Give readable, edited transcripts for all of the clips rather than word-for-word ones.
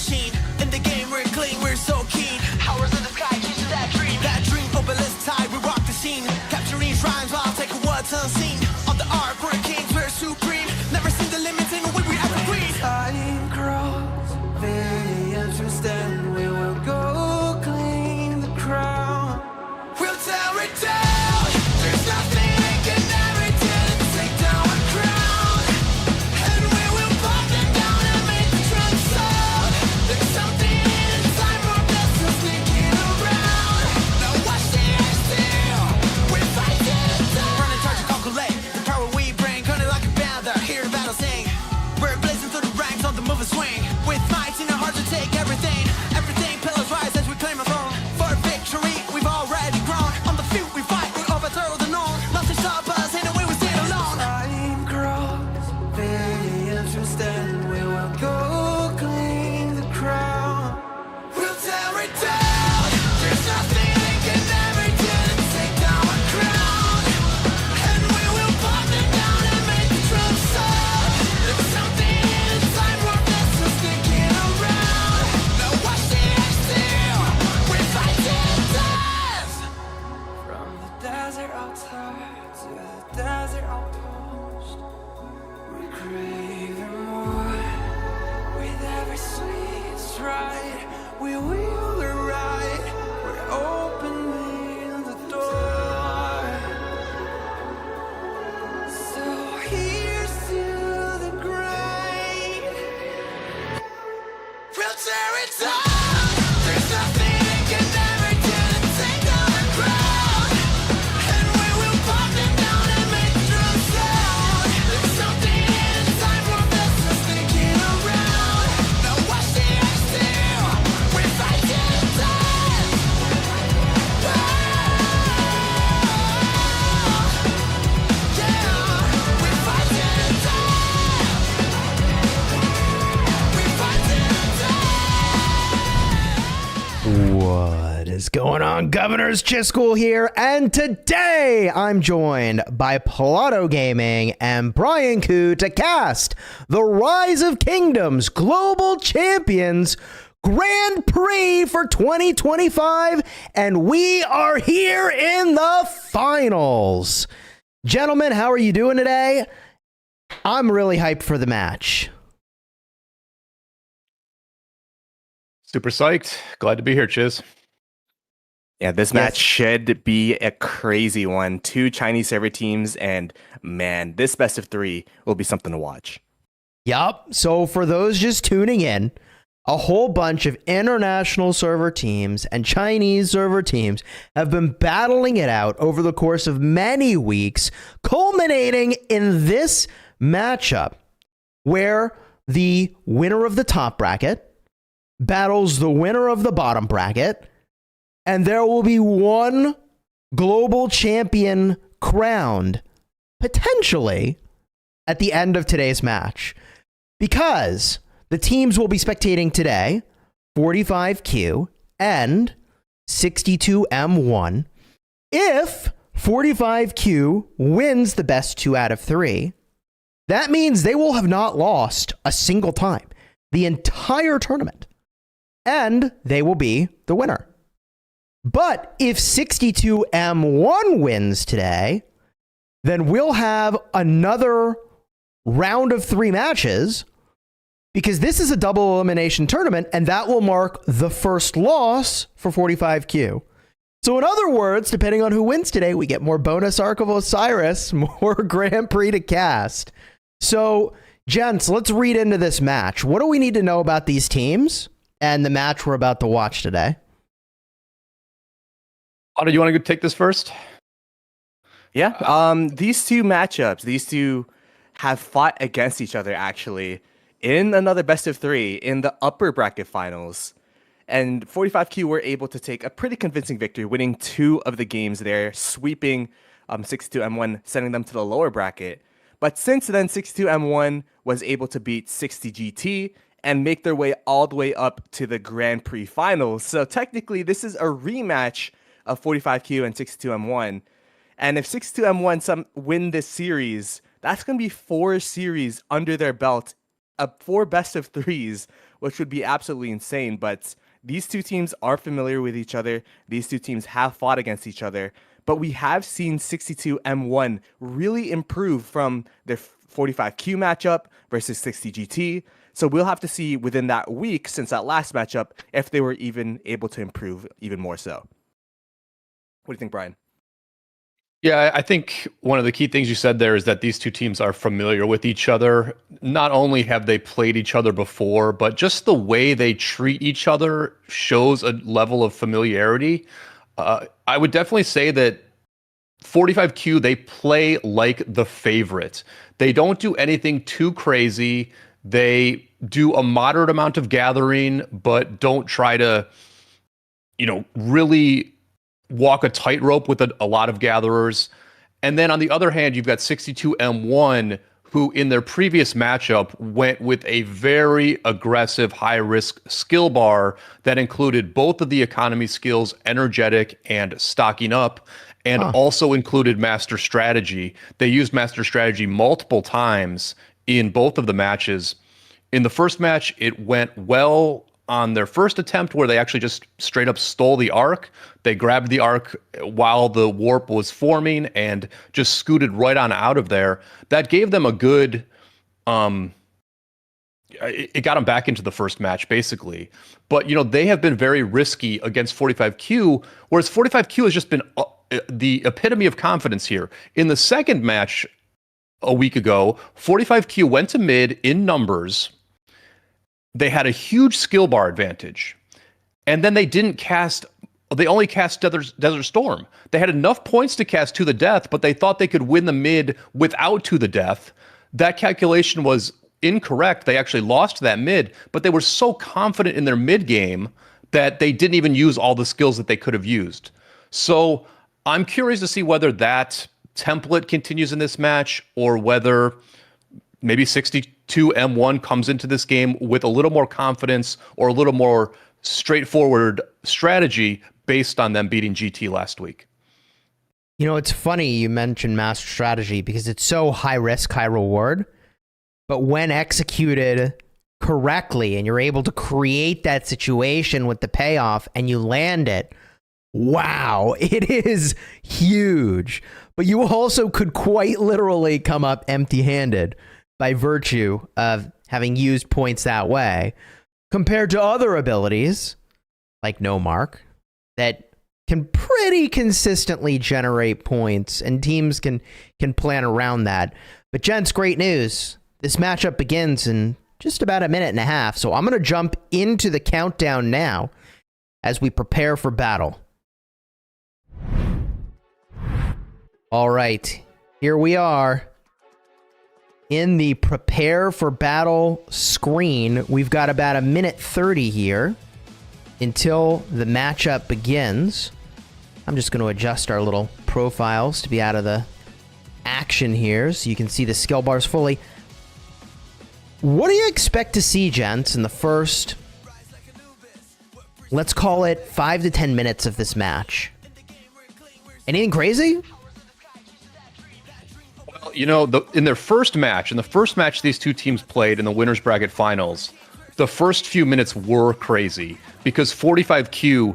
machine. In the game, we're clean, we're so keen. Powers in the sky, chasing that dream. That dream, obelisk tide, we rock the scene. Capturing rhymes while taking what's unseen. On the ark, we're kings, we're supreme. Never seen the limits in the way we evergreen. Time grows very interesting. We will go clean the crown. We'll tear it down. There's nothing they can never do to take down our crown. And we will pop them down and make the drum sound. There's something inside more blessings sneaking around. Now watch the air still. We're fighting down. Running, charge, and calculate. The power we bring, running like a panther. Hear the battle sing. We're blazing through the ranks on the move and swing. With might in our heart to take everything. Everything pillars rise as we claim our throne. For victory, we've already grown. On the field we fight, we overthrow the known. Nothing stop us, ain't no way we stay alone. Time grows very interesting. We will go clean the crown. We'll tear it down. There's nothing they can never do to take down our crown. And we will pop them down and make the drum sound. There's something inside more blessings sneaking around. Now watch the air still. We're fighting death. From the desert altar to the desert outpost, we crave more. With every sweet stride, we will arrive. We're opening the door. So here's to the grind. We'll tear it down. There's nothing they can never do to take down our crown. And we will pop them down and make the drum sound. There's something inside more blessings sneaking around. Now watch the air still. We're fighting death. Yeah, we're fighting death. We're fighting death. What is going on, Governors? Chiscool here, and today I'm joined by Plato Gaming and Brian Koo to cast the Rise of Kingdoms Global Champions Grand Prix for 2025, and we are here in the finals. Gentlemen, how are you doing today? I'm really hyped for the match. Super psyched. Glad to be here, Chiz. Yeah, this match should be a crazy one. Two Chinese server teams, and man, this best of three will be something to watch. Yup. So for those just tuning in, a whole bunch of international server teams and Chinese server teams have been battling it out over the course of many weeks, culminating in this matchup where the winner of the top bracket battles the winner of the bottom bracket, and there will be one global champion crowned potentially at the end of today's match, because the teams will be spectating today 45Q and 62M1. If 45Q wins the best 2 out of 3, that means they will have not lost a single time the entire tournament, and they will be the winner. But if 62M1 wins today, then we'll have another round of 3 matches, because this is a double elimination tournament, and that will mark the first loss for 45Q. So in other words, depending on who wins today, we get more bonus Ark of Osiris, more Grand Prix to cast. So, gents, let's read into this match. What do we need to know about these teams and the match we're about to watch today? Otto, you want to take this first? Yeah, these two matchups, these two have fought against each other actually in another best of 3 in the upper bracket finals. And 45Q were able to take a pretty convincing victory, winning 2 of the games there, sweeping 62M1, sending them to the lower bracket. But since then, 62M1 was able to beat 60GT and make their way all the way up to the Grand Prix finals. So technically, this is a rematch of 45Q and 62M1. And if 62M1 win this series, that's going to be 4 series under their belt 4 best of 3s, which would be absolutely insane. But these two teams are familiar with each other. These two teams have fought against each other. But we have seen 62M1 really improve from their 45Q matchup versus 60GT. So we'll have to see within that week, since that last matchup, if they were even able to improve even more so. What do you think, Brian? Yeah, I think one of the key things you said there is that these two teams are familiar with each other. Not only have they played each other before, but just the way they treat each other shows a level of familiarity. I would definitely say that 45Q, they play like the favorite. They don't do anything too crazy. They do a moderate amount of gathering, but don't try to, really walk a tightrope with a lot of gatherers. And then on the other hand, you've got 62M1, who in their previous matchup went with a very aggressive high-risk skill bar that included both of the economy skills, energetic and stocking up, and also included master strategy. They used master strategy multiple times in both of the matches. In the first match, it went well on their first attempt, where they actually just straight up stole the Ark. They grabbed the Ark while the warp was forming and just scooted right on out of there. That gave them a good, it got them back into the first match, basically. But, they have been very risky against 45Q, whereas 45Q has just been the epitome of confidence here. In the second match a week ago, 45Q went to mid in numbers. They had a huge skill bar advantage. And then they only cast Desert Storm. They had enough points to cast To the Death, but they thought they could win the mid without To the Death. That calculation was incorrect. They actually lost that mid, but they were so confident in their mid game that they didn't even use all the skills that they could have used. So I'm curious to see whether that template continues in this match, or whether maybe 62M1 comes into this game with a little more confidence or a little more straightforward strategy based on them beating GT last week. It's funny you mentioned master strategy because it's so high risk, high reward. But when executed correctly and you're able to create that situation with the payoff and you land it, wow, it is huge. But you also could quite literally come up empty-handed by virtue of having used points that way, compared to other abilities, like No Mark, that can pretty consistently generate points, and teams can plan around that. But gents, great news. This matchup begins in just about a minute and a half, so I'm going to jump into the countdown now as we prepare for battle. All right, here we are. In the prepare for battle screen, we've got about a minute 30 here until the matchup begins. I'm just going to adjust our little profiles to be out of the action here so you can see the skill bars fully. What do you expect to see, gents, in the first, let's call it 5 to 10 minutes of this match? Anything crazy? In their first match, these two teams played in the winners bracket finals, the first few minutes were crazy because 45Q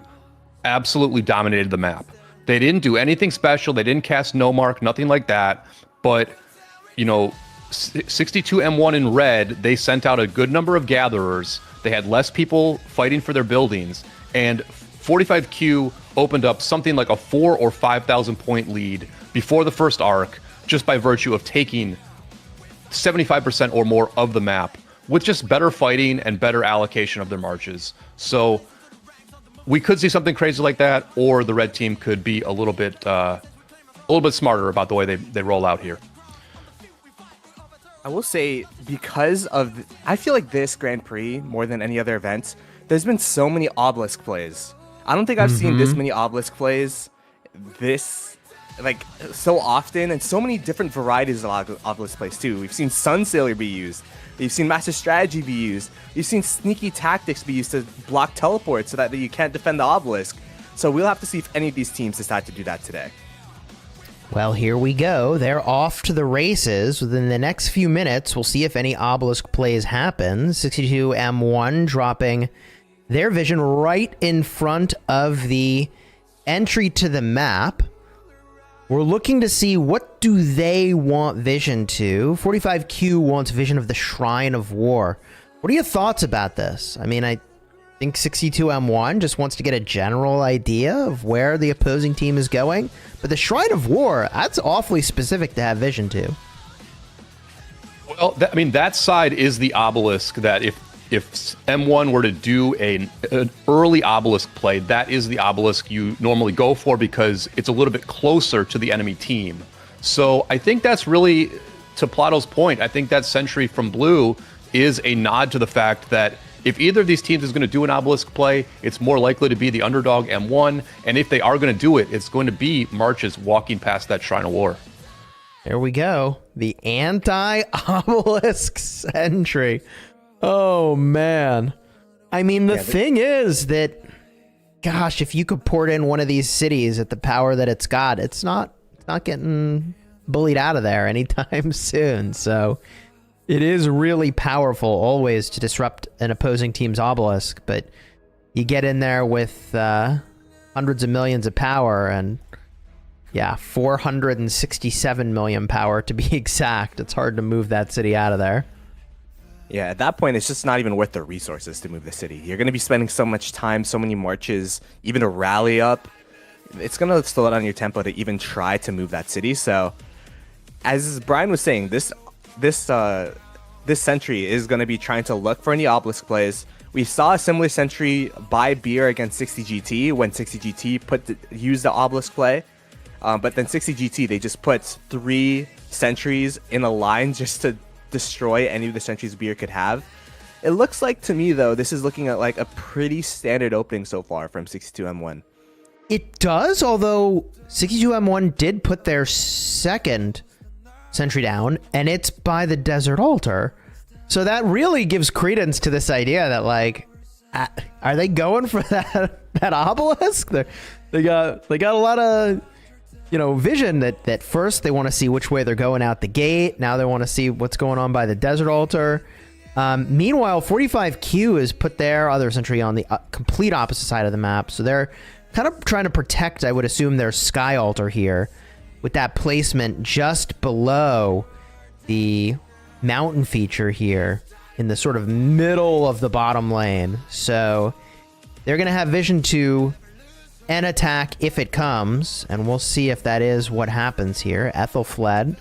absolutely dominated the map. They didn't do anything special. They didn't cast No Mark, nothing like that. But, 62M1 in red, they sent out a good number of gatherers. They had less people fighting for their buildings. And 45Q opened up something like a 4,000 or 5,000 point lead before the first arc, just by virtue of taking 75% or more of the map with just better fighting and better allocation of their marches. So we could see something crazy like that, or the red team could be a little bit smarter about the way they roll out here. I will say, because of, I feel like this Grand Prix, more than any other event, there's been so many obelisk plays. I don't think I've seen this many obelisk plays so often, and so many different varieties of obelisk plays too. We've seen Sun Sailor be used. We've seen Master Strategy be used. We've seen Sneaky Tactics be used to block teleport so that you can't defend the obelisk. So we'll have to see if any of these teams decide to do that today. Well, here we go. They're off to the races. Within the next few minutes, we'll see if any obelisk plays happen. 62M1 dropping their vision right in front of the entry to the map. We're looking to see what do they want vision to. 45Q wants vision of the Shrine of War. What are your thoughts about this? I mean, I think 62M1 just wants to get a general idea of where the opposing team is going. But the Shrine of War, that's awfully specific to have vision to. Well, I mean, that side is the obelisk that if M1 were to do an early obelisk play, that is the obelisk you normally go for because it's a little bit closer to the enemy team. So I think that's really, to Plato's point, I think that sentry from blue is a nod to the fact that if either of these teams is going to do an obelisk play, it's more likely to be the underdog M1. And if they are going to do it, it's going to be Marches walking past that Shrine of War. There we go. The anti-obelisk sentry. Oh, man. I mean, the thing is that, gosh, if you could port in one of these cities at the power that it's got, it's not getting bullied out of there anytime soon. So it is really powerful always to disrupt an opposing team's obelisk, but you get in there with hundreds of millions of power and, yeah, 467 million power to be exact. It's hard to move that city out of there. Yeah, at that point, it's just not even worth the resources to move the city. You're going to be spending so much time, so many marches, even to rally up. It's going to slow down your tempo to even try to move that city. So, as Brian was saying, this sentry is going to be trying to look for any obelisk plays. We saw a similar sentry by Beer against 60GT when 60GT used the obelisk play. But then 60GT, they just put 3 sentries in a line just to destroy any of the sentries Beer could have. It looks like to me, though, this is looking at like a pretty standard opening so far from 62M1. It does, although 62M1 did put their second sentry down, and it's by the Desert Altar. So that really gives credence to this idea that, like, are they going for that obelisk? They got a lot of, vision that first they want to see which way they're going out the gate. Now they want to see what's going on by the Desert Altar. Meanwhile, 45Q has put their other sentry on the complete opposite side of the map. So they're kind of trying to protect, I would assume, their Sky Altar here with that placement just below the mountain feature here in the sort of middle of the bottom lane. So they're going to have vision to an attack if it comes, and we'll see if that is what happens here. Ethelfled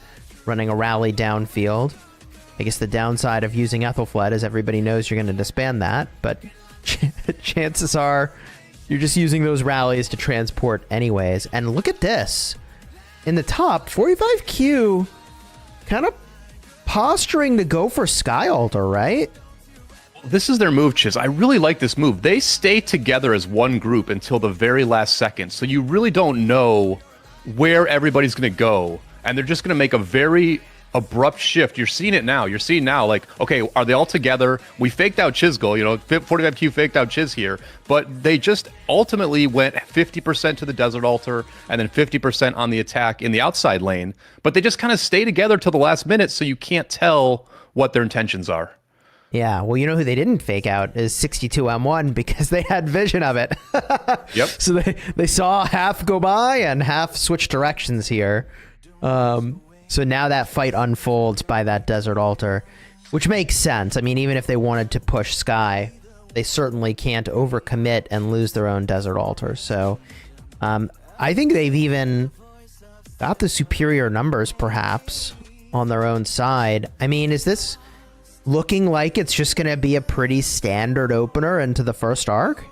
running a rally downfield. I guess the downside of using Ethelfled is everybody knows you're going to disband that, but chances are you're just using those rallies to transport anyways. And look at this. In the top, 45Q kind of posturing to go for Sky Altar, right? This is their move, Chiz. I really like this move. They stay together as one group until the very last second, so you really don't know where everybody's going to go, and they're just going to make a very abrupt shift. You're seeing it now. You're seeing now, like, okay, are they all together? We faked out Chizgul, 45Q faked out Chiz here, but they just ultimately went 50% to the Desert Altar and then 50% on the attack in the outside lane, but they just kind of stay together till the last minute, so you can't tell what their intentions are. Yeah, well, you know who they didn't fake out is 62M1 because they had vision of it. Yep. So they saw half go by and half switch directions here. So now that fight unfolds by that Desert Altar, which makes sense. I mean, even if they wanted to push Sky, they certainly can't overcommit and lose their own Desert Altar. So I think they've even got the superior numbers, perhaps, on their own side. I mean, is this looking like it's just going to be a pretty standard opener into the first arc?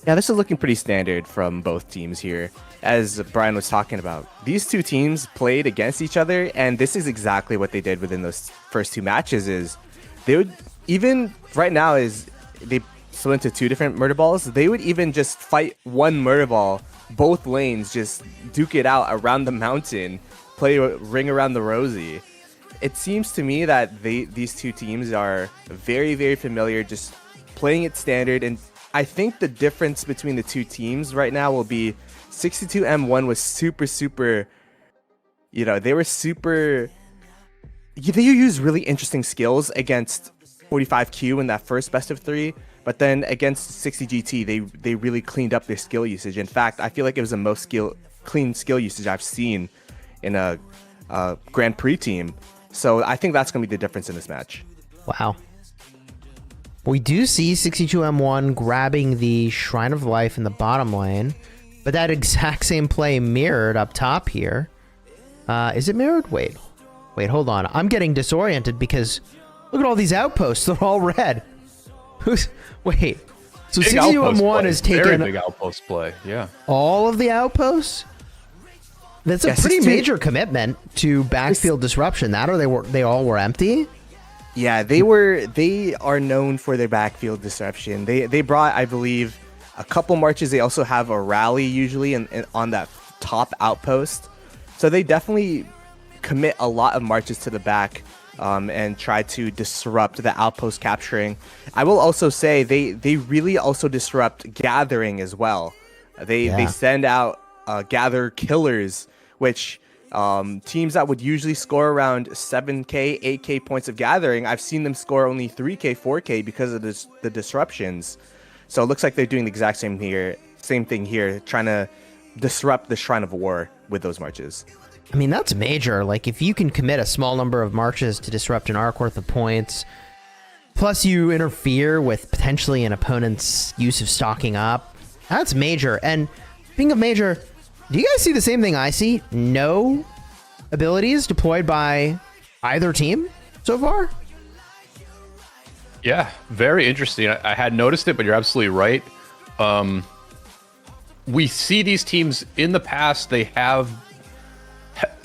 Yeah, this is looking pretty standard from both teams here. As Brian was talking about, these two teams played against each other, and this is exactly what they did within those first 2 matches. Is they would, even right now, is they split into 2 different murder balls. They would even just fight one murder ball, both lanes, just duke it out around the mountain, play Ring Around the Rosie. It seems to me that these two teams are very, very familiar, just playing it standard. And I think the difference between the two teams right now will be 62M1 was super, they were super. They used really interesting skills against 45Q in that first best of 3, but then against 60GT, they really cleaned up their skill usage. In fact, I feel like it was the most clean skill usage I've seen in a Grand Prix team. So I think that's going to be the difference in this match. Wow. We do see 62M1 grabbing the Shrine of Life in the bottom lane, but that exact same play mirrored up top here. Is it mirrored? Wait, hold on. I'm getting disoriented because look at all these outposts. They're all red. Wait. So 62M1 is taking very big outpost play. Yeah. all of the outposts? That's a pretty major commitment to backfield disruption. That, or they all were empty? Yeah, they are known for their backfield disruption. They brought, I believe, a couple marches. They also have a rally usually on that top outpost. So they definitely commit a lot of marches to the back and try to disrupt the outpost capturing. I will also say they really also disrupt gathering as well. They send out gather killers, which teams that would usually score around 7K, 8K points of gathering, I've seen them score only 3K, 4K because of the disruptions. So it looks like they're doing the exact same thing here, trying to disrupt the Shrine of War with those marches. I mean, that's major. Like, if you can commit a small number of marches to disrupt an arc worth of points, plus you interfere with potentially an opponent's use of stocking up, that's major. And speaking of major, do you guys see the same thing I see? No abilities deployed by either team so far? Yeah, very interesting. I had noticed it, but you're absolutely right. We see these teams in the past. They have,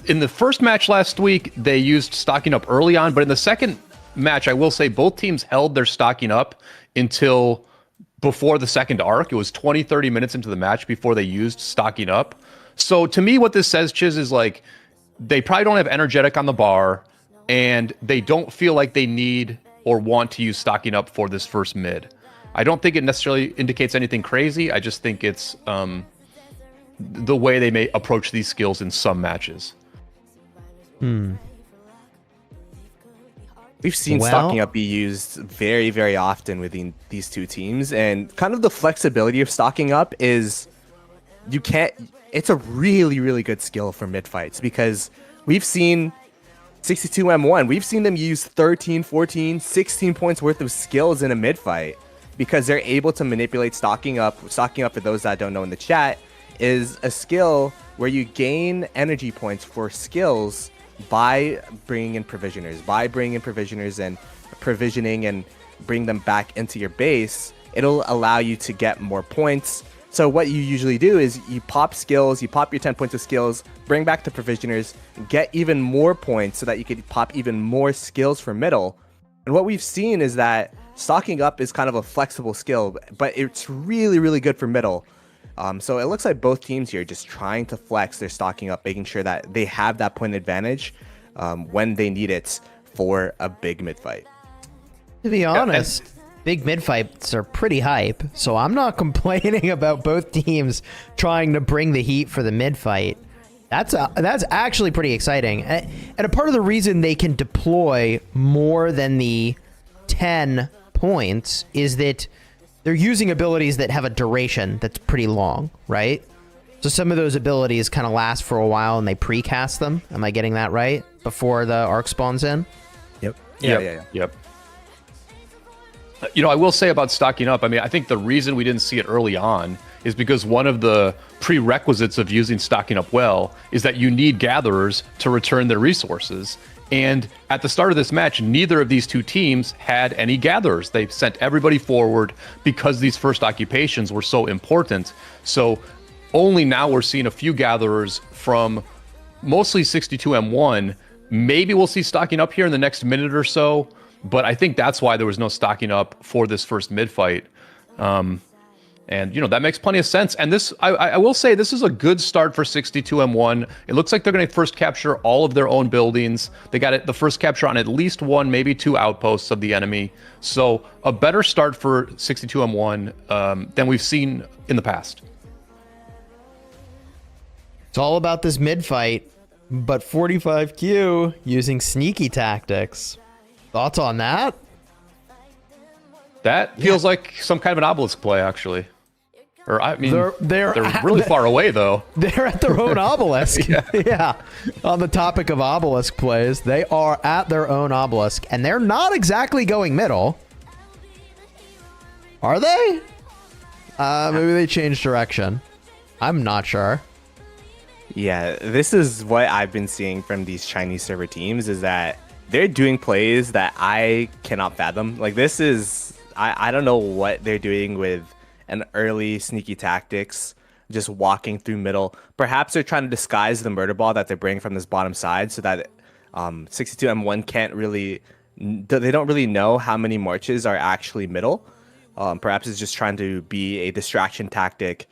in the first match last week, they used stocking up early on, but in the second match, I will say both teams held their stocking up until before the second arc. It was 20, 30 minutes into the match before they used stocking up. So to me, what this says, Chiz, is like they probably don't have energetic on the bar, and they don't feel like they need or want to use stocking up for this first mid. I don't think it necessarily indicates anything crazy. I just think it's the way they may approach these skills in some matches. We've seen stocking up be used very, very often within these two teams, and kind of the flexibility of stocking up is it's a really, really good skill for mid fights, because we've seen 62M1, we've seen them use 13, 14, 16 points worth of skills in a mid fight because they're able to manipulate stocking up. Stocking up, for those that don't know in the chat, is a skill where you gain energy points for skills by bringing in provisioners. By bringing in provisioners and provisioning and bring them back into your base, it'll allow you to get more points. So what you usually do is you pop skills, you pop your 10 points of skills, bring back the provisioners, get even more points so that you could pop even more skills for middle. And what we've seen is that stocking up is kind of a flexible skill, but it's really, really good for middle. So it looks like both teams here are just trying to flex their stocking up, making sure that they have that point advantage when they need it for a big mid fight. To be honest, big mid fights are pretty hype, so I'm not complaining about both teams trying to bring the heat for the mid fight. That's actually pretty exciting, and a part of the reason they can deploy more than the 10 points is that they're using abilities that have a duration that's pretty long, right? So some of those abilities kind of last for a while and they precast them. Am I getting that right? Before the arc spawns in? Yep. Yep. You know, I will say about stocking up, I mean, I think the reason we didn't see it early on is because one of the prerequisites of using stocking up well is that you need gatherers to return their resources. And at the start of this match, neither of these two teams had any gatherers. They sent everybody forward because these first occupations were so important. So only now we're seeing a few gatherers from mostly 62M1. Maybe we'll see stocking up here in the next minute or so, but I think that's why there was no stocking up for this first mid fight. And, you know, that makes plenty of sense. And this, I will say, this is a good start for 62M1. It looks like they're going to first capture all of their own buildings. They got the first capture on at least one, maybe two outposts of the enemy. So a better start for 62M1 than we've seen in the past. It's all about this mid fight, but 45Q using sneaky tactics. Thoughts on that? That feels like some kind of an obelisk play, actually. Or I mean, they're really far away though. They're at their own obelisk. Yeah. On the topic of obelisk plays, they are at their own obelisk, and they're not exactly going middle. Are they? Maybe they changed direction. I'm not sure. Yeah, this is what I've been seeing from these Chinese server teams is that they're doing plays that I cannot fathom. Like this is, I don't know what they're doing with an early sneaky tactics, just walking through middle. Perhaps they're trying to disguise the murder ball that they're bringing from this bottom side so that 62M1 can't really, they don't really know how many marches are actually middle. Perhaps it's just trying to be a distraction tactic.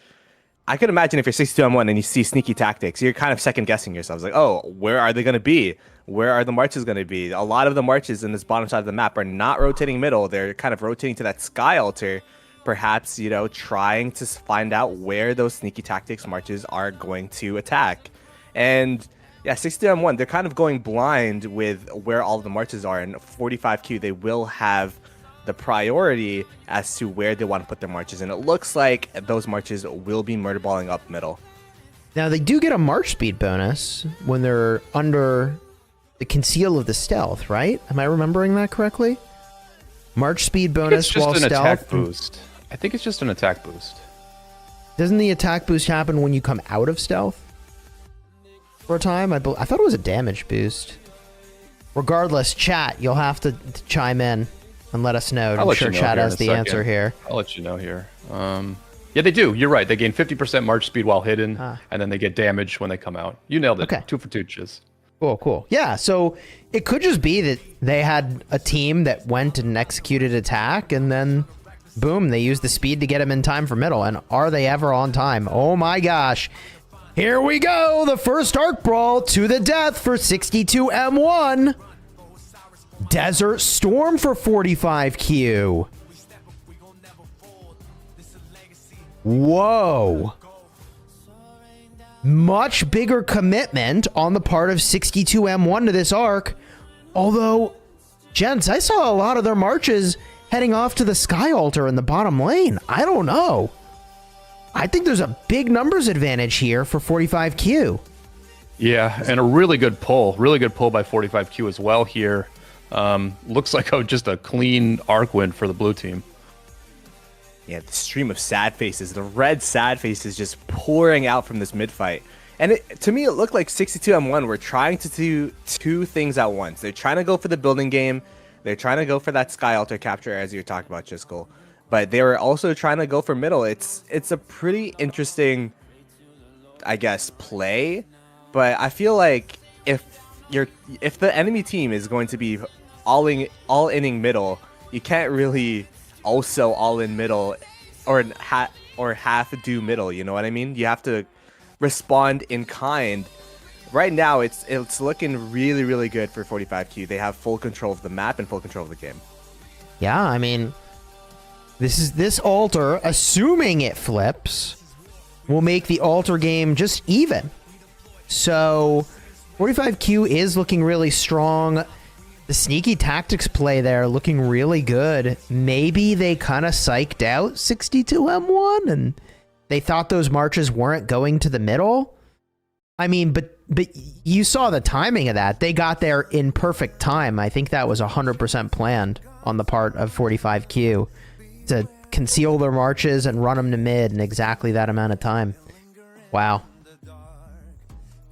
I could imagine if you're 62M1 and you see sneaky tactics, you're kind of second guessing yourselves. Like, oh, where are they going to be? Where are the marches going to be? A lot of the marches in this bottom side of the map are not rotating middle. They're kind of rotating to that sky altar. Perhaps, you know, trying to find out where those sneaky tactics marches are going to attack. And yeah, 62M1, they're kind of going blind with where all the marches are. And 45Q, they will have the priority as to where they want to put their marches, and it looks like those marches will be murder balling up middle. Now they do get a march speed bonus when they're under the conceal of the stealth, right? Am I remembering that correctly? March speed bonus it's just while an stealth. attack boost. I think it's just an attack boost. Doesn't the attack boost happen when you come out of stealth for a time? I thought it was a damage boost. Regardless, chat, you'll have to chime in and let us know. I'm sure chat has the answer here. I'll let you know here. Yeah, they do. You're right. They gain 50% march speed while hidden, and then they get damage when they come out. You nailed it. Okay. 2 for 2 chiz. Cool. Yeah, so it could just be that they had a team that went and executed attack, and then boom, they used the speed to get him in time for middle. And are they ever on time? Oh my gosh. Here we go. The first Ark Brawl to the death for 62M1. Desert Storm for 45Q. Whoa. Much bigger commitment on the part of 62M1 to this arc. Although, gents, I saw a lot of their marches heading off to the Sky Altar in the bottom lane. I don't know. I think there's a big numbers advantage here for 45Q. Yeah, and a really good pull by 45Q as well here. Looks like just a clean arc win for the blue team. Yeah, the stream of sad faces, the red sad faces just pouring out from this mid fight. And to me, it looked like 62M1 were trying to do two things at once. They're trying to go for the building game. They're trying to go for that Sky Altar capture, as you're talking about, Chiskel. But they were also trying to go for middle. It's a pretty interesting, I guess, play. But I feel like if the enemy team is going to be all inning middle, you can't really also all in middle or half do middle. You know what I mean? You have to respond in kind. Right now, it's looking really, really good for 45Q. They have full control of the map and full control of the game. Yeah, I mean, this altar, assuming it flips, will make the altar game just even. So 45Q is looking really strong. The sneaky tactics play there looking really good. Maybe they kind of psyched out 62M1 and they thought those marches weren't going to the middle. I mean, but you saw the timing of that. They got there in perfect time. I think that was 100% planned on the part of 45Q to conceal their marches and run them to mid in exactly that amount of time. Wow.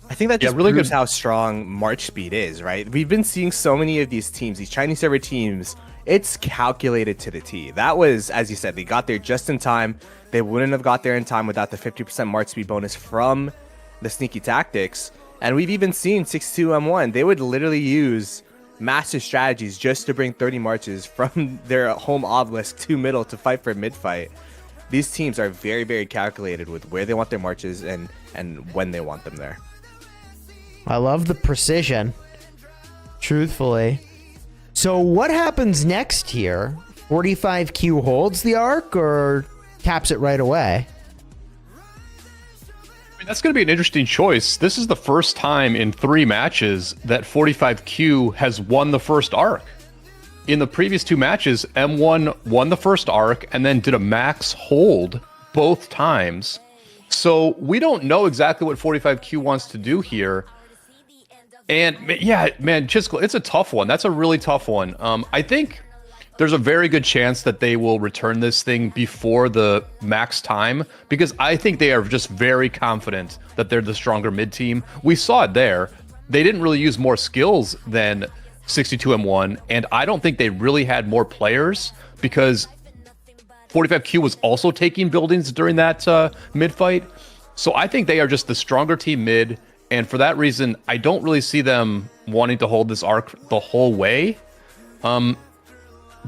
I think that just really proves good. how strong march speed is, right? We've been seeing so many of these teams, these Chinese server teams, it's calculated to the T. That was, as you said, they got there just in time. They wouldn't have got there in time without the 50% march speed bonus from the sneaky tactics. And we've even seen 62M1, they would literally use massive strategies just to bring 30 marches from their home obelisk to middle to fight for mid fight. These teams are very, very calculated with where they want their marches and when they want them there. I love the precision, truthfully. So what happens next here? 45Q holds the arc or caps it right away? That's going to be an interesting choice. This is the first time in 3 matches that 45Q has won the first arc. In the previous 2 matches, M1 won the first arc and then did a max hold both times. So we don't know exactly what 45Q wants to do here. And yeah, man, Chisco, it's a tough one. That's a really tough one. I think there's a very good chance that they will return this thing before the max time, because I think they are just very confident that they're the stronger mid team. We saw it there. They didn't really use more skills than 62M1, and I don't think they really had more players because 45Q was also taking buildings during that mid fight. So I think they are just the stronger team mid, and for that reason, I don't really see them wanting to hold this arc the whole way.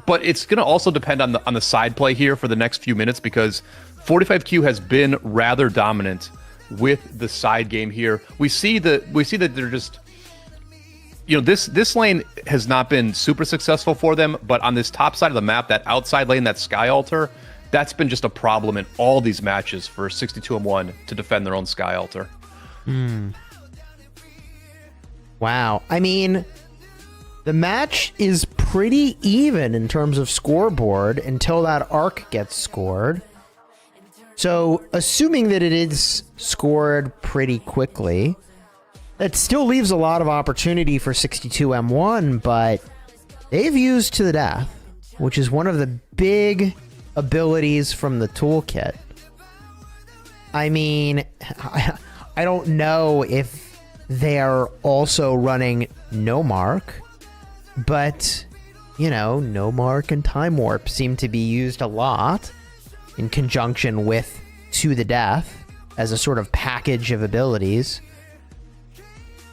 But it's going to also depend on the side play here for the next few minutes, because 45Q has been rather dominant with the side game here. We see that they're just, you know, this lane has not been super successful for them, but on this top side of the map, that outside lane, that Sky Altar, that's been just a problem in all these matches for 62M1 to defend their own Sky Altar. Wow. I mean, the match is pretty even in terms of scoreboard until that arc gets scored. So, assuming that it is scored pretty quickly, that still leaves a lot of opportunity for 62M1, but they've used To the Death, which is one of the big abilities from the toolkit. I mean, I don't know if they're also running No Mark, but, you know, No Mark and Time Warp seem to be used a lot in conjunction with To the Death as a sort of package of abilities.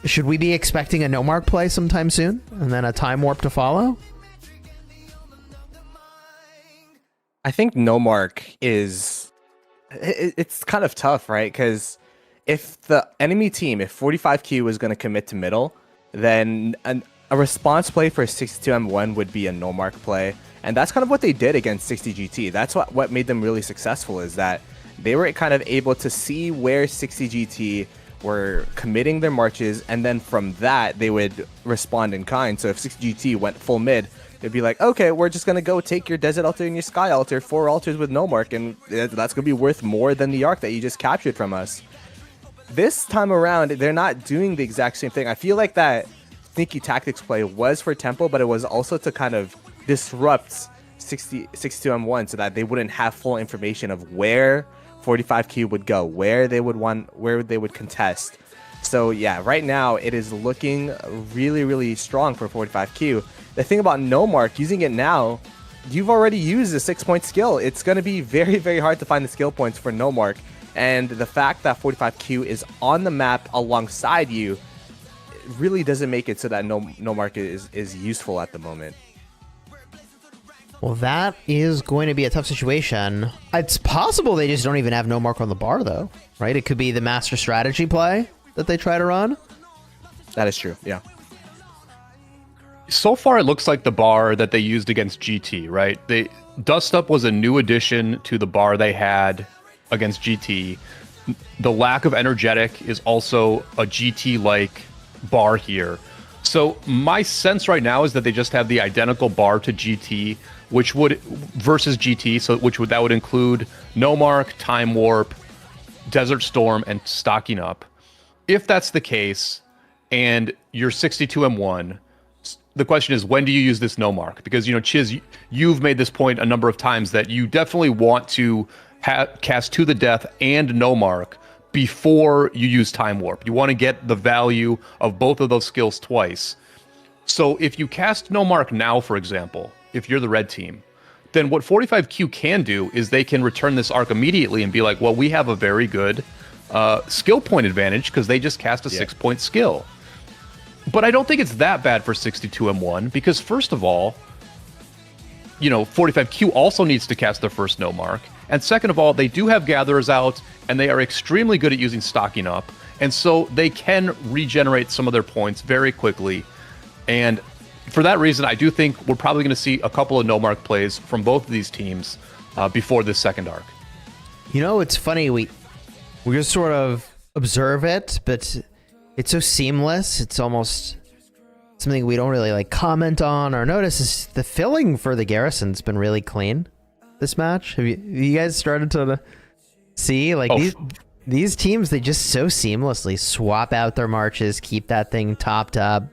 Should we be expecting a No Mark play sometime soon and then a Time Warp to follow? I think No Mark is... It's kind of tough, right? Because if the enemy team, if 45Q is going to commit to middle, then a response play for 62M1 would be a No Mark play. And that's kind of what they did against 60GT. That's what made them really successful, is that they were kind of able to see where 60GT were committing their marches, and then from that, they would respond in kind. So if 60GT went full mid, they'd be like, okay, we're just going to go take your Desert Altar and your Sky Altar, 4 altars with No Mark, and that's going to be worth more than the arc that you just captured from us. This time around, they're not doing the exact same thing. I feel like that sneaky tactics play was for tempo, but it was also to kind of disrupt 62M1 so that they wouldn't have full information of where 45Q would go, where they would contest. So yeah, right now it is looking really, really strong for 45Q. The thing about No Mark, using it now, you've already used a 6-point skill. It's going to be very, very hard to find the skill points for No Mark. And the fact that 45Q is on the map alongside you really doesn't make it so that no Mark is useful at the moment. Well, that is going to be a tough situation. It's possible they just don't even have No Mark on the bar, though, right? It could be the master strategy play that they try to run. That is true, yeah. So far, it looks like the bar that they used against GT, right? Dust Up was a new addition to the bar they had against GT. The lack of energetic is also a GT-like bar here. So my sense right now is that they just have the identical bar to GT, which would versus GT, so that would include No Mark, Time Warp, Desert Storm, and stocking up. If that's the case, and you're 62M1, the question is, when do you use this No Mark? Because, you know, Chiz, you've made this point a number of times that you definitely want to cast To the Death and No Mark before you use Time Warp. You want to get the value of both of those skills twice. So if you cast No Mark now, for example, if you're the red team, then what 45Q can do is they can return this arc immediately and be like, well, we have a very good skill point advantage because they just cast a 6-point skill. But I don't think it's that bad for 62M1 because, first of all, you know, 45Q also needs to cast their first No Mark. And second of all, they do have Gatherers out, and they are extremely good at using stocking up. And so they can regenerate some of their points very quickly. And for that reason, I do think we're probably going to see a couple of No Mark plays from both of these teams before this second arc. You know, it's funny, we just sort of observe it, but it's so seamless. It's almost something we don't really like comment on or notice. Is the filling for the garrison's been really clean this match. Have you guys started to see like these teams? They just so seamlessly swap out their marches, keep that thing topped up.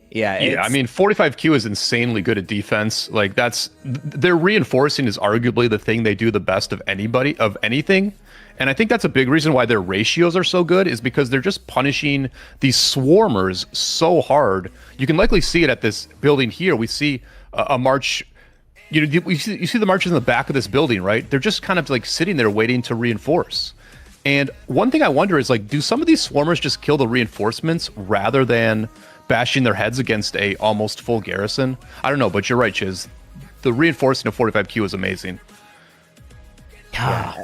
Yeah, I mean, 45Q is insanely good at defense. Like their reinforcing is arguably the thing they do the best of anything. And I think that's a big reason why their ratios are so good, is because they're just punishing these swarmers so hard. You can likely see it at this building here. We see a march. You see the marches in the back of this building, right? They're just kind of like sitting there waiting to reinforce. And one thing I wonder is, like, do some of these swarmers just kill the reinforcements rather than bashing their heads against a almost full garrison? I don't know, but you're right, Chiz. The reinforcing of 45Q is amazing. Yeah.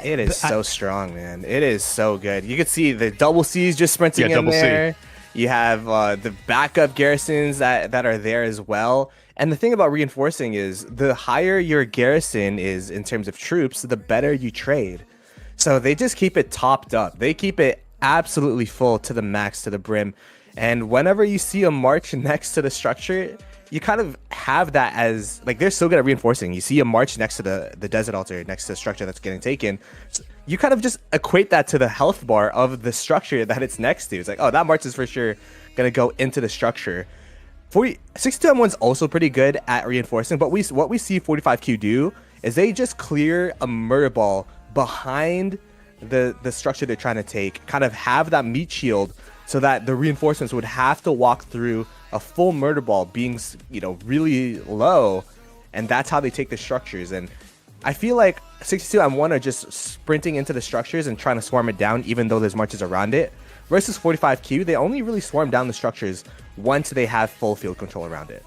It is so strong, man. It is so good. You can see the double C's just sprinting in there. You have the backup garrisons that are there as well. And the thing about reinforcing is the higher your garrison is in terms of troops, the better you trade. So they just keep it topped up. They keep it absolutely full to the max, to the brim. And whenever you see a march next to the structure, you kind of have that as, like, they're so good at reinforcing. You see a march next to the desert altar, next to the structure that's getting taken. So you kind of just equate that to the health bar of the structure that it's next to. It's like, oh, that march is for sure going to go into the structure. 62M1's also pretty good at reinforcing, but what we see 45Q do is they just clear a murder ball behind the structure they're trying to take, kind of have that meat shield so that the reinforcements would have to walk through a full murder ball being, really low, and that's how they take the structures. And I feel like 62M1 are just sprinting into the structures and trying to swarm it down, even though there's marches around it. Versus 45Q, they only really swarm down the structures once they have full field control around it.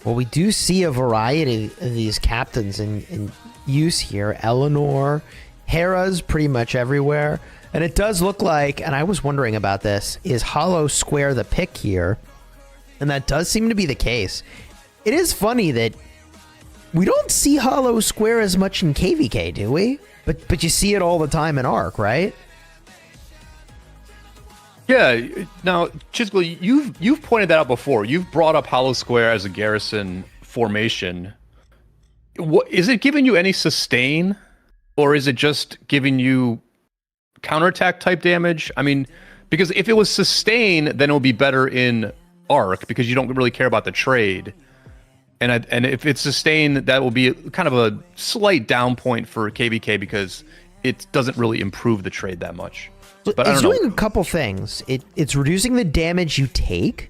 Well, we do see a variety of these captains in use here. Eleanor, Hera's pretty much everywhere. And it does look like, and I was wondering about this, is Hollow Square the pick here? And that does seem to be the case. It is funny that we don't see Hollow Square as much in KVK, do we? But you see it all the time in Ark, right? Yeah. Now, Chisgul, you've pointed that out before. You've brought up Hollow Square as a garrison formation. Is it giving you any sustain, or is it just giving you counterattack type damage? I mean, because if it was sustain, then it would be better in Ark because you don't really care about the trade. And if it's sustain, that will be kind of a slight down point for KVK because it doesn't really improve the trade that much. But it's doing a couple things. It's reducing the damage you take,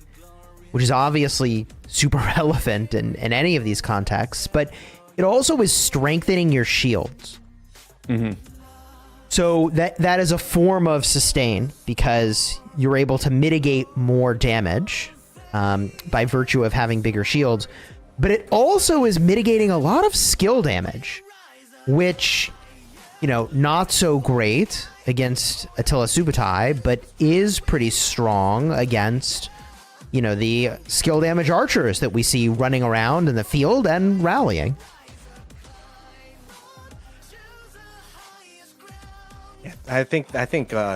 which is obviously super relevant in any of these contexts, but it also is strengthening your shields. Mm-hmm. So that is a form of sustain because you're able to mitigate more damage by virtue of having bigger shields. But it also is mitigating a lot of skill damage, which, not so great against Attila Subutai, but is pretty strong against, the skill damage archers that we see running around in the field and rallying. Yeah, I think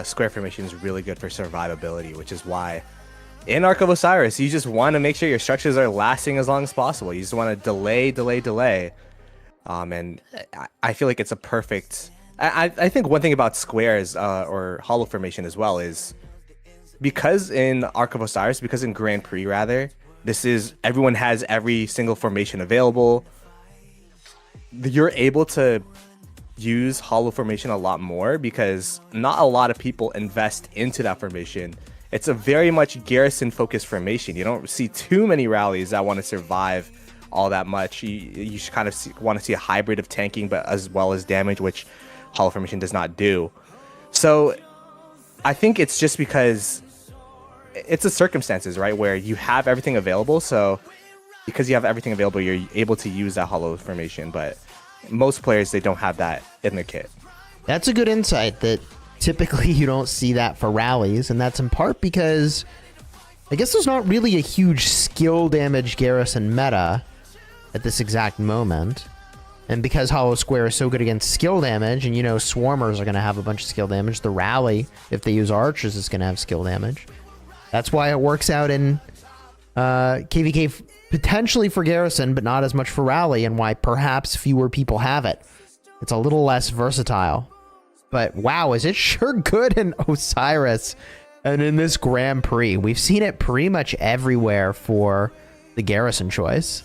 square formation is really good for survivability, which is why in Ark of Osiris, you just want to make sure your structures are lasting as long as possible. You just want to delay. And I feel like it's a perfect... I think one thing about squares or hollow formation as well is because in Ark of Osiris, because in Grand Prix rather, everyone has every single formation available. You're able to use hollow formation a lot more because not a lot of people invest into that formation. It's a very much garrison focused formation. You don't see too many rallies that want to survive all that much. You should kind of want to see a hybrid of tanking but as well as damage, which hollow formation does not do. So I think it's just because it's the circumstances, right, where you have everything available. So because you have everything available, you're able to use that hollow formation, but most players, they don't have that in their kit. That's a good insight that typically you don't see that for rallies, and that's in part because I guess there's not really a huge skill damage garrison meta at this exact moment. And because Hollow Square is so good against skill damage, and Swarmers are going to have a bunch of skill damage, the Rally, if they use Archers, is going to have skill damage. That's why it works out in KVK potentially for Garrison, but not as much for Rally, and why perhaps fewer people have it. It's a little less versatile. But wow, is it sure good in Osiris and in this Grand Prix. We've seen it pretty much everywhere for the Garrison choice.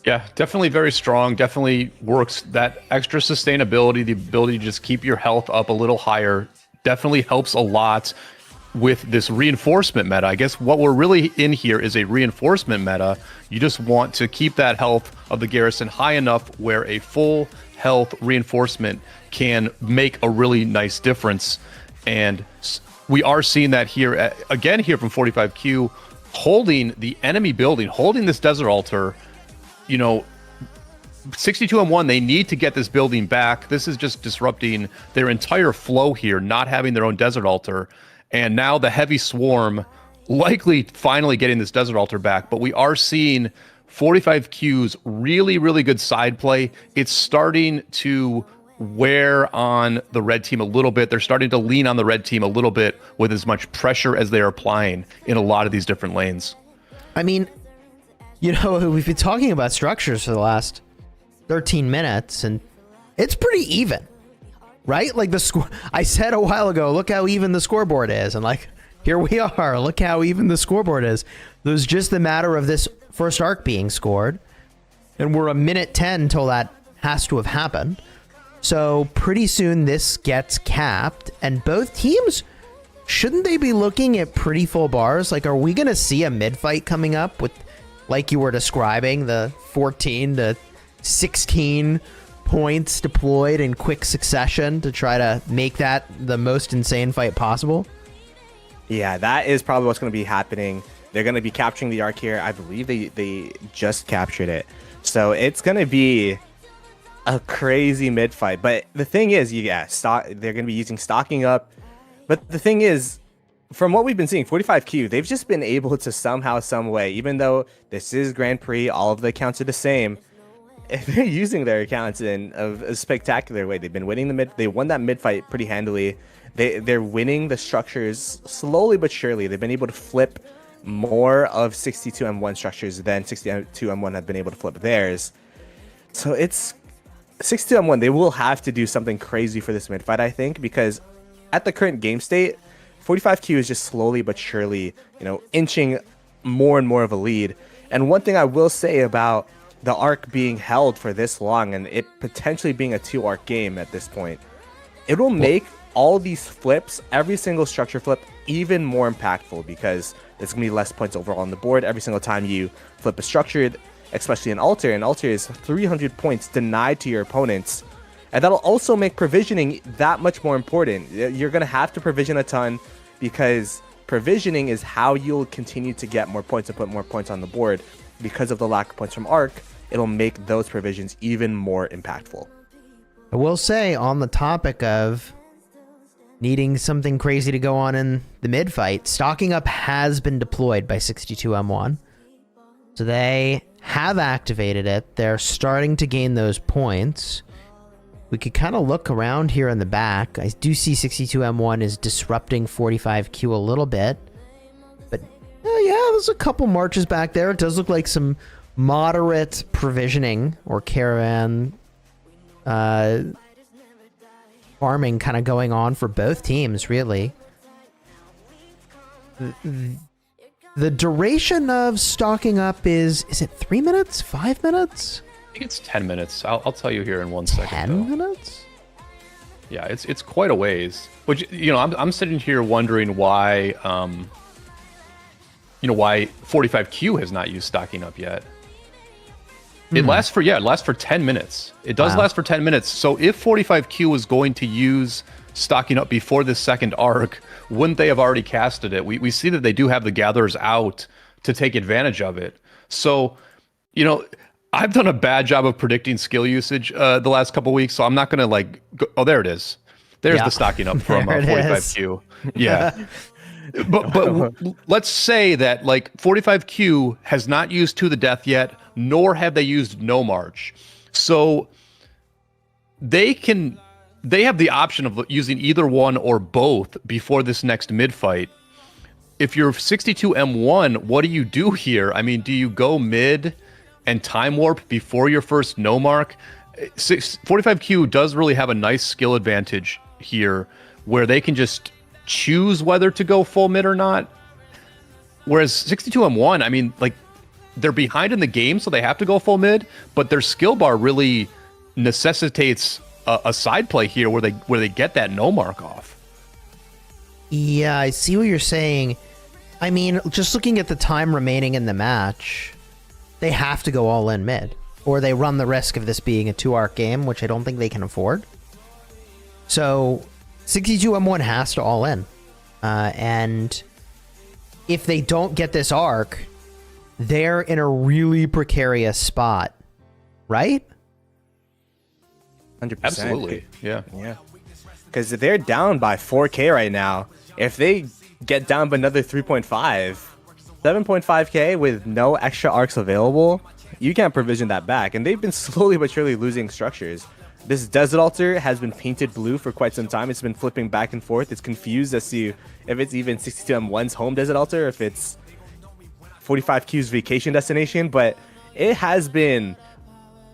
Yeah, definitely very strong. Definitely works. That extra sustainability, the ability to just keep your health up a little higher, definitely helps a lot with this reinforcement meta. I guess what we're really in here is a reinforcement meta. You just want to keep that health of the Garrison high enough where a full health reinforcement can make a really nice difference. And we are seeing that here, again here from 45Q, holding the enemy building, holding this Desert Altar. 62-1, they need to get this building back. This is just disrupting their entire flow here, not having their own Desert Altar. And now the Heavy Swarm likely finally getting this Desert Altar back. But we are seeing 45Q's really, really good side play. It's starting to wear on the red team a little bit. They're starting to lean on the red team a little bit with as much pressure as they are applying in a lot of these different lanes. I mean, we've been talking about structures for the last 13 minutes, and it's pretty even, right? Like the score, I said a while ago, look how even the scoreboard is. And here we are, look how even the scoreboard is. It was just a matter of this first arc being scored. And we're a minute 10 till that has to have happened. So pretty soon this gets capped, and both teams, shouldn't they be looking at pretty full bars? Are we going to see a mid-fight coming up with, like you were describing, the 14 to 16 points deployed in quick succession to try to make that the most insane fight possible? Yeah, that is probably what's going to be happening. They're going to be capturing the arc here. I believe they just captured it. So it's going to be a crazy mid fight. But the thing is, they're going to be using stocking up. But the thing is, from what we've been seeing, 45Q, they've just been able to somehow, some way, even though this is Grand Prix, all of the accounts are the same, if they're using their accounts in a spectacular way. They've been winning they won that mid fight pretty handily. They're winning the structures slowly but surely. They've been able to flip more of 62M1 structures than 62M1 have been able to flip theirs. So it's 62M1. They will have to do something crazy for this mid fight, I think, because at the current game state, 45Q is just slowly but surely, inching more and more of a lead. And one thing I will say about the arc being held for this long and it potentially being a 2-arc game at this point, it will make all these flips, every single structure flip, even more impactful, because there's going to be less points overall on the board every single time you flip a structure, especially an altar. An altar is 300 points denied to your opponents. And that'll also make provisioning that much more important. You're going to have to provision a ton, because provisioning is how you'll continue to get more points and put more points on the board. Because of the lack of points from Arc, it'll make those provisions even more impactful. I will say, on the topic of needing something crazy to go on in the mid fight, stocking up has been deployed by 62M1. So they have activated it. They're starting to gain those points. We could kind of look around here in the back. I do see 62M1 is disrupting 45Q a little bit. But yeah, there's a couple marches back there. It does look like some moderate provisioning or caravan farming kind of going on for both teams, really. The duration of stocking up is it 3 minutes? 5 minutes? I think it's 10 minutes. I'll tell you here in 1 second. 10 minutes? Yeah, it's quite a ways. Which, I'm sitting here wondering why why 45Q has not used stocking up yet. It lasts for 10 minutes. It does last for 10 minutes. So if 45Q was going to use stocking up before this second arc, wouldn't they have already casted it? We see that they do have the gatherers out to take advantage of it. So, I've done a bad job of predicting skill usage the last couple weeks, so I'm not going to oh, there it is. There's the stocking up from 45Q. Yeah. But let's say that 45Q has not used To the Death yet, nor have they used No March. So they have the option of using either one or both before this next mid fight. If you're 62M1, what do you do here? I mean, do you go mid and time warp before your first no mark? 45Q does really have a nice skill advantage here where they can just choose whether to go full mid or not. Whereas 62M1, I mean, like, they're behind in the game, so they have to go full mid, but their skill bar really necessitates a side play here where they get that no mark off. Yeah, I see what you're saying. I mean, just looking at the time remaining in the match, they have to go all in mid, or they run the risk of this being a 2-arc game, which I don't think they can afford. So 62M1 has to all in. And if they don't get this arc, they're in a really precarious spot, right? 100%. Absolutely, yeah. Because they're down by 4K right now. If they get down by another 3.5, 7.5K with no extra arcs available, you can't provision that back. And they've been slowly but surely losing structures. This Desert Altar has been painted blue for quite some time. It's been flipping back and forth. It's confused as to if it's even 62M1's home Desert Altar, if it's 45Q's vacation destination. But it has been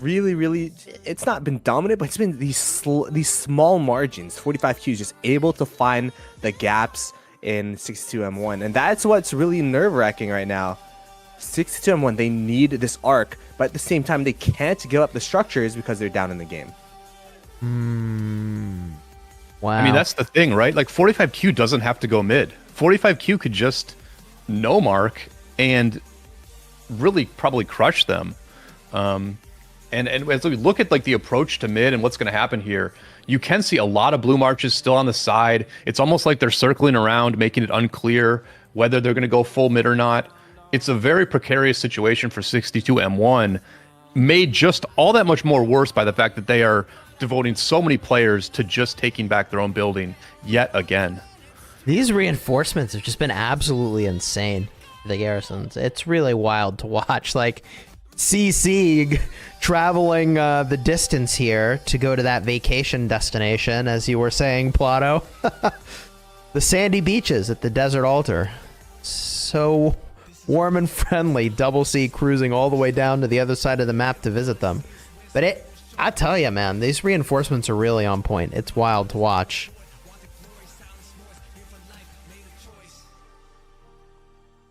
really, it's not been dominant, but it's been these small margins. 45Q is just able to find the gaps in 62M1, and that's what's really nerve-wracking right now. 62M1, they need this arc, but at the same time, they can't give up the structures because they're down in the game. Wow. I mean, that's the thing, right? Like, 45Q doesn't have to go mid. 45Q could just no mark and really probably crush them. And as we look at like the approach to mid and what's going to happen here, you can see a lot of blue marches still on the side. It's almost like they're circling around, making it unclear whether they're going to go full mid or not. It's a very precarious situation for 62M1, made just all that much more worse by the fact that they are devoting so many players to just taking back their own building yet again. These reinforcements have just been absolutely insane, the garrisons. It's really wild to watch. Like, CC traveling the distance here to go to that vacation destination, as you were saying, Plato. The sandy beaches at the Desert Altar. So warm and friendly. Double C cruising all the way down to the other side of the map to visit them. But I tell you, man, these reinforcements are really on point. It's wild to watch.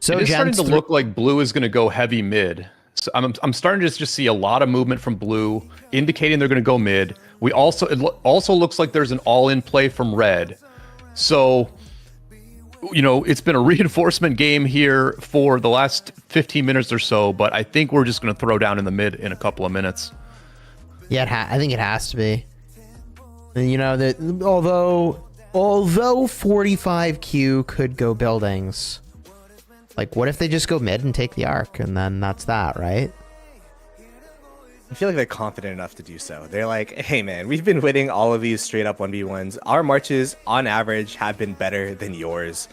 So it's starting to look like blue is going to go heavy mid. So I'm starting to just see a lot of movement from blue, indicating they're going to go mid. It also looks like there's an all-in play from red. So, you know, it's been a reinforcement game here for the last 15 minutes or so, but I think we're just going to throw down in the mid in a couple of minutes. Yeah, I think it has to be. And, you know, that although 45Q could go buildings, like, what if they just go mid and take the arc, and then that's that, right? I feel like they're confident enough to do so. They're like, hey man, we've been winning all of these straight up 1v1s. Our marches, on average, have been better than yours.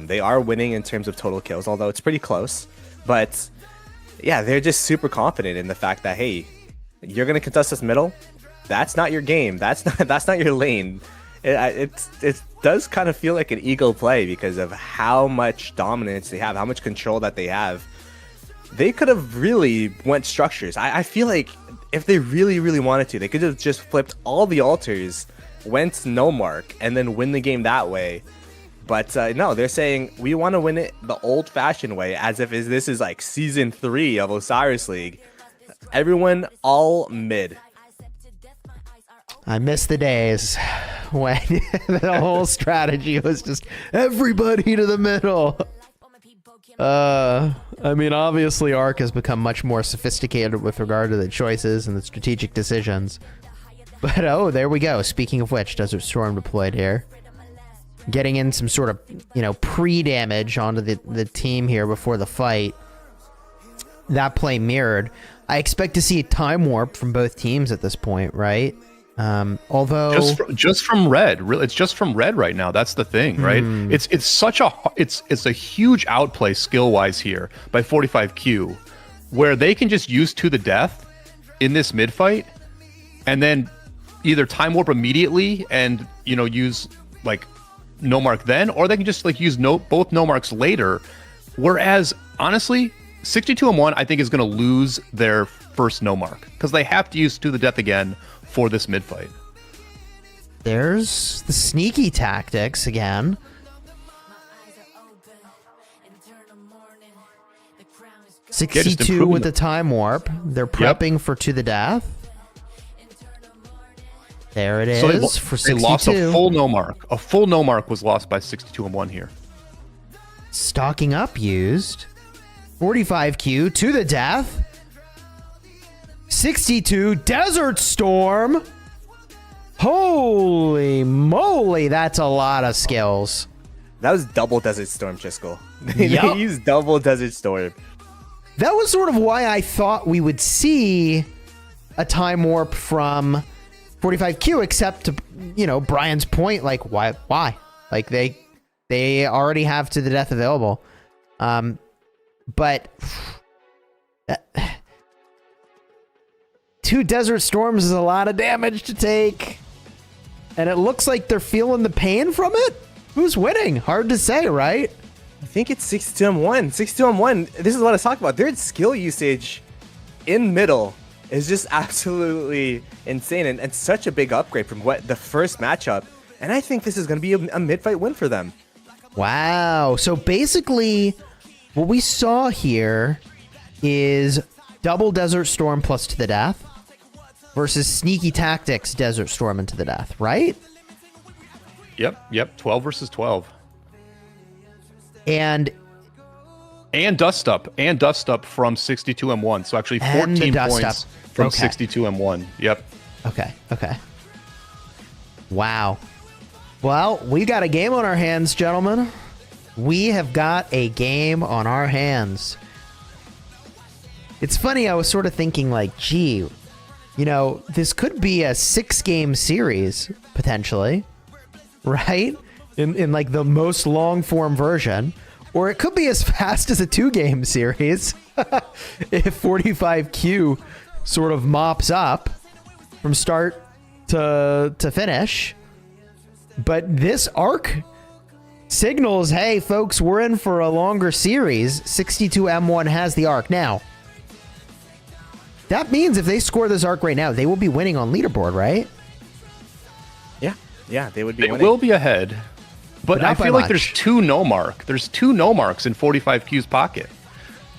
They are winning in terms of total kills, although it's pretty close. But yeah, they're just super confident in the fact that, hey, you're going to contest this middle? That's not your game. That's not your lane. It does kind of feel like an ego play because of how much dominance they have, how much control that they have. They could have really went structures. I feel like if they really wanted to, they could have just flipped all the altars, went no mark, and then win the game that way. But no, they're saying we want to win it the old-fashioned way, as if this is like Season 3 of Osiris League. Everyone all mid. I miss the days when the whole strategy was just everybody to the middle. I mean, obviously Ark has become much more sophisticated with regard to the choices and the strategic decisions. But oh, there we go. Speaking of which, Desert Storm deployed here. Getting in some sort of, you know, pre-damage onto the team here before the fight. That play mirrored. I expect to see a time warp from both teams at this point, right? Although just from red, really, it's just from red right now. That's the thing, right? It's a huge outplay skill wise here by 45Q, where they can just use to the death in this mid fight, and then either time warp immediately and use like no mark then, or they can just like use both no marks later. Whereas honestly, 62-1 I think is going to lose their first no mark because they have to use to the death again for this mid fight. There's the sneaky tactics again. 62 with the time warp. They're prepping for to the death. There it is for 62. They lost a full no mark. A full no mark was lost by 62-1 here. Stocking up used. 45Q to the death. 62 Desert Storm. Holy moly, that's a lot of skills. That was double Desert Storm, Chisco. Yep. They used double Desert Storm. That was sort of why I thought we would see a time warp from 45Q, except to, Brian's point, like, why? Like, they already have to the death available. But 2 Desert Storms is a lot of damage to take. And it looks like they're feeling the pain from it. Who's winning? Hard to say, right? I think it's 62-1. 62-1. This is what I was talking about. Their skill usage in middle is just absolutely insane and such a big upgrade from what the first matchup. And I think this is going to be a mid-fight win for them. Wow. So basically, what we saw here is double Desert Storm plus to the death versus sneaky tactics Desert Storm into the death, right? Yep. 12 versus 12. And dust up from 62-1. So actually 14 points from 62-1. Yep. Okay. Wow. Well, we got a game on our hands, gentlemen. We have got a game on our hands. It's funny, I was sort of thinking like, gee, this could be a 6-game series, potentially, right? In like the most long form version, or it could be as fast as a 2-game series if 45Q sort of mops up from start to finish. But this arc signals, hey folks, we're in for a longer series. 62M1 has the arc now. That means if they score this arc right now, they will be winning on leaderboard, right? Yeah, they would be winning. They will be ahead. But I feel like there's 2 no mark. There's 2 no marks in 45Q's pocket.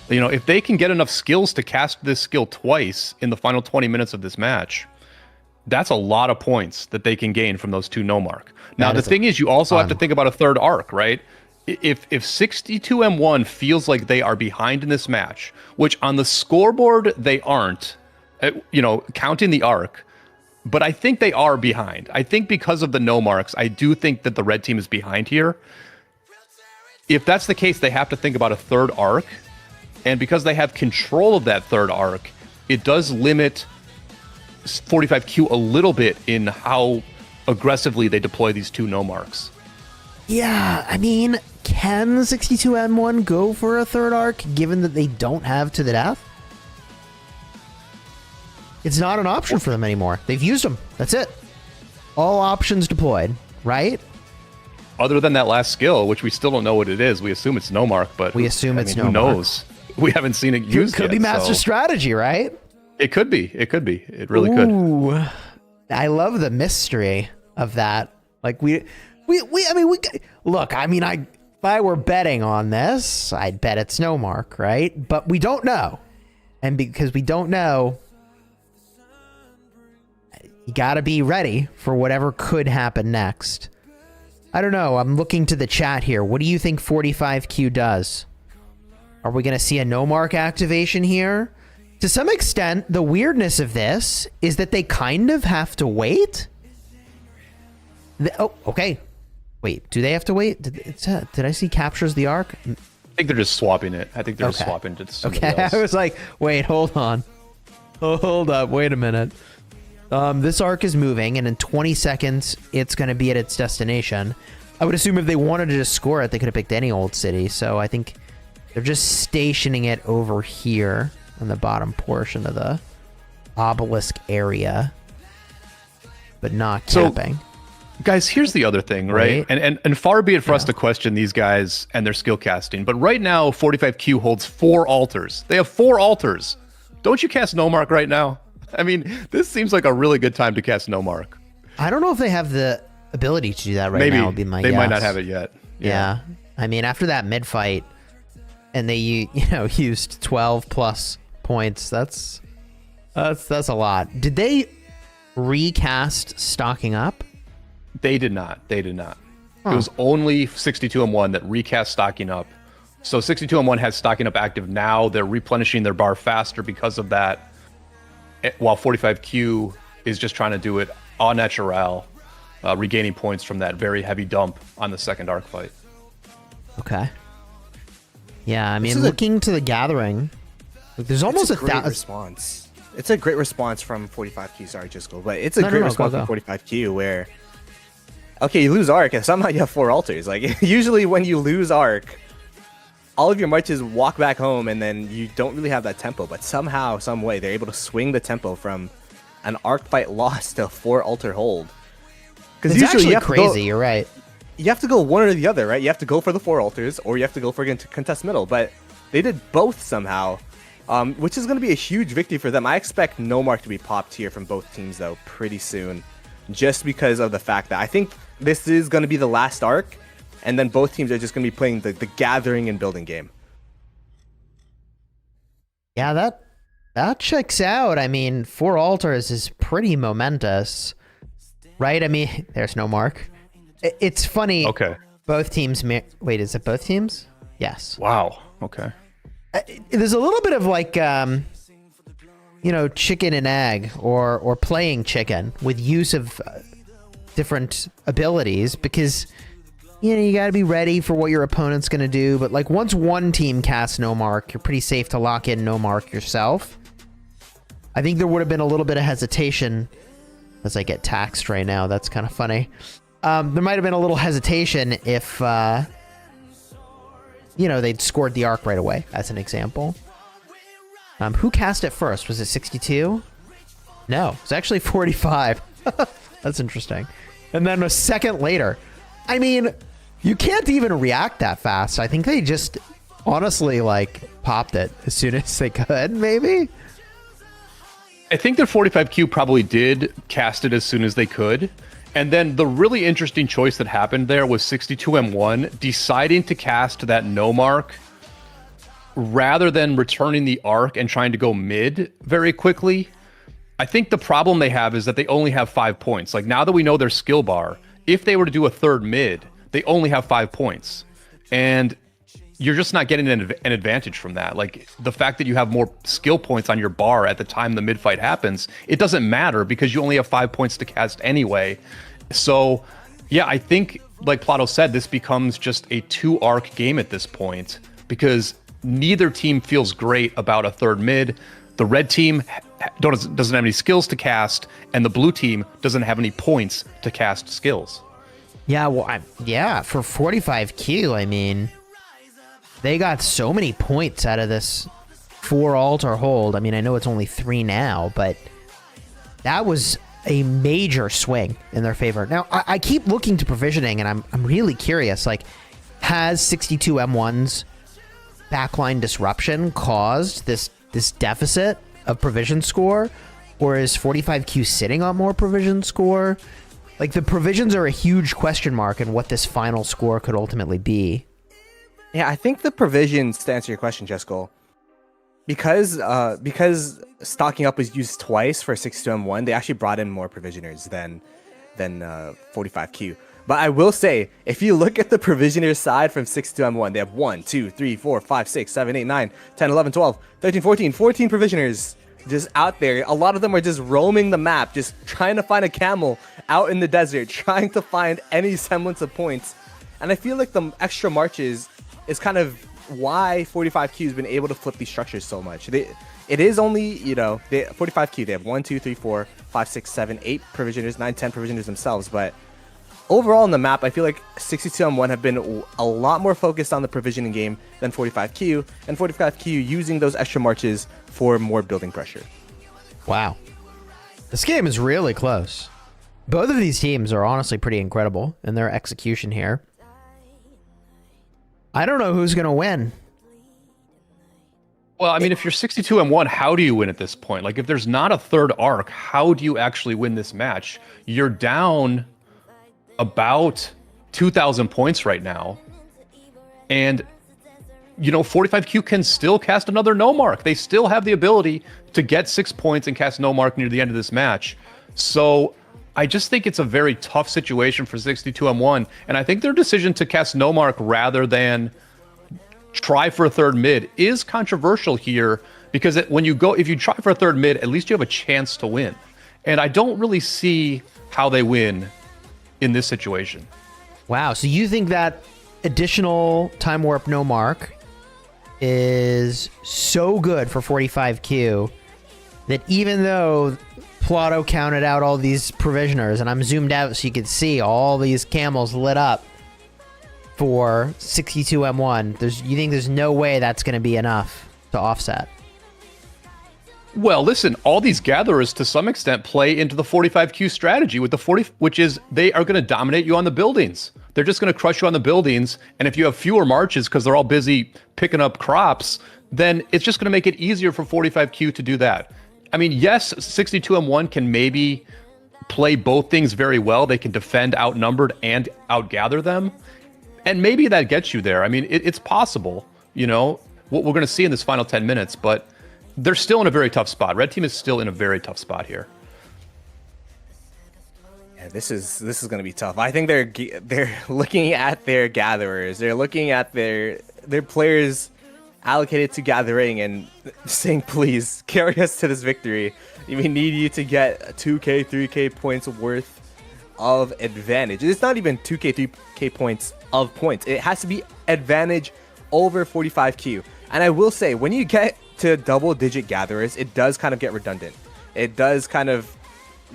If they can get enough skills to cast this skill twice in the final 20 minutes of this match, that's a lot of points that they can gain from those 2 no mark. Now, the thing is, you also have to think about a third arc, right? If 62M1 feels like they are behind in this match, which on the scoreboard they aren't, counting the arc, but I think they are behind. I think because of the no marks, I do think that the red team is behind here. If that's the case, they have to think about a third arc. And because they have control of that third arc, it does limit 45Q a little bit in how aggressively they deploy these 2 no marks. Yeah, I mean, can 62M1 go for a third arc given that they don't have to the death? It's not an option for them anymore. They've used them. That's it. All options deployed, right? Other than that last skill, which we still don't know what it is. We assume it's no mark, but we assume it's no mark. Who knows? We haven't seen it used yet. Could be master strategy, right? It could be. It could be. It really could. I love the mystery of that. Like look, I mean, if I were betting on this, I'd bet it's no mark, right? But we don't know. And because we don't know, you got to be ready for whatever could happen next. I don't know. I'm looking to the chat here. What do you think 45Q does? Are we going to see a no mark activation here? To some extent, the weirdness of this is that they kind of have to wait. Okay. Wait, do they have to wait? Did I see captures the arc? I think they're just swapping it. I think they're just swapping it to somebody else. I was like, wait, hold on. Hold up. Wait a minute. This arc is moving, and in 20 seconds, it's going to be at its destination. I would assume if they wanted to just score it, they could have picked any old city. So I think they're just stationing it over here. in the bottom portion of the obelisk area, but not capping. Guys, here's the other thing, right? And far be it for us to question these guys and their skill casting, but right now 45Q holds 4 altars. They have 4 altars. Don't you cast No Mark right now? I mean, this seems like a really good time to cast No Mark. I don't know if they have the ability to do that right Maybe now. Would be my they guess. might not have it yet. Yeah. I mean, after that mid fight, and they used 12 plus points. That's a lot. Did they recast stocking up? They did not. It Huh. was only 62M1 that recast stocking up. So 62M1 has stocking up active now. They're replenishing their bar faster because of that. While 45Q is just trying to do it au naturel, regaining points from that very heavy dump on the second Ark fight. Okay. Yeah, I mean, looking to the gathering, like, there's almost a great response. It's a great response from 45Q. Sorry, Jisco, but it's a great response from 45Q where, okay, you lose Ark and somehow you have 4 altars. Like, usually when you lose Ark, all of your marches walk back home and then you don't really have that tempo, but somehow, some way, they're able to swing the tempo from an Ark fight loss to 4 altar hold. Because usually you have crazy, you're right. You have to go one or the other, right? You have to go for the 4 altars, or you have to go for contest middle, but they did both somehow, which is going to be a huge victory for them. I expect No Mark to be popped here from both teams, though, pretty soon, just because of the fact that I think this is going to be the last Ark, and then both teams are just going to be playing the gathering and building game. Yeah, that checks out. I mean, 4 altars is pretty momentous, right? I mean, there's No Mark. It's funny. Okay. Both teams. Wait, is it both teams? Yes. Wow. Okay. There's a little bit of like, chicken and egg, or playing chicken with use of different abilities, because you got to be ready for what your opponent's going to do. But like, once one team casts No Mark, you're pretty safe to lock in No Mark yourself. I think there would have been a little bit of hesitation, as I get taxed right now. That's kind of funny. There might have been a little hesitation if, they'd scored the Ark right away, as an example. Who cast it first? Was it 62? No, it was actually 45. That's interesting. And then a second later. I mean, you can't even react that fast. I think they just honestly, popped it as soon as they could, maybe? I think that 45Q probably did cast it as soon as they could. And then the really interesting choice that happened there was 62M1 deciding to cast that No Mark rather than returning the Ark and trying to go mid very quickly. I think the problem they have is that they only have 5 points. Like, now that we know their skill bar, if they were to do a third mid, they only have 5 points. And you're just not getting an advantage from that. Like, the fact that you have more skill points on your bar at the time the mid fight happens, it doesn't matter because you only have 5 points to cast anyway. So, yeah, I think, like Plato said, this becomes just a 2 Ark game at this point because neither team feels great about a third mid. The red team doesn't have any skills to cast, and the blue team doesn't have any points to cast skills. Yeah, well, for 45Q, I mean, they got so many points out of this 4 altar hold. I mean, I know it's only 3 now, but that was a major swing in their favor. Now, I keep looking to provisioning, and I'm really curious. Like, has 62M1's backline disruption caused this deficit of provision score, or is 45Q sitting on more provision score? Like, the provisions are a huge question mark in what this final score could ultimately be. Yeah, I think the provisions, to answer your question, Jesco, because stocking up was used twice for 62M1, they actually brought in more provisioners than 45Q. But I will say, if you look at the provisioners side from 62M1, they have 1, 2, 3, 4, 5, 6, 7, 8, 9, 10, 11, 12, 13, 14 provisioners just out there. A lot of them are just roaming the map, just trying to find a camel out in the desert, trying to find any semblance of points. And I feel like the extra marches is kind of why 45Q has been able to flip these structures so much. It is only, 45Q, they have 1, 2, 3, 4, 5, 6, 7, 8 provisioners, 9, 10 provisioners themselves, but overall in the map, I feel like 62M1 have been a lot more focused on the provisioning game than 45Q, and 45Q using those extra marches for more building pressure. Wow. This game is really close. Both of these teams are honestly pretty incredible in their execution here. I don't know who's going to win. Well, I mean, if you're 62-1, how do you win at this point? Like, if there's not a third Ark, how do you actually win this match? You're down about 2,000 points right now. And, you know, 45Q can still cast another no mark. They still have the ability to get 6 points and cast no mark near the end of this match. So I just think it's a very tough situation for 62-1. And I think their decision to cast no mark rather than try for a third mid is controversial here, because if you try for a third mid, at least you have a chance to win. And I don't really see how they win in this situation. Wow. So you think that additional time warp no mark is so good for 45Q that even though Plato counted out all these provisioners, and I'm zoomed out so you can see all these camels lit up for 62-1, you think there's no way that's going to be enough to offset? Well, listen, all these gatherers to some extent play into the 45Q strategy with the 40, which is they are going to dominate you on the buildings. They're just going to crush you on the buildings. And if you have fewer marches because they're all busy picking up crops, then it's just going to make it easier for 45Q to do that. I mean, yes, 62-1 can maybe play both things very well. They can defend outnumbered and outgather them. And maybe that gets you there. I mean, it's possible, you know, what we're going to see in this final 10 minutes, but they're still in a very tough spot. Red team is still in a very tough spot here. Yeah, this is going to be tough. I think they're looking at their gatherers. They're looking at their players allocated to gathering and saying, please carry us to this victory. We need you to get 2K, 3K points worth of advantage. It's not even 2K, 3K points of points. It has to be advantage over 45Q. And I will say, when you get to double-digit gatherers, it does kind of get redundant. It does kind of...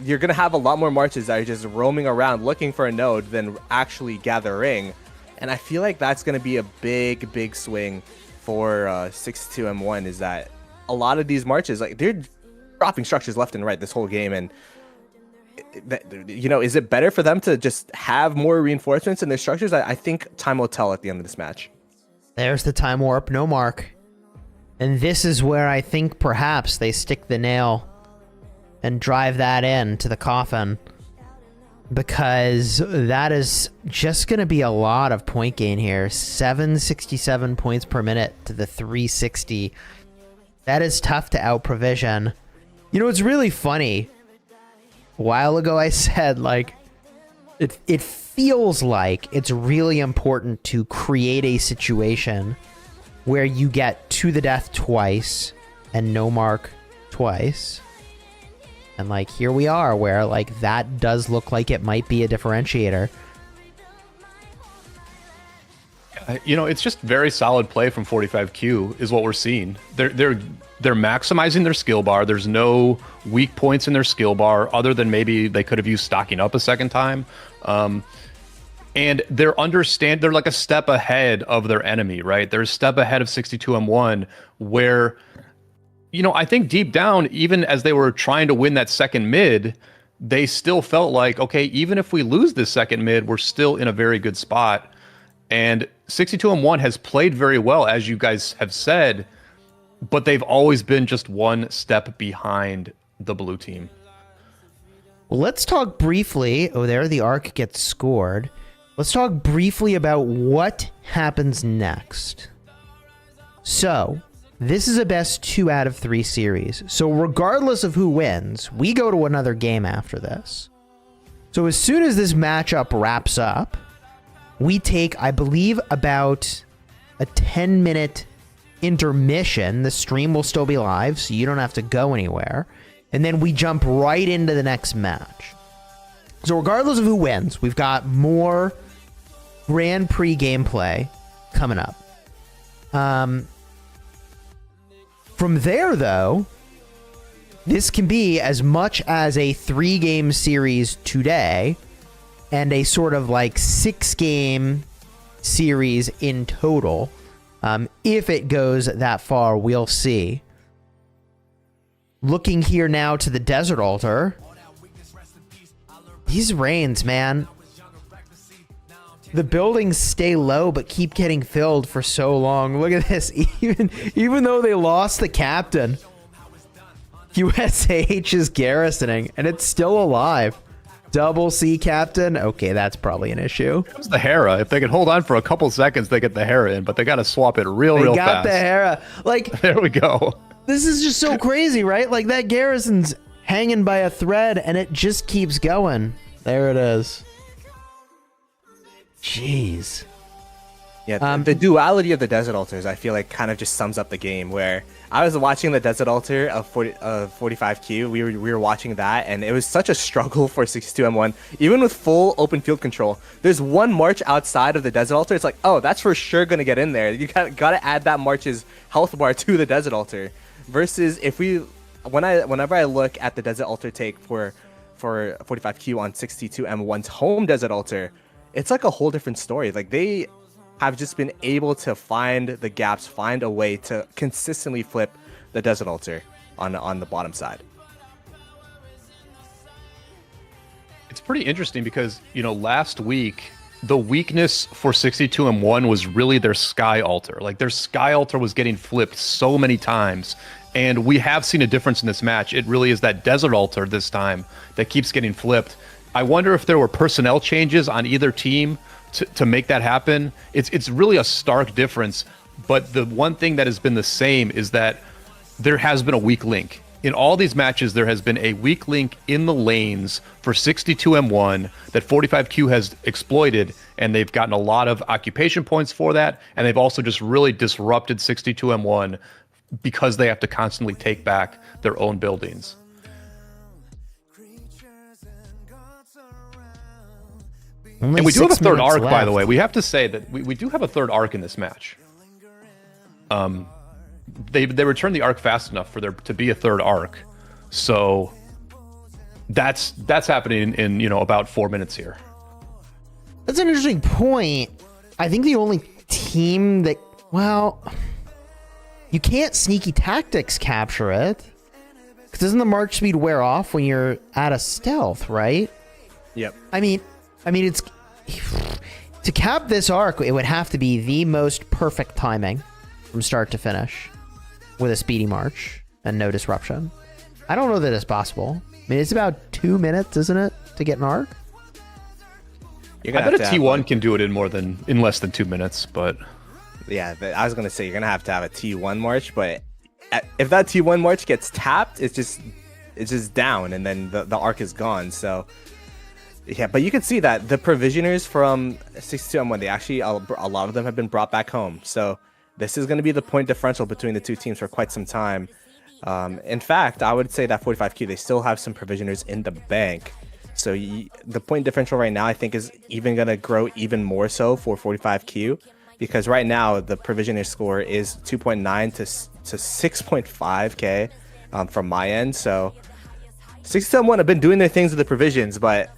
You're going to have a lot more marches that are just roaming around looking for a node than actually gathering. And I feel like that's going to be a big, big swing for 62-1, is that a lot of these marches, like, they're dropping structures left and right this whole game. And you know, is it better for them to just have more reinforcements in their structures? I think time will tell at the end of this match. There's the time warp no mark. And this is where I think perhaps they stick the nail and drive that in to the coffin, because that is just going to be a lot of point gain here. 767 points per minute to the 360. That is tough to out provision. You know, it's really funny. A while ago I said, like, it feels like it's really important to create a situation where you get to the death twice and no mark twice. And, like, here we are, where, like, that does look like it might be a differentiator. You know, it's just very solid play from 45Q is what we're seeing. They're maximizing their skill bar. There's no weak points in their skill bar, other than maybe they could have used stocking up a second time. And they're like a step ahead of their enemy, right? They're a step ahead of 62-1, where, you know, I think deep down, even as they were trying to win that second mid, they still felt like, okay, even if we lose this second mid, we're still in a very good spot. And 62-1 has played very well, as you guys have said, but they've always been just one step behind the blue team. Well, let's talk briefly. Oh, there the Ark gets scored. Let's talk briefly about what happens next. So, this is a best 2 out of 3 series. So regardless of who wins, we go to another game after this. So as soon as this matchup wraps up, we take, I believe, about a 10-minute intermission. The stream will still be live, so you don't have to go anywhere. And then we jump right into the next match. So regardless of who wins, we've got more Grand Prix gameplay coming up. From there, though, this can be as much as a 3-game series today and a sort of like 6-game series in total. If it goes that far, we'll see. Looking here now to the Desert Altar. These rains, man. The buildings stay low but keep getting filled for so long. Look at this. Even though they lost the captain, USH is garrisoning and it's still alive. Double C captain. Okay, that's probably an issue. Comes the Hera. If they can hold on for a couple seconds, they get the Hera in, but they got to swap it real They fast. got the Hera. Like, There we go. this is just so crazy, right? Like, that garrison's hanging by a thread and it just keeps going. There it is. Jeez. Yeah, the duality of the Desert Altars, I feel like, kind of just sums up the game. Where I was watching the Desert Altar of 45Q, we were watching that, and it was such a struggle for 62M1, even with full open field control. There's one march outside of the Desert Altar. It's like, oh, that's for sure gonna get in there. You gotta add that march's health bar to the Desert Altar. Versus if whenever I look at the Desert Altar take for 45Q on 62M1's home Desert Altar, it's like a whole different story. Like, they have just been able to find the gaps, find a way to consistently flip the Desert Altar on the bottom side. It's pretty interesting because, last week, the weakness for 62M1 was really their Sky Altar. Like, their Sky Altar was getting flipped so many times, and we have seen a difference in this match. It really is that Desert Altar this time that keeps getting flipped. I wonder if there were personnel changes on either team to make that happen. It's really a stark difference, but the one thing that has been the same is that there has been a weak link. In all these matches, there has been a weak link in the lanes for 62M1 that 45Q has exploited, and they've gotten a lot of occupation points for that, and they've also just really disrupted 62M1 because they have to constantly take back their own buildings. Only And we do have a 6 third minutes arc, by the left. way. We have to say that we do have a third arc in this match. They returned the arc fast enough for there to be a third arc, so that's happening in about 4 minutes here. That's an interesting point. I think the only team that, well, you can't sneaky tactics capture it. 'Cause doesn't the march speed wear off when you're at a stealth, right? Yep. I mean, it's to cap this arc, it would have to be the most perfect timing from start to finish with a speedy march and no disruption. I don't know that it's possible. I mean, it's about 2 minutes, isn't it, to get an arc? You're I gonna bet have a to have, T1 can do it in less than 2 minutes, but Yeah, I was gonna say you're gonna have to have a T1 march, but if that T1 march gets tapped, it's just down, and then the arc is gone. So yeah, but you can see that the provisioners from 62M1, they actually a lot of them have been brought back home. So this is going to be the point differential between the two teams for quite some time. In fact, I would say that 45Q, they still have some provisioners in the bank. So the point differential right now, I think, is even going to grow even more so for 45Q, because right now the provisioner score is 2.9 to 6.5K from my end. So 62M1 have been doing their things with the provisions, but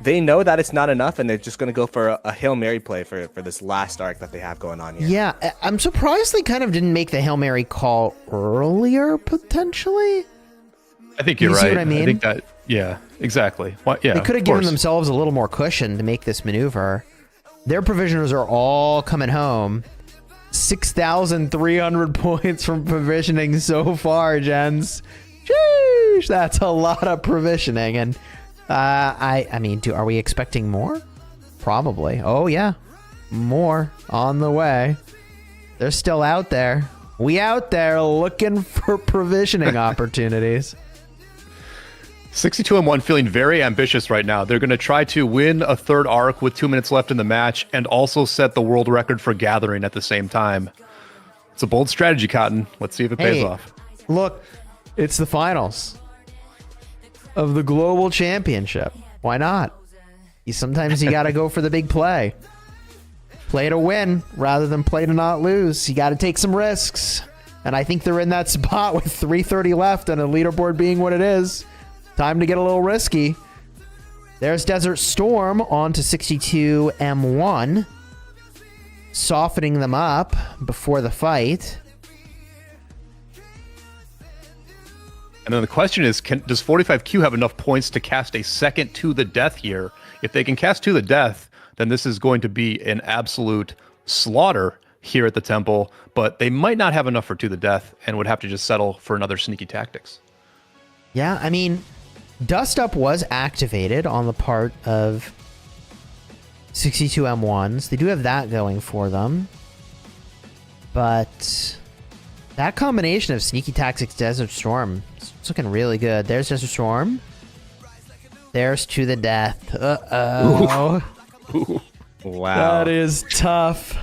they know that it's not enough, and they're just going to go for a Hail Mary play for this last arc that they have going on here. Yeah, I'm surprised they kind of didn't make the Hail Mary call earlier, potentially. I think you're You right. see what I mean? I think that, yeah, exactly. Yeah, They could have of given course. themselves a little more cushion to make this maneuver. Their provisioners are all coming home. 6,300 points from provisioning so far, gents. Sheesh, that's a lot of provisioning. And I mean, are we expecting more? Probably. Oh yeah, more on the way. They're still out there. We out there looking for provisioning opportunities. 62M1 feeling very ambitious right now. They're going to try to win a third arc with 2 minutes left in the match and also set the world record for gathering at the same time. It's a bold strategy, Cotton. Let's see if it pays off. Look, it's the finals of the global championship. Why not? Sometimes you got to go for the big play. Play to win rather than play to not lose. You got to take some risks. And I think they're in that spot with 3:30 left and a leaderboard being what it is. Time to get a little risky. There's Desert Storm on to 62M1. Softening them up before the fight. And then the question is, does 45Q have enough points to cast a second To the Death here? If they can cast To the Death, then this is going to be an absolute slaughter here at the temple, but they might not have enough for To the Death and would have to just settle for another Sneaky Tactics. Yeah, I mean, Dust Up was activated on the part of 62 M1s. They do have that going for them. But that combination of Sneaky Tactics, Desert Storm, it's looking really good. There's Desert Storm. There's To the Death. Uh-oh. Wow. That is tough.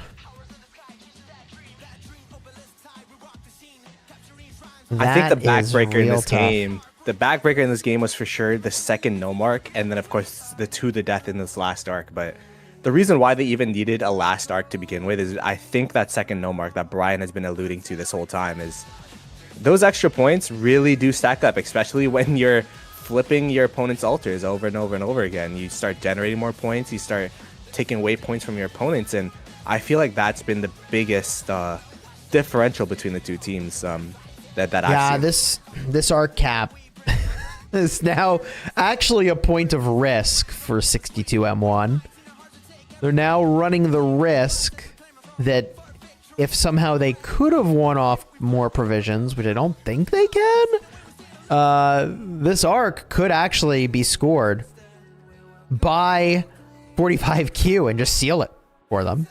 I think the That is backbreaker in real this tough. game, the backbreaker in this game was for sure the second no mark, and then of course the To the Death in this last arc. But the reason why they even needed a last arc to begin with is I think that second no mark that Brian has been alluding to this whole time is those extra points really do stack up, especially when you're flipping your opponent's altars over and over and over again. You start generating more points, you start taking away points from your opponents, and I feel like that's been the biggest differential between the two teams. Yeah, I've seen. this arc cap is now actually a point of risk for 62 M1. They're now running the risk that if somehow they could have won off more provisions, which I don't think they can, this arc could actually be scored by 45Q and just seal it for them.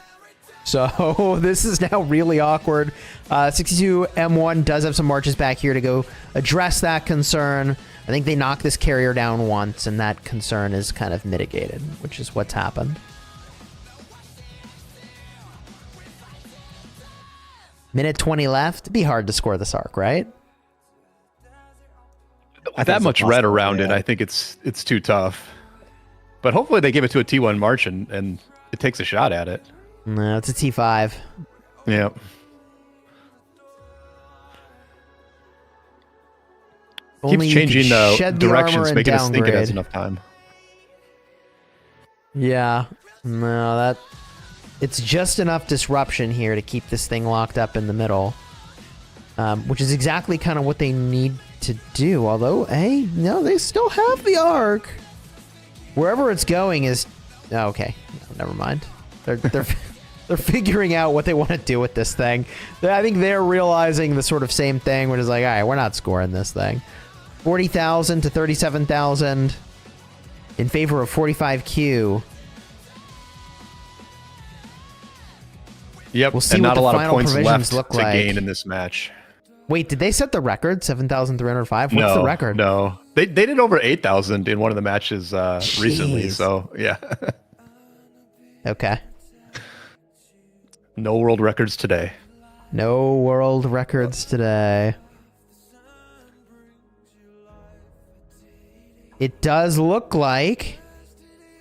So this is now really awkward. 62 M1 does have some marches back here to go address that concern. I think they knock this carrier down once, and that concern is kind of mitigated, which is what's happened. Minute 20 left. It'd be hard to score this arc, right? With that much red around it, I think it's too tough. But hopefully they give it to a T1 March and it takes a shot at it. No, it's a T5. Yeah. Only Keeps you changing could shed the directions, armor and making us think it has downgrade. enough time. Yeah. No, it's just enough disruption here to keep this thing locked up in the middle. Which is exactly kind of what they need to do. Although, hey, no, they still have the arc. Wherever it's going is... Oh, okay. No, never mind. They're figuring out what they want to do with this thing. I think they're realizing the sort of same thing, which is like, all right, we're not scoring this thing. 40,000 to 37,000 in favor of 45Q. Yep, We'll see and what not the a lot of final points provisions left look to like. gain in this match. Wait, did they set the record? 7,305? What's the record? No. They did over 8,000 in one of the matches recently, Jeez. so yeah. Okay. No world records today. No world records today. It does look like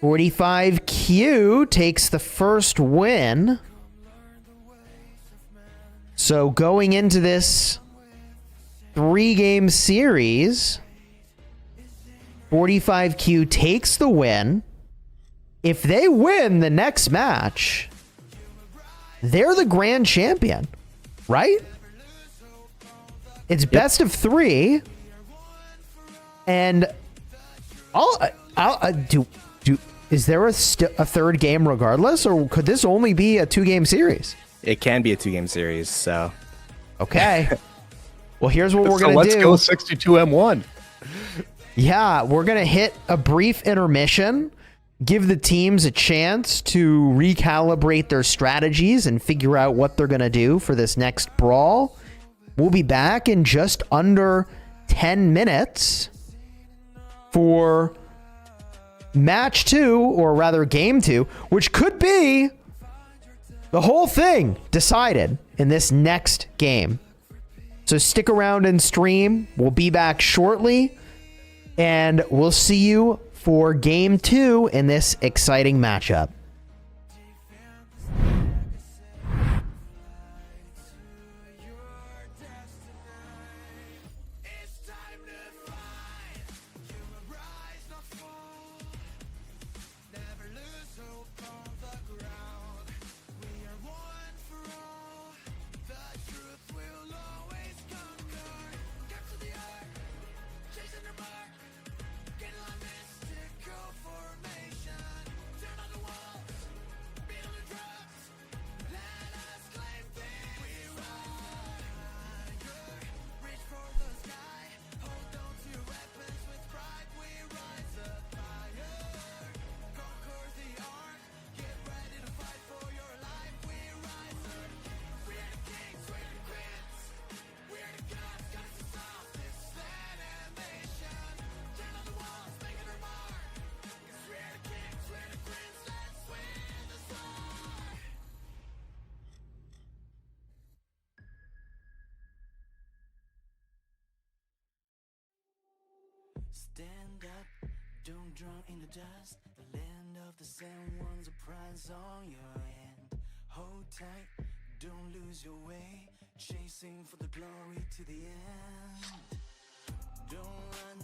45Q takes the first win. So going into this 3-game series, 45Q takes the win. If they win the next match, they're the grand champion, right? It's best of 3, and is there a third game regardless, or could this only be a 2-game series? It can be a 2-game series, so Okay. Well, here's what we're So gonna let's do. go 62M1. Yeah, we're gonna hit a brief intermission. Give the teams a chance to recalibrate their strategies and figure out what they're going to do for this next brawl. We'll be back in just under 10 minutes for match 2, or rather game 2, which could be the whole thing decided in this next game. So stick around and stream. We'll be back shortly, and we'll see you for game 2 in this exciting matchup. Stand up, don't drown in the dust. The land of the sand one's a prize on your hand. Hold tight, don't lose your way. Chasing for the glory to the end. Don't run,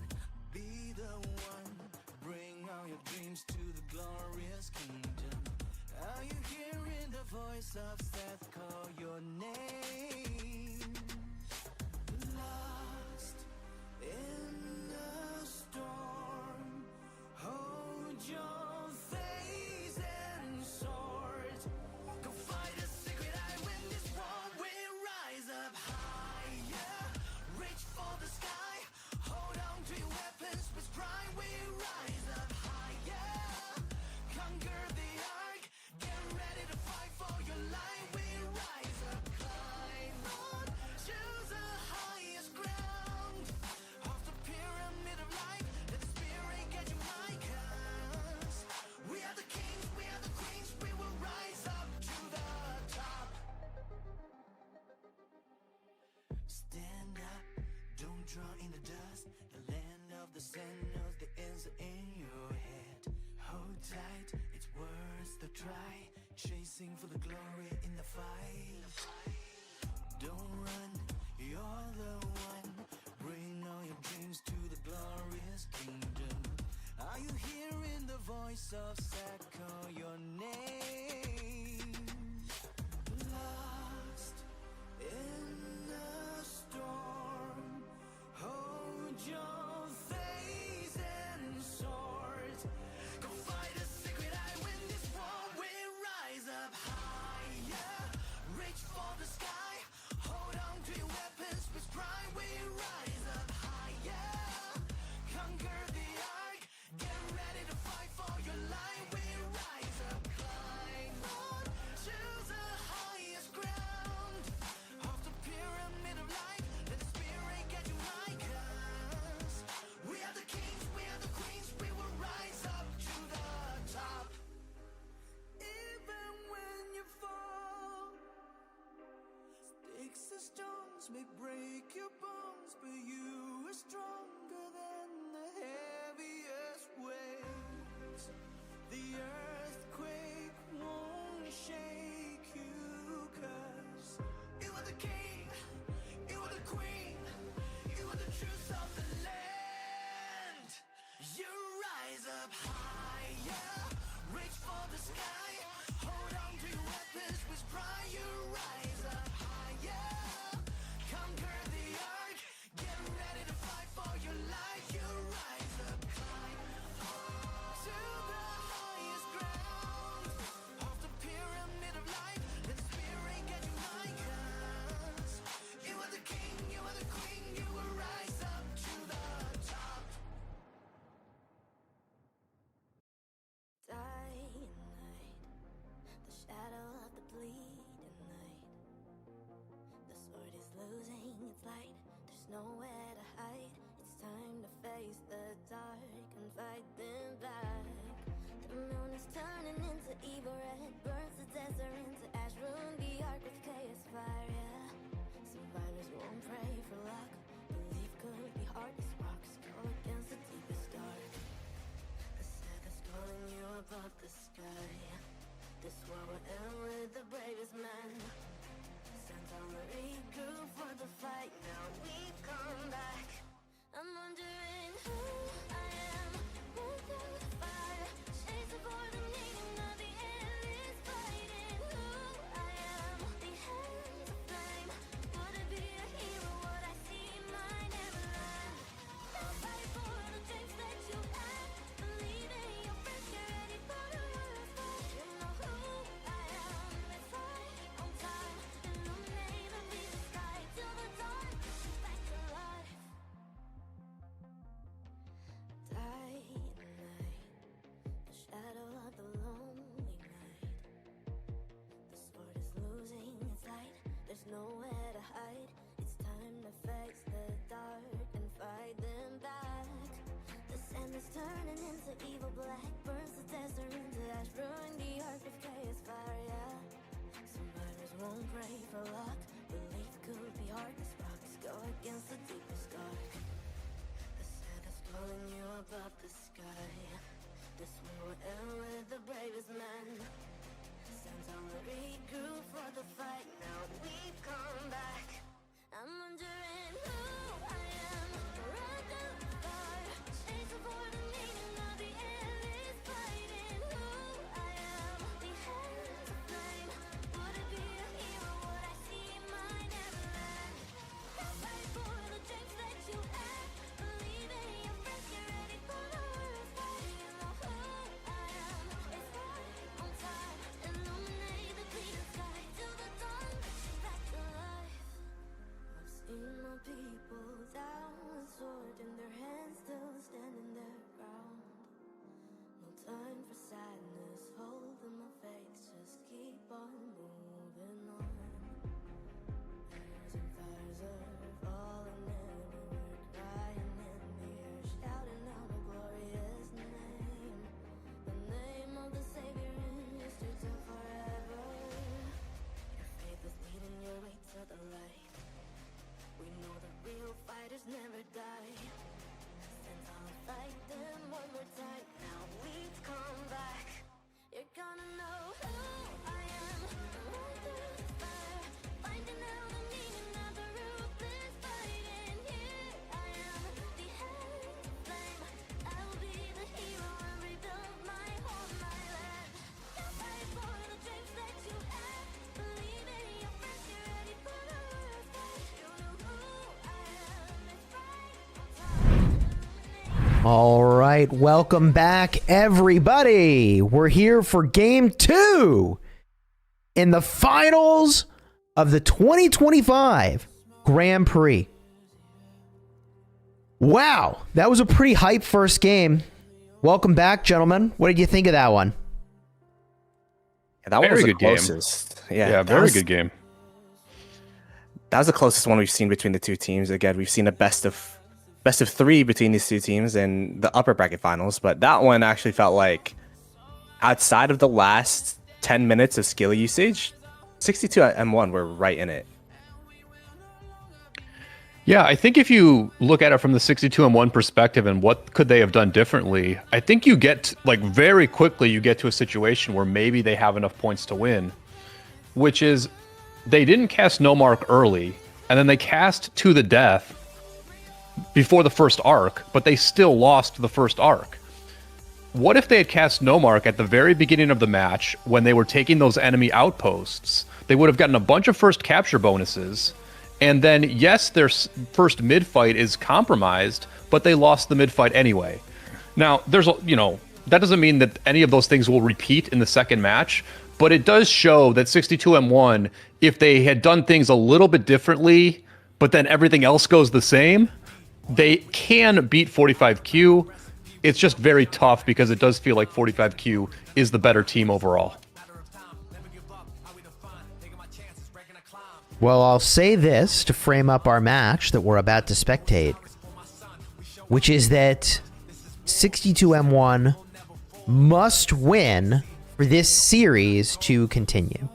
be the one. Bring all your dreams to the glorious kingdom. Are you hearing the voice of Seth call your name? Lost in the storm, hold your face and sword. Go fight a secret, I win this war. We rise up higher, reach for the sky. Hold on to your weapons with pride. We rise up higher, conquer the ark. Get ready to fight for your life. We rise up, climb on, choose the highest ground of the pyramid of life. Let the spirit get you high, 'cause we are the kings, we are the queens. We will rise up to the top. Stand up, don't draw in the dust. The land of the sand knows the answer in your head. Hold tight, it's worth the try. Chasing for the glory in the fight. Don't run, you're the one. Bring all your dreams to the glorious kingdom. Are you hearing the voice of Seth call your name? Lost in the storm, hold your face and sword. Go fight a secret, I win this war. We rise up higher, reach for the sky. Hold on to your weapons with pride. We rise up higher, conquer the ark. Get ready to fight for your life. We rise up, climb on, choose the highest ground of the pyramid of life. Let the spirit get you high, 'cause we are the kings, we are the queens. We will rise up to the top. Even when you fall, sticks and stones may break your bones, but you are stronger than the heaviest waves. The earthquake won't shake you, 'cause you are the king, you are the queen, you are the truth of the land. You rise up higher, reach for the sky. Hold on to your weapons with pride. You rise up higher, conquer the ark. Get ready to fight for your life. You rise up, climb to the highest ground of the pyramid of life. Let the spirit get you high, 'cause you are the king, you are the queen. You will rise up to the top. Dying night, the shadow of the bleeding night. The sword is losing its light, there's nowhere to hide. It's time to face the dark and fight them back. The moon is turning into evil red, burns the desert into ash, ruin the ark with chaos fire, yeah. Survivors won't pray for luck, belief could be hard as rocks go against the deepest dark. The Sabbath's calling you above the sky. This war will end with the bravest man. Santa Marie grew for the fight, now we've come back. I'm wondering who I am, born through the fire, chasing for the meaning of the endless fighting. Who I am, the hands of flame, would I be a hero, would I see my neverland? I'll fight for the dreams that you had, believe in your friends, get ready for the world's fight. You know who I am, let's fight on time, illuminate and lead the sky till the dawn, push you back to life. Dying night, the shadow of the lonely night. The sword is losing its light, there's nowhere to hide. It's time to face the dark and fight them back. The sand is turning into evil black, burns the desert into ash, ruin the ark with chaos fire, yeah. Survivors won't pray for luck, belief could be hard as rocks go against the deepest dark. The Sabbath's calling you above the sky. This we will end with the bravest man. Since I regrew for the fight, now we've come back. I'm wondering who I am. Right through the fire, chasing for the meaning of the endless fighting. Who I am, the hands of flame. Would it be a hero? Would I see my neverland? I'll fight for the dreams that you had. Believe in your friends, get ready for the worst fight. You know who I am. It's right on time. Illuminate the clear sky till the dawn brings you back to life. I've seen my people down with sword in their hands, still standing their ground. No time for sadness, holding my faith, just keep on moving on. As and fires are falling everywhere, crying in the air, shouting out a glorious name. The name of the Savior in history till forever. Your faith is leading your way to the light. We know the real fighters never die. Since I'll fight them one more time, now we've come back. You're gonna know who I am. Right through the fire, finding out the meaning of the ruthless fighting. Here I am, the hand of flame. I will be the hero and rebuild my home, my land. I'll fight for the dreams that you had. Believe in your friends, get ready for the worst fight. You know who I am. It's right on time. All right, welcome back, everybody. We're here for game 2 in the finals of the 2025 Grand Prix. Wow, that was a pretty hype first game. Welcome back, gentlemen. What did you think of that one? Yeah, that one Very was the good game. closest. Yeah, that very was- good game. That was the closest one we've seen between the two teams. Again, we've seen a best of 3 between these two teams in the upper bracket finals, but that one actually felt like, outside of the last 10 minutes of skill usage, 62 M1 were right in it. Yeah, I think if you look at it from the 62-1 perspective and what could they have done differently, I think you get, like, very quickly you get to a situation where maybe they have enough points to win, which is they didn't cast No Mark early, and then they cast To the Death before the first arc, but they still lost the first arc. What if they had cast No Mark at the very beginning of the match when they were taking those enemy outposts? They would have gotten a bunch of first capture bonuses, and then, yes, their first mid-fight is compromised, but they lost the mid-fight anyway. Now, there's, that doesn't mean that any of those things will repeat in the second match, but it does show that 62M1, if they had done things a little bit differently, but then everything else goes the same, they can beat 45Q. It's just very tough because it does feel like 45Q is the better team overall. Well, I'll say this to frame up our match that we're about to spectate, which is that 62M1 must win for this series to continue.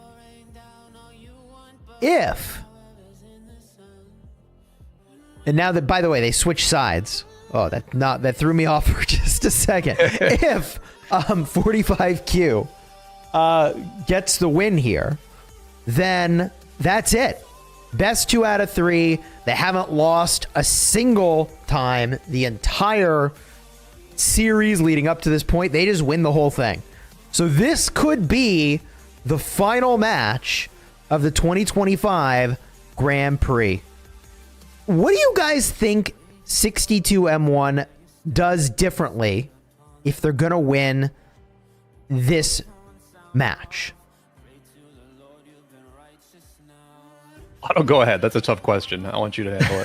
And now that, by the way, they switched sides. Oh, that threw me off for just a second. If 45Q gets the win here, then that's it. Best 2 out of 3. They haven't lost a single time the entire series leading up to this point. They just win the whole thing. So this could be the final match of the 2025 Grand Prix. What do you guys think 62M1 does differently if they're going to win this match? Oh, go ahead. That's a tough question. I want you to handle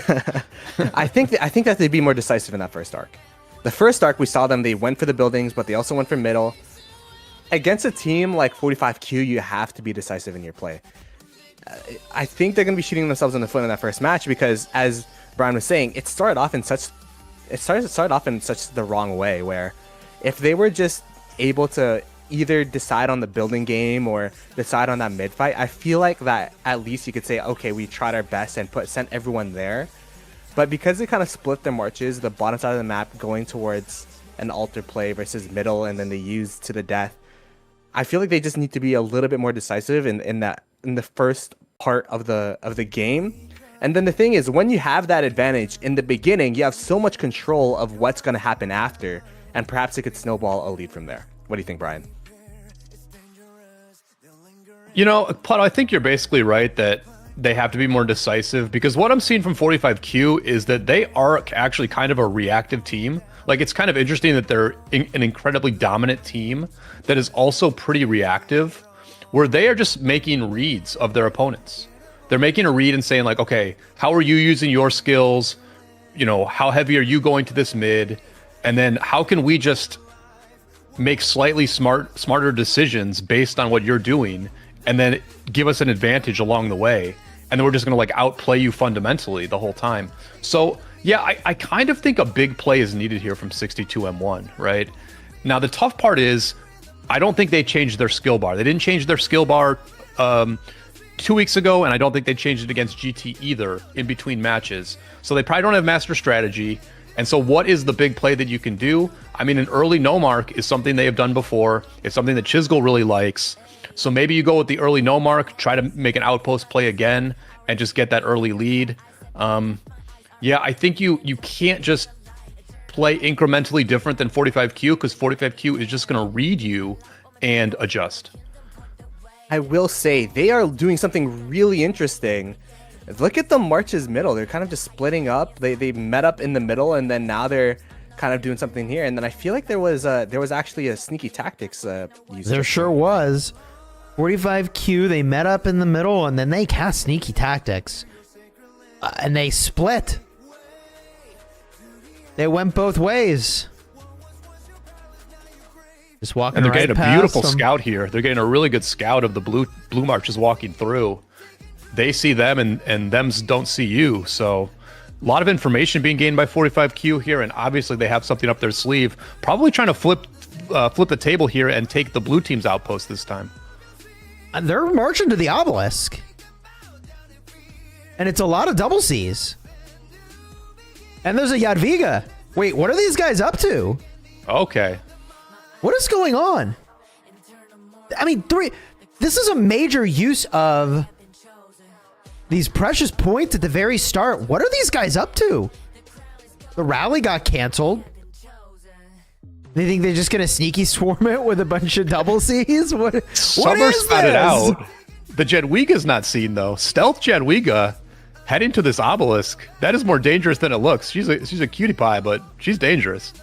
it. I think that they'd be more decisive in that first arc. The first arc, we saw them, they went for the buildings, but they also went for middle. Against a team like 45Q, you have to be decisive in your play. I think they're going to be shooting themselves in the foot in that first match because, as Brian was saying, it started off in such the wrong way, where if they were just able to either decide on the building game or decide on that mid fight, I feel like that at least you could say, okay, we tried our best and sent everyone there. But because they kind of split their marches, the bottom side of the map going towards an altar play versus middle, and then they use to the death, I feel like they just need to be a little bit more decisive in the first part of the game. And then the thing is, when you have that advantage in the beginning, you have so much control of what's going to happen after, and perhaps it could snowball a lead from there. What do you think, Brian? You know, Plato, I think you're basically right that they have to be more decisive, because what I'm seeing from 45Q is that they are actually kind of a reactive team. Like, it's kind of interesting that they're an incredibly dominant team that is also pretty reactive, where they are just making reads of their opponents. They're making a read and saying like, okay, how are you using your skills? You know, how heavy are you going to this mid? And then how can we just make slightly smarter decisions based on what you're doing, and then give us an advantage along the way? And then we're just going to like outplay you fundamentally the whole time. So yeah, I kind of think a big play is needed here from 62M1, right? Now, the tough part is, I don't think they changed their skill bar. They didn't change their skill bar 2 weeks ago, and I don't think they changed it against GT either in between matches. So they probably don't have master strategy. And so what is the big play that you can do? I mean, an early no mark is something they have done before. It's something that Chisgul really likes. So maybe you go with the early no mark, try to make an outpost play again, and just get that early lead. Yeah, I think you can't just play incrementally different than 45Q, because 45Q is just going to read you and adjust. I will say they are doing something really interesting. Look at the marches middle. They're kind of just splitting up. They met up in the middle, and then now they're kind of doing something here. And then I feel like there was actually a sneaky tactics used. There sure was. 45Q, they met up in the middle, and then they cast sneaky tactics. And they split. They went both ways. Just walking And they're right getting a past beautiful them. scout here. They're getting a really good scout of the blue marches walking through. They see them, and thems don't see you. So a lot of information being gained by 45Q here, and obviously they have something up their sleeve. Probably trying to flip the table here and take the blue team's outpost this time. And they're marching to the obelisk. And it's a lot of double C's. And there's a Jadwiga. Wait, what are these guys up to? Okay. What is going on? I mean, this is a major use of these precious points at the very start. What are these guys up to? The rally got canceled. They think they're just going to sneaky swarm it with a bunch of double C's? What Summer is spotted this? out. The Jadwiga's not seen, though. Stealth Jadwiga heading to this obelisk. That is more dangerous than it looks. She's a cutie pie, but she's dangerous.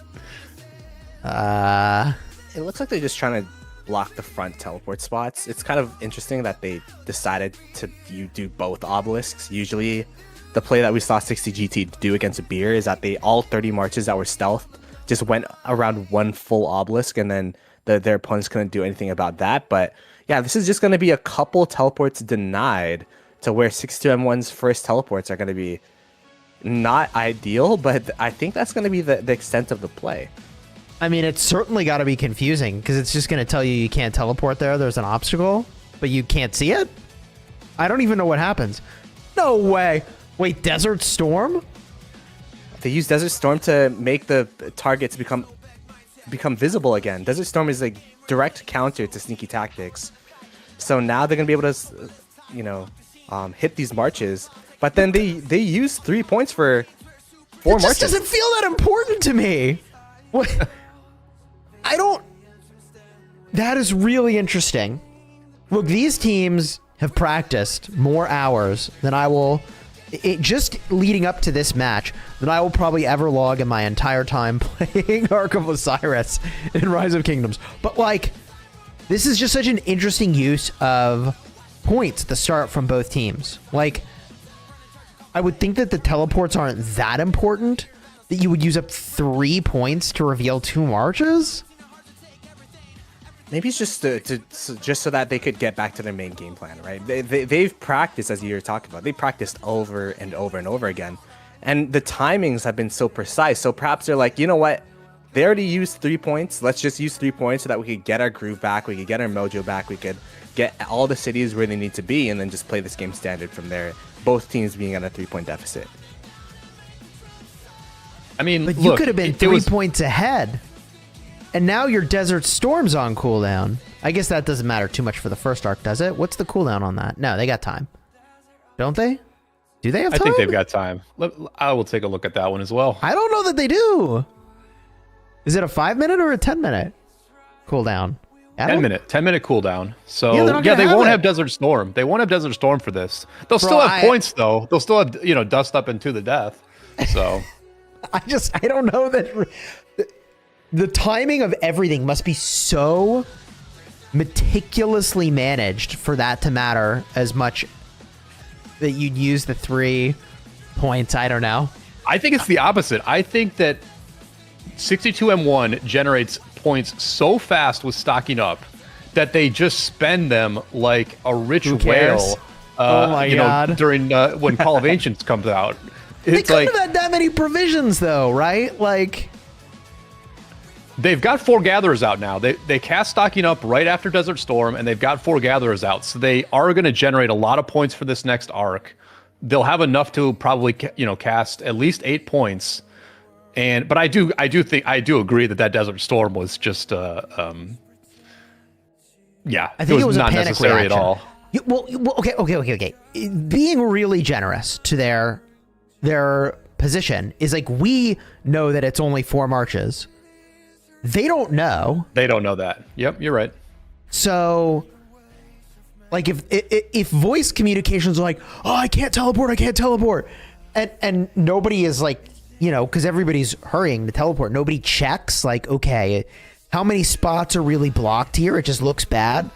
It looks like they're just trying to block the front teleport spots. It's kind of interesting that they decided to do both obelisks. Usually, the play that we saw 60GT do against Beer is that all 30 marches that were stealthed just went around one full obelisk, and then their opponents couldn't do anything about that. But yeah, this is just going to be a couple teleports denied, to where 62M1's first teleports are going to be not ideal, but I think that's going to be the extent of the play. I mean, it's certainly got to be confusing, because it's just going to tell you can't teleport there. There's an obstacle, but you can't see it. I don't even know what happens. No way. Wait, Desert Storm? They use Desert Storm to make the targets become visible again. Desert Storm is a direct counter to sneaky tactics. So now they're going to be able to, hit these marches. But then they use 3 points for 4 It marches. just doesn't feel that important to me. What? I don't... That is really interesting. Look, these teams have practiced more hours than I will... just leading up to this match, than I will probably ever log in my entire time playing Ark of Osiris in Rise of Kingdoms. But, like, this is just such an interesting use of points at the start from both teams. Like, I would think that the teleports aren't that important, that you would use up 3 points to reveal 2 marches? Maybe it's just just so that they could get back to their main game plan, right? They've practiced, as you were talking about. They practiced over and over and over again. And the timings have been so precise. So perhaps they're like, you know what? They already used 3 points. Let's just use 3 points so that we could get our groove back. We could get our mojo back. We could get all the cities where they need to be, and then just play this game standard from there. Both teams being at a 3-point deficit. I mean, But you look, could have been it 3 was- points ahead. And now your Desert Storm's on cooldown. I guess that doesn't matter too much for the first arc, does it? What's the cooldown on that? No, they got time. Don't they? Do they have I time? think they've got time. I will take a look at that one as well. I don't know that they do. Is it a 5-minute or a 10-minute cooldown? Adam? 10-minute cooldown. So Yeah, they're not yeah, gonna they have won't it. have Desert Storm. They won't have Desert Storm for this. They'll Bro, still have points though. They'll still have dust up into the death. So I don't know that the timing of everything must be so meticulously managed for that to matter as much that you'd use the 3 points. I don't know. I think it's the opposite. I think that 62M1 generates points so fast with stocking up that they just spend them like a rich Who cares? whale. Oh my God. During when Call of Ancients comes out, They it's couldn't like have had that many provisions though, right? Like, they've got 4 gatherers out now. They cast stocking up right after Desert Storm, and they've got 4 gatherers out, so they are going to generate a lot of points for this next arc. They'll have enough to probably cast at least 8 points. But I do agree that Desert Storm was just I think it was not a panic necessary reaction. at all. Well, okay. Being really generous to their position is like, we know that it's only 4 marches. They don't know. They don't know that. Yep, you're right. So, like, if voice communications are like, oh, I can't teleport, and nobody is like, because everybody's hurrying to teleport, nobody checks, like, okay, how many spots are really blocked here? It just looks bad.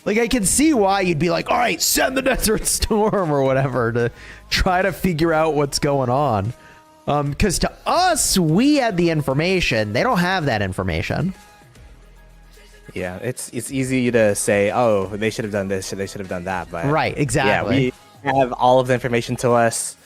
Like, I can see why you'd be like, all right, send the Desert Storm or whatever to try to figure out what's going on. Because to us, we had the information. They don't have that information. Yeah, it's easy to say, oh, they should have done this, they should have done that, but Right, exactly. Yeah, we have all of the information to us.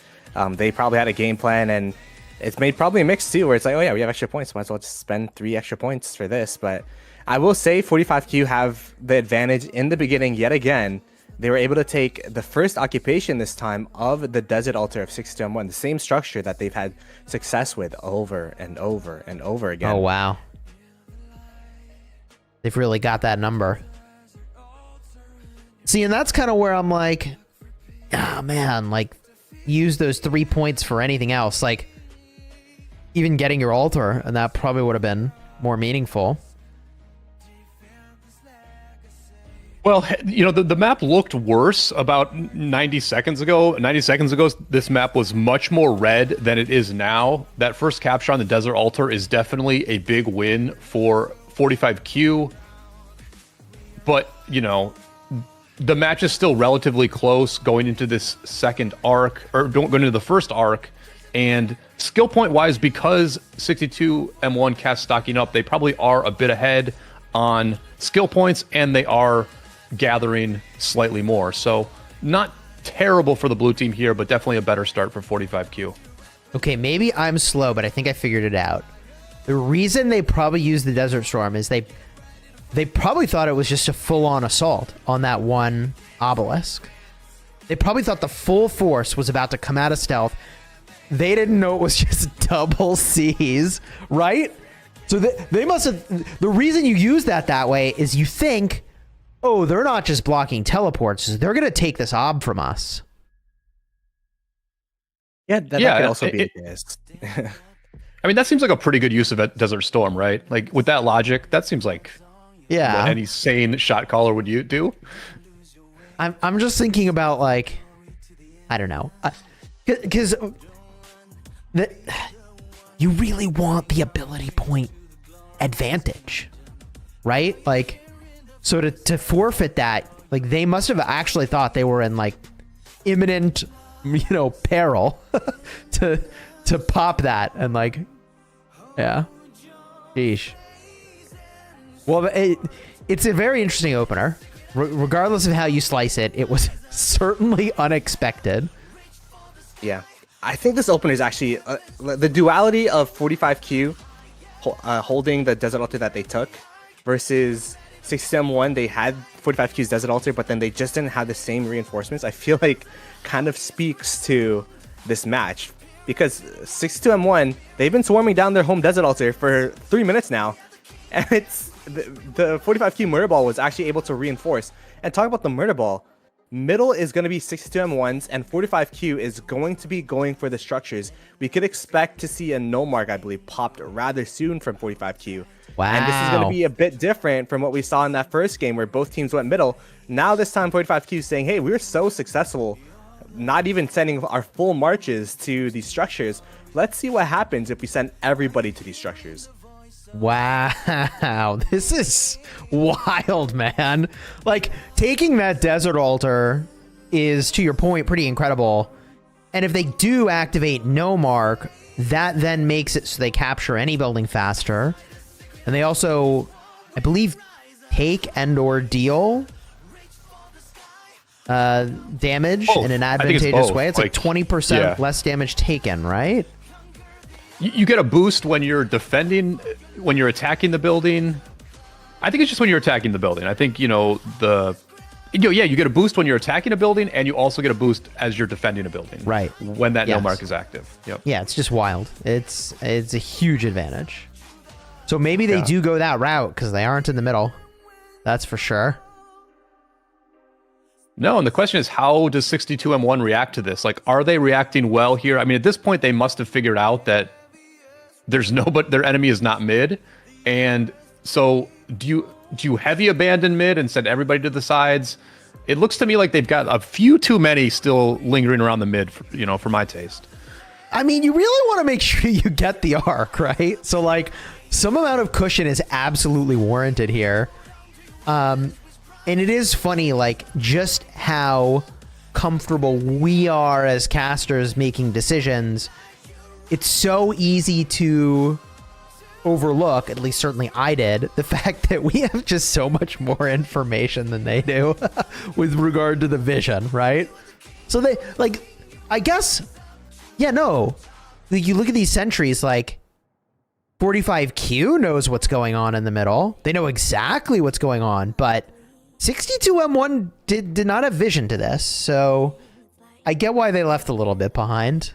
They probably had a game plan, and it's made probably a mix too, where it's like, oh yeah, we have extra points, might as well just spend 3 extra points for this. But I will say 45Q have the advantage in the beginning yet again. They were able to take the first occupation this time of the Desert Altar of 62M1, the same structure that they've had success with over and over and over again. Oh, wow. They've really got that number. See, and that's kind of where I'm like, ah, man, like, use those 3 points for anything else. Like, even getting your altar, and that probably would have been more meaningful. Well, the map looked worse about 90 seconds ago. 90 seconds ago, this map was much more red than it is now. That first capture on the Desert Altar is definitely a big win for 45Q. But, the match is still relatively close going into this second arc, or going into the first arc. And skill point wise, because 62M1 cast stocking up, they probably are a bit ahead on skill points, and they are gathering slightly more. So not terrible for the blue team here, but definitely a better start for 45Q. Okay, maybe I'm slow, but I think I figured it out. The reason they probably used the Desert Storm is they probably thought it was just a full-on assault on that one obelisk. They probably thought the full force was about to come out of stealth. They didn't know it was just double C's, right? So they must have... The reason you use that way is you think, oh, they're not just blocking teleports. They're going to take this ob from us. Yeah, that could also be the case. I mean, that seems like a pretty good use of a Desert Storm, right? Like, with that logic, that seems like what any sane shot caller would do. I'm just thinking about, like, I don't know. Because you really want the ability point advantage, right? Like, so to forfeit that, like, they must have actually thought they were in, like, imminent, peril to pop that, and, like, yeah. Sheesh. Well, it's a very interesting opener. Regardless of how you slice it, it was certainly unexpected. Yeah. I think this opener is actually the duality of 45Q holding the Desert Altar that they took versus 6M1. They had 45Q's Desert Altar, but then they just didn't have the same reinforcements. I feel like kind of speaks to this match. because 62M1, they've been swarming down their home desert altar for 3 minutes now, and it's the 45Q murder ball was actually able to reinforce. And talk about the murder ball, middle is going to be 62M1s, and 45Q is going to be going for the structures. We could expect to see a no mark, I believe, popped rather soon from 45Q. Wow. And this is going to be a bit different from what we saw in that first game where both teams went middle. Now this time 45Q is saying, hey, we were so successful, not even sending our full marches to these structures. Let's see what happens if we send everybody to these structures. Wow, this is wild, man. Like, taking that desert altar is, to your point, pretty incredible. And if they do activate no mark, that then makes it so they capture any building faster. And they also, I believe, take and or deal damage in an advantageous way. It's like 20% less damage taken, right? You get a boost when you're defending, when you're attacking the building. I think it's just when you're attacking the building. I think, you get a boost when you're attacking a building, and you also get a boost as you're defending a building. Right. When that no mark is active. Yep. Yeah, it's just wild. It's a huge advantage. So maybe they do go that route because they aren't in the middle. That's for sure. No, and the question is, how does 62M1 react to this? Like, are they reacting well here? I mean, at this point, they must have figured out that their enemy is not mid. And so do you heavy abandon mid and send everybody to the sides? It looks to me like they've got a few too many still lingering around the mid, for my taste. I mean, you really want to make sure you get the arc, right? So, like, some amount of cushion is absolutely warranted here. And it is funny, like, just how comfortable we are as casters making decisions. It's so easy to overlook, at least certainly I did, the fact that we have just so much more information than they do with regard to the vision, right? So they, like, I guess, you look at these sentries, like, 45Q knows what's going on in the middle. They know exactly what's going on, but 62M1 did not have vision to this, so I get why they left a little bit behind.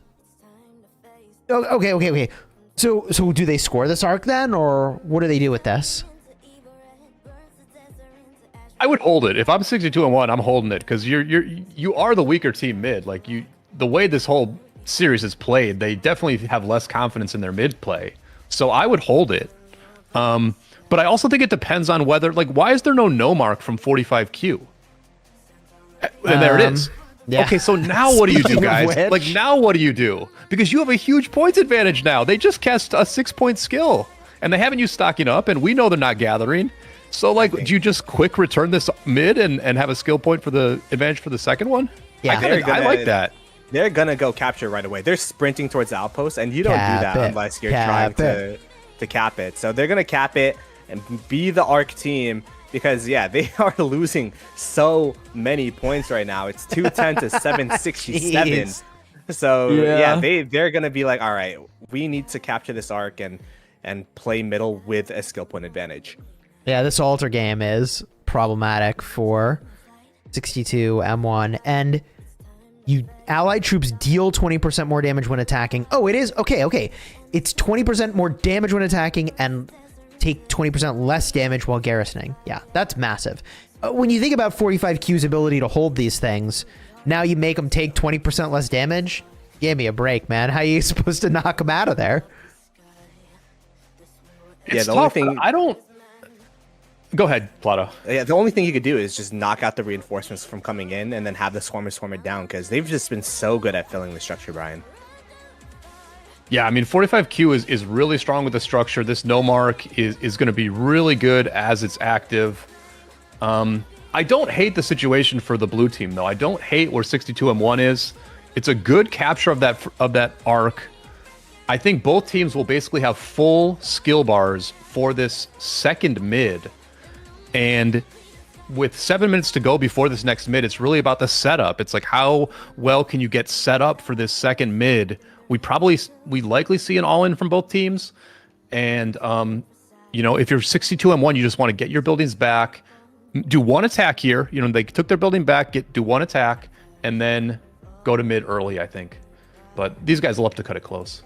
Okay. So do they score this arc then, or what do they do with this? I would hold it. If I'm 62-1, I'm holding it because you are the weaker team mid. Like, the way this whole series is played, they definitely have less confidence in their mid play. So I would hold it. But I also think it depends on whether, like, why is there no mark from 45Q? And there it is. Yeah. Okay, so now what do you do, guys? Like, now what do you do? Because you have a huge points advantage now. They just cast a 6-point skill, and they haven't used stocking up, and we know they're not gathering. So, like, do you just quick return this mid and have a skill point for the advantage for the second one? Yeah. I like that. They're going to go capture right away. They're sprinting towards the outpost, and you don't do that unless you're trying to cap it. So they're going to cap it and be the ARC team because, they are losing so many points right now. It's 210 to 767. Jeez. So, they're going to be like, all right, we need to capture this ARC and play middle with a skill point advantage. Yeah, this altar game is problematic for 62M1. And allied troops deal 20% more damage when attacking. Oh, it is? Okay. It's 20% more damage when attacking and take 20% less damage while garrisoning. Yeah, that's massive. When you think about 45Q's ability to hold these things, now you make them take 20% less damage? Give me a break, man. How are you supposed to knock them out of there? It's tough. I don't... Go ahead, Plato. Yeah, the only thing you could do is just knock out the reinforcements from coming in and then have the swarmer swarm it down because they've just been so good at filling the structure, Brian. Yeah, I mean, 45Q is really strong with the structure. This no mark is going to be really good as it's active. I don't hate the situation for the blue team, though. I don't hate where 62M1 is. It's a good capture of that arc. I think both teams will basically have full skill bars for this second mid. And with 7 minutes to go before this next mid, it's really about the setup. It's like, how well can you get set up for this second mid? We likely see an all-in from both teams. And, if you're 62M1, you just want to get your buildings back, do one attack here. They took their building back, do one attack, and then go to mid early, I think. But these guys love to cut it close.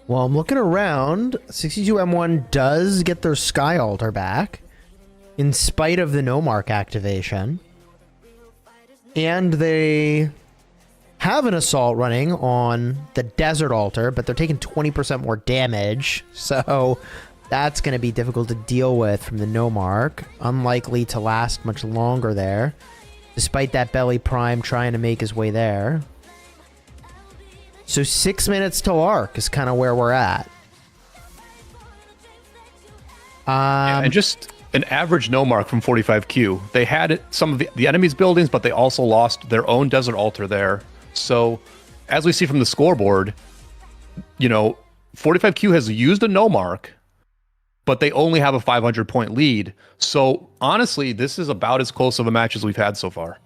Well, I'm looking around. 62M1 does get their Sky Altar back, in spite of the no mark activation. And they have an assault running on the Desert Altar, but they're taking 20% more damage. So that's going to be difficult to deal with from the no mark. Unlikely to last much longer there, despite that Belly Prime trying to make his way there. So 6 minutes till Ark is kind of where we're at. And just an average no mark from 45Q. They had some of the enemy's buildings, but they also lost their own Desert Altar there. So as we see from the scoreboard, 45Q has used a no mark, but they only have a 500-point lead. So honestly, this is about as close of a match as we've had so far.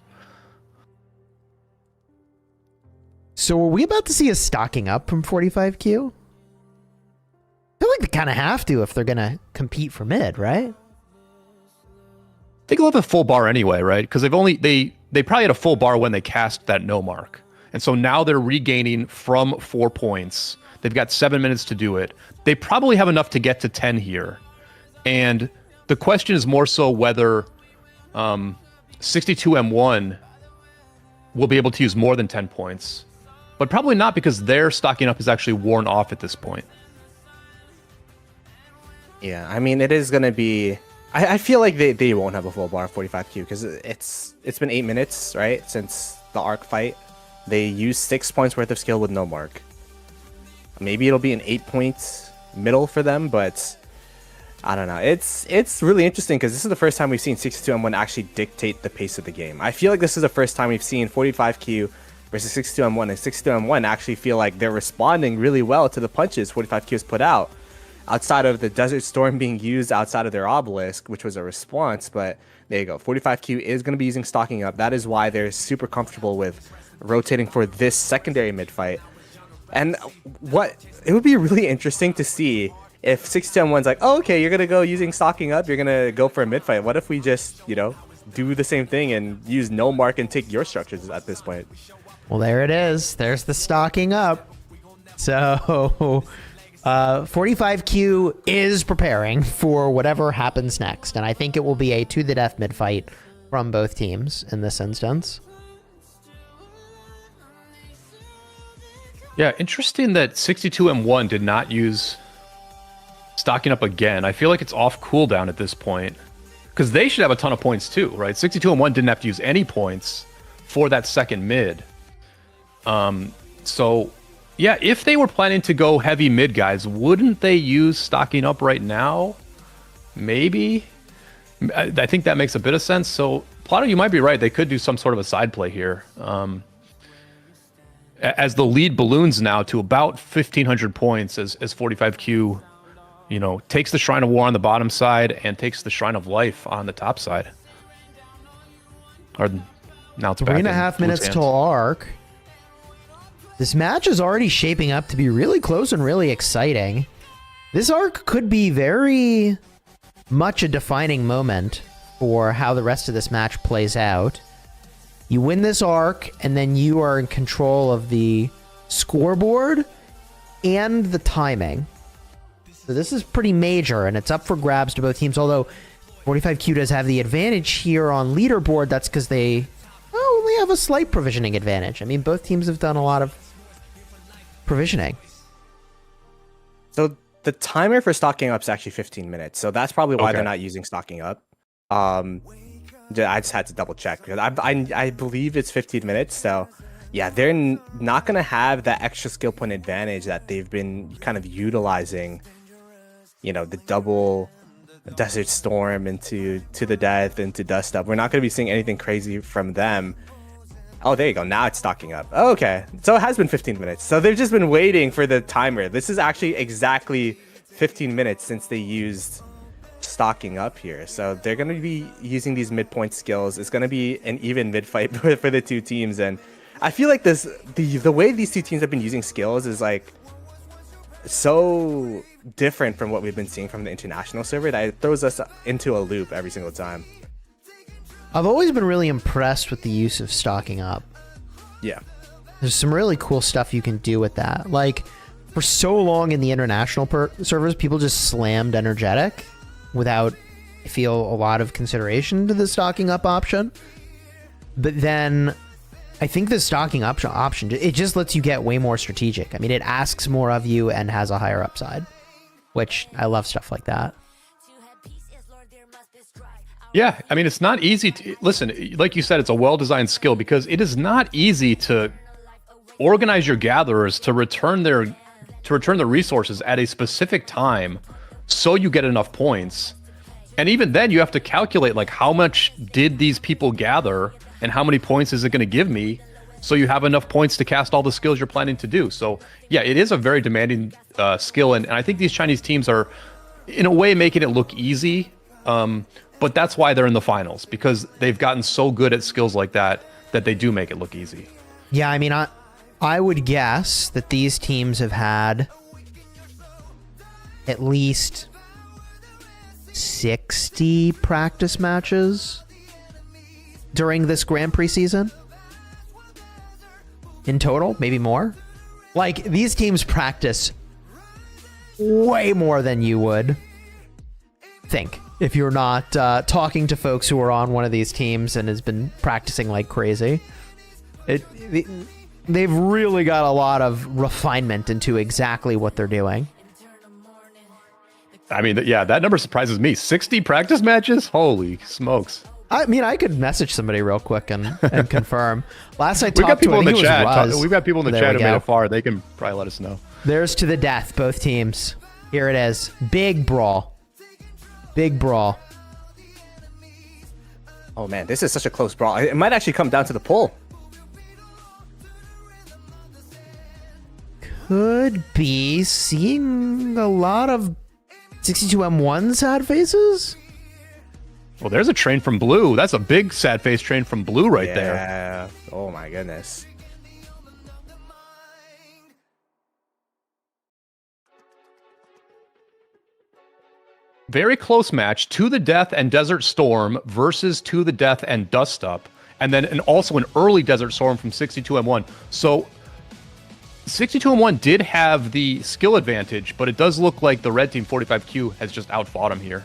So are we about to see a stocking up from 45Q? I feel like they kind of have to if they're going to compete for mid, right? I think they'll have a full bar anyway, right? Because they probably had a full bar when they cast that no mark. And so now they're regaining from 4 points. They've got 7 minutes to do it. They probably have enough to get to 10 here. And the question is more so whether 62M1 will be able to use more than 10 points. But probably not, because their stocking up is actually worn off at this point. Yeah, I mean, it is going to be... I feel like they won't have a full bar of 45Q, because it's been 8 minutes, right, since the Ark fight. They used 6 points worth of skill with no mark. Maybe it'll be an 8-point middle for them, but I don't know. It's really interesting, because this is the first time we've seen 62M1 actually dictate the pace of the game. I feel like this is the first time we've seen 45Q versus 62M1, and 62M1 actually feel like they're responding really well to the punches 45Q has put out. Outside of the Desert Storm being used outside of their obelisk, which was a response, but there you go. 45Q is going to be using stocking up. That is why they're super comfortable with rotating for this secondary mid fight. And it would be really interesting to see if 62M1's like, oh, okay, you're going to go using stocking up, you're going to go for a mid fight. What if we just, do the same thing and use no mark and take your structures at this point? Well, there it is. There's the stocking up. So 45Q is preparing for whatever happens next. And I think it will be a to the death mid fight from both teams in this instance. Yeah, interesting that 62M1 did not use stocking up again. I feel like it's off cooldown at this point, because they should have a ton of points too, right? 62M1 didn't have to use any points for that second mid. So yeah, if they were planning to go heavy mid, guys, wouldn't they use stocking up right now? Maybe. I think that makes a bit of sense. So Plotto, you might be right. They could do some sort of a side play here. As the lead balloons now to about 1,500 points, as 45Q, takes the Shrine of War on the bottom side and takes the Shrine of Life on the top side. Or now it's back 3.5 minutes till Ark. This match is already shaping up to be really close and really exciting. This Ark could be very much a defining moment for how the rest of this match plays out. You win this Ark, and then you are in control of the scoreboard and the timing. So this is pretty major, and it's up for grabs to both teams, although 45Q does have the advantage here on leaderboard. That's because they only have a slight provisioning advantage. I mean, both teams have done a lot of provisioning. So the timer for stocking up is actually 15 minutes. So that's probably why they're not using stocking up. I just had to double check, because I believe it's 15 minutes. So yeah, they're not going to have that extra skill point advantage that they've been kind of utilizing, the double Desert Storm into To the Death, into Dust Up. We're not going to be seeing anything crazy from them. Oh, there you go. Now it's stocking up. Oh, okay. So it has been 15 minutes. So they've just been waiting for the timer. This is actually exactly 15 minutes since they used stocking up here. So they're going to be using these midpoint skills. It's going to be an even mid fight for the two teams. And I feel like the way these two teams have been using skills is like so different from what we've been seeing from the international server that it throws us into a loop every single time. I've always been really impressed with the use of stocking up. Yeah. There's some really cool stuff you can do with that. Like, for so long in the international servers, people just slammed energetic without, I feel, a lot of consideration to the stocking up option. But then I think the stocking option, it just lets you get way more strategic. I mean, it asks more of you and has a higher upside, which I love stuff like that. Yeah, I mean, it's not easy to listen. Like you said, it's a well-designed skill because it is not easy to organize your gatherers to return their resources at a specific time, so you get enough points. And even then, you have to calculate like how much did these people gather, and how many points is it going to give me, so you have enough points to cast all the skills you're planning to do. So yeah, it is a very demanding skill, and I think these Chinese teams are, in a way, making it look easy. But that's why they're in the finals, because they've gotten so good at skills like that that they do make it look easy. Yeah, I mean, I would guess that these teams have had at least 60 practice matches during this Grand Prix season. In total, maybe more. Like, these teams practice way more than you would think if you're not talking to folks who are on one of these teams and has been practicing like crazy. They've really got a lot of refinement into exactly what they're doing. I mean, yeah, that number surprises me. 60 practice matches? Holy smokes. I mean, I could message somebody real quick and confirm. Last I talked We've got people to, in the chat. We've got people in the There chat we who made go. it far. They can probably let us know. There's to the death, both teams. Here it is. Big brawl. Big brawl. Oh man, this is such a close brawl. It might actually come down to the poll. Could be seeing a lot of 62M1 sad faces. Well, there's a train from blue. That's a big sad face train from blue right there. Yeah. Oh my goodness. Very close match. To the Death and Desert Storm versus To the Death and Dust Up. And then also an early Desert Storm from 62M1. So 62M1 did have the skill advantage, but it does look like the red team 45Q has just outfought him here.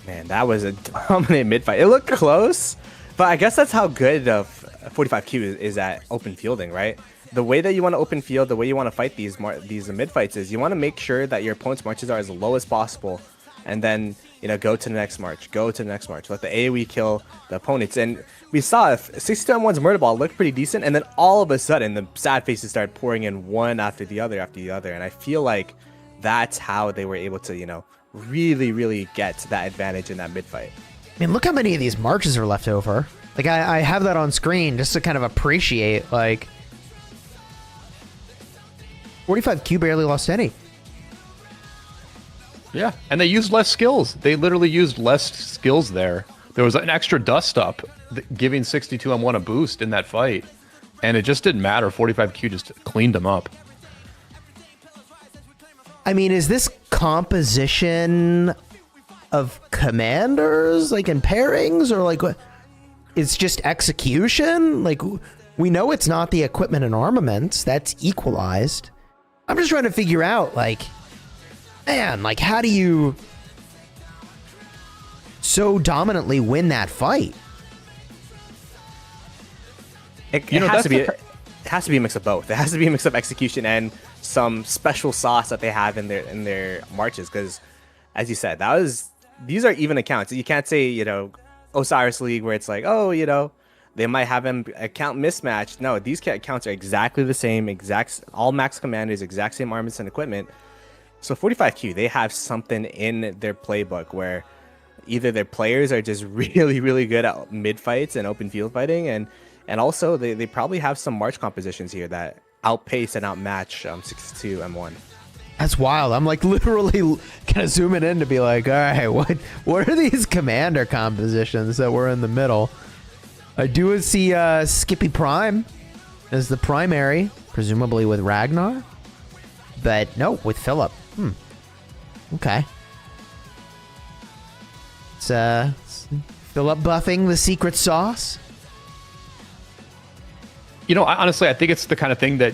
Man, that was a dominant mid-fight. It looked close, but I guess that's how good 45Q is at open fielding, right? The way that you want to open field, the way you want to fight these mid-fights is you want to make sure that your opponent's marches are as low as possible, and then, you know, go to the next march, let the AoE kill the opponents. And we saw if 62M1's murder ball looked pretty decent, and then all of a sudden the sad faces started pouring in one after the other, and I feel like that's how they were able to, you know, really get that advantage in that mid-fight. I mean, look how many of these marches are left over. Like, I have that on screen just to kind of appreciate, like, 45Q barely lost any. Yeah, and they used less skills. They literally used less skills there. There was an extra dust up giving 62M1 a boost in that fight, and it just didn't matter. 45Q just cleaned them up. I mean, is this composition of commanders, like in pairings, or like what? It's just execution? Like, we know it's not the equipment and armaments. That's equalized. I'm just trying to figure out, like, man, like, how do you so dominantly win that fight? It has to be a mix of both. It has to be a mix of execution and some special sauce that they have in their marches. Because, as you said, these are even accounts. You can't say, you know, Osiris League where it's like, oh, you know, they might have an account mismatch. No, these accounts are exactly the same, all max commanders, exact same armaments and equipment. So 45Q, they have something in their playbook where either their players are just really good at mid fights and open field fighting, and also they probably have some march compositions here that outpace and outmatch 62M1. That's wild. I'm like literally kind of zooming in to be like, all right, what are these commander compositions that were in the middle? I do see Skippy Prime as the primary, presumably with Ragnar, but no, with Philip. Okay. It's Philip buffing the secret sauce. Honestly, I think it's the kind of thing that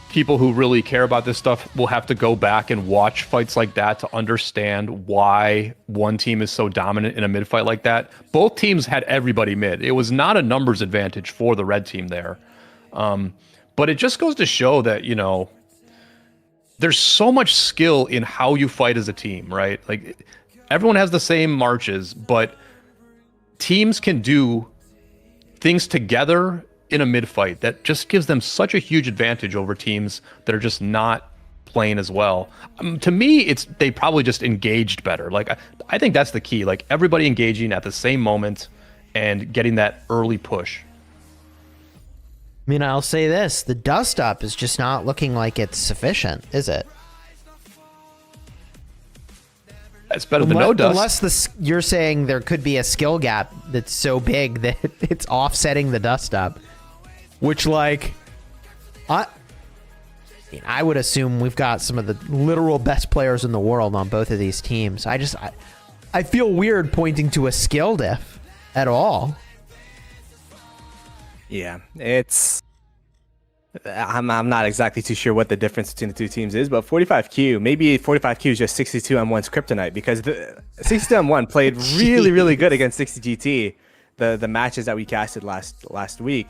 people who really care about this stuff will have to go back and watch fights like that to understand why one team is so dominant in a mid fight like that. Both teams had everybody mid. It was not a numbers advantage for the red team there. But it just goes to show that, there's so much skill in how you fight as a team, right? Like, everyone has the same marches, but teams can do things together in a mid fight that just gives them such a huge advantage over teams that are just not playing as well. To me, they probably just engaged better. Like, I think that's the key. Like, everybody engaging at the same moment and getting that early push. I mean, I'll say this: the dust up is just not looking like it's sufficient, is it? It's better than no dust. Unless you're saying there could be a skill gap that's so big that it's offsetting the dust up, which, like, I would assume we've got some of the literal best players in the world on both of these teams. I feel weird pointing to a skill diff at all. Yeah, I'm not exactly too sure what the difference between the two teams is, but 45Q, maybe 45Q is just 62M1's kryptonite, because the 62M1 played really, really good against 60GT, the matches that we casted last week.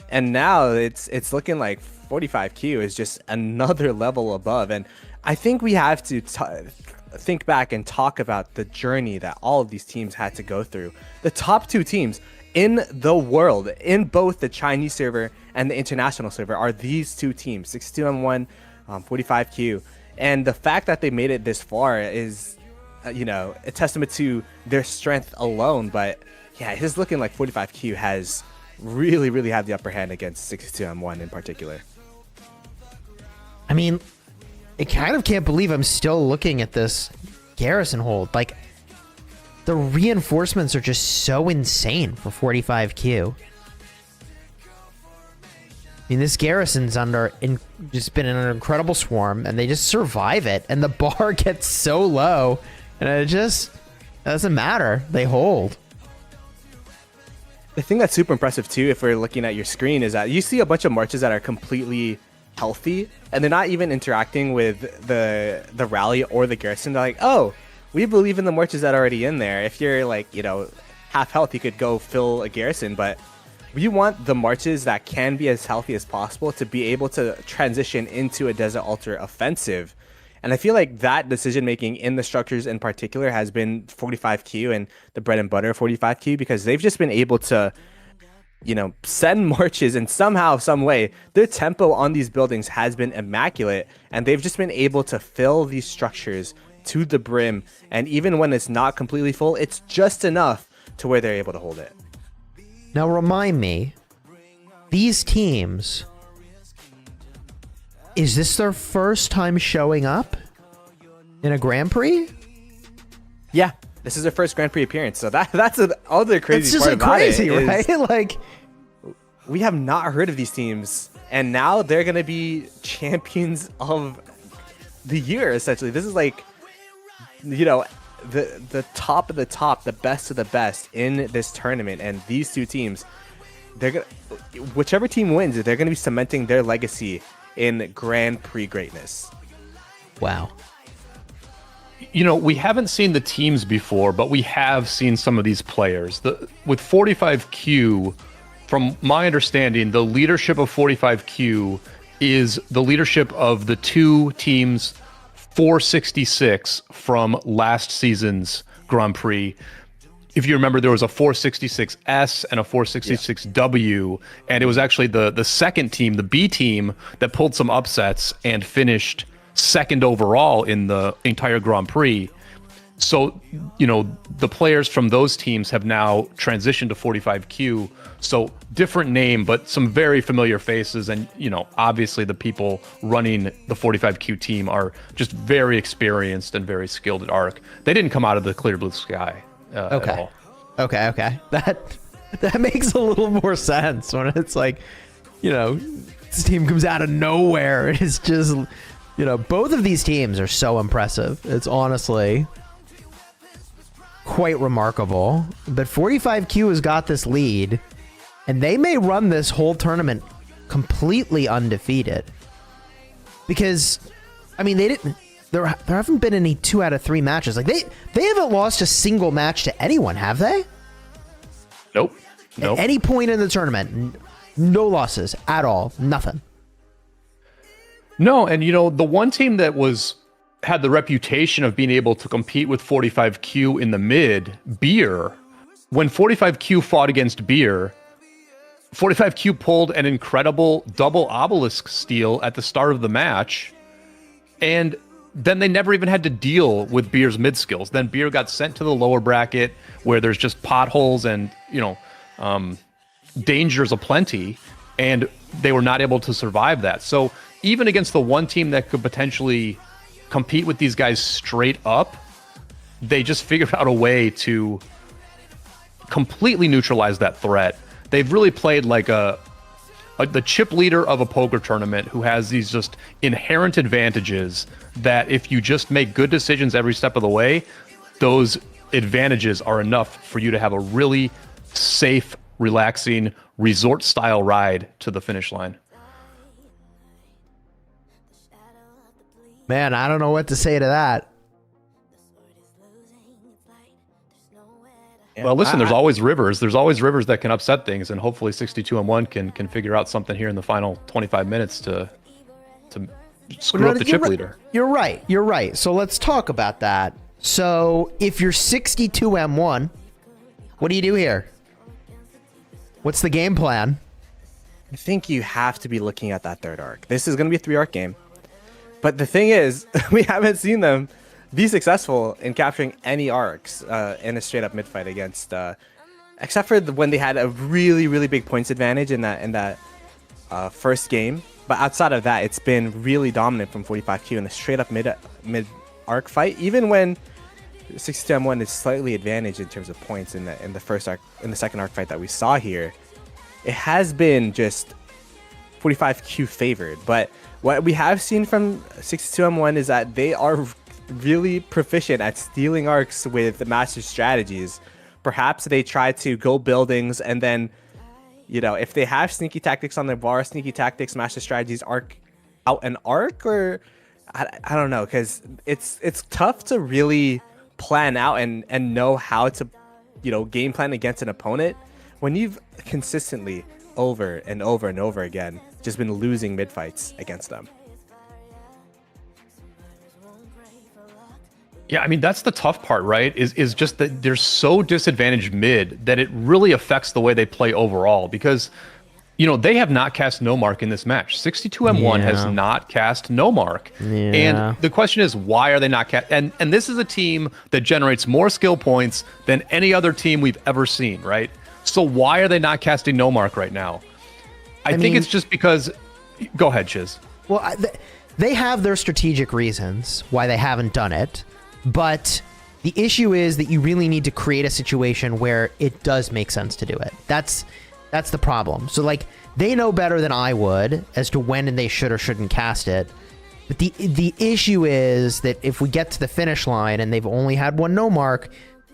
And now it's looking like 45Q is just another level above. And I think we have to think back and talk about the journey that all of these teams had to go through. The top two teams in the world, in both the Chinese server and the international server, are these two teams, 62M1, 45Q. And the fact that they made it this far is, a testament to their strength alone. But yeah, it's looking like 45Q has really, really had the upper hand against 62M1 in particular. I mean, I kind of can't believe I'm still looking at this garrison hold. Like, the reinforcements are just so insane for 45Q. I mean, this garrison's just been in an incredible swarm, and they just survive it, and the bar gets so low, and it just doesn't matter. They hold. The thing that's super impressive too, if we're looking at your screen, is that you see a bunch of marches that are completely healthy, and they're not even interacting with the rally or the garrison. They're like, oh, we believe in the marches that are already in there. If you're like, half health, you could go fill a garrison, but we want the marches that can be as healthy as possible to be able to transition into a Desert Altar offensive. And I feel like that decision making in the structures in particular has been 45Q and the bread and butter of 45Q, because they've just been able to, send marches, and somehow, some way, their tempo on these buildings has been immaculate, and they've just been able to fill these structures to the brim. And even when it's not completely full, it's just enough to where they're able to hold it. Now remind me, these teams, is this their first time showing up in a Grand Prix? Yeah, this is their first Grand Prix appearance, so that's the other crazy it's just part about crazy, it, right? Like, we have not heard of these teams, and now they're gonna be champions of the year, essentially. This is like, the top of the top, the best of the best in this tournament, and these two teams, whichever team wins, they're gonna be cementing their legacy in Grand Prix greatness. wow. We haven't seen the teams before, but we have seen some of these players. With 45Q, from my understanding, the leadership of 45Q is the leadership of the two teams 466 from last season's Grand Prix. If you remember, there was a 466S and a 466W, and it was actually the second team, the B team, that pulled some upsets and finished second overall in the entire Grand Prix. So, the players from those teams have now transitioned to 45Q. So different name, but some very familiar faces. And, obviously the people running the 45Q team are just very experienced and very skilled at Ark. They didn't come out of the clear blue sky at all. Okay. That makes a little more sense when it's like, this team comes out of nowhere. It's just, both of these teams are so impressive. It's honestly quite remarkable. But 45Q has got this lead, And they may run this whole tournament completely undefeated. Because, I mean, there haven't been any 2 out of 3 matches. Like, they haven't lost a single match to anyone, have they? Nope. At any point in the tournament, no losses at all. Nothing. No, and the one team that had the reputation of being able to compete with 45Q in the mid, Beer, when 45Q fought against Beer, 45Q pulled an incredible double obelisk steal at the start of the match, and then they never even had to deal with Beer's mid skills. Then Beer got sent to the lower bracket where there's just potholes and, dangers aplenty, and they were not able to survive that. So even against the one team that could potentially compete with these guys straight up, they just figured out a way to completely neutralize that threat. They've really played like the chip leader of a poker tournament who has these just inherent advantages that if you just make good decisions every step of the way, those advantages are enough for you to have a really safe, relaxing, resort-style ride to the finish line. Man, I don't know what to say to that. Well, listen, there's always rivers. There's always rivers that can upset things, and hopefully 62-1 can figure out something here in the final 25 minutes to screw up the chip leader. You're right. So let's talk about that. So if you're 62-1, what do you do here? What's the game plan? I think you have to be looking at that third arc. This is going to be a 3 arc game. But the thing is, we haven't seen them be successful in capturing any arcs in a straight up mid fight against, except for when they had a really, really big points advantage in that first game. But outside of that, it's been really dominant from 45Q in a straight up mid arc fight. Even when 62-1 is slightly advantaged in terms of points in the first arc, in the second arc fight that we saw here, it has been just 45Q favored. But what we have seen from 62-1 is that they are really proficient at stealing arcs with the master strategies. Perhaps they try to go buildings and then, if they have sneaky tactics on their bar, sneaky tactics, master strategies, arc out an arc, or I don't know, because it's tough to really plan out and know how to, game plan against an opponent when you've consistently over and over and over again just been losing mid fights against them. Yeah, I mean, that's the tough part, right? Is just that they're so disadvantaged mid that it really affects the way they play overall, because, they have not cast no mark in this match. 62-1 has not cast no mark. Yeah. And the question is, why are they not cast? And this is a team that generates more skill points than any other team we've ever seen, right? So why are they not casting no mark right now? I think it's just because... Go ahead, Chiz. Well, they have their strategic reasons why they haven't done it. But the issue is that you really need to create a situation where it does make sense to do it. That's the problem. So, they know better than I would as to when they should or shouldn't cast it. But the issue is that if we get to the finish line and they've only had one no mark,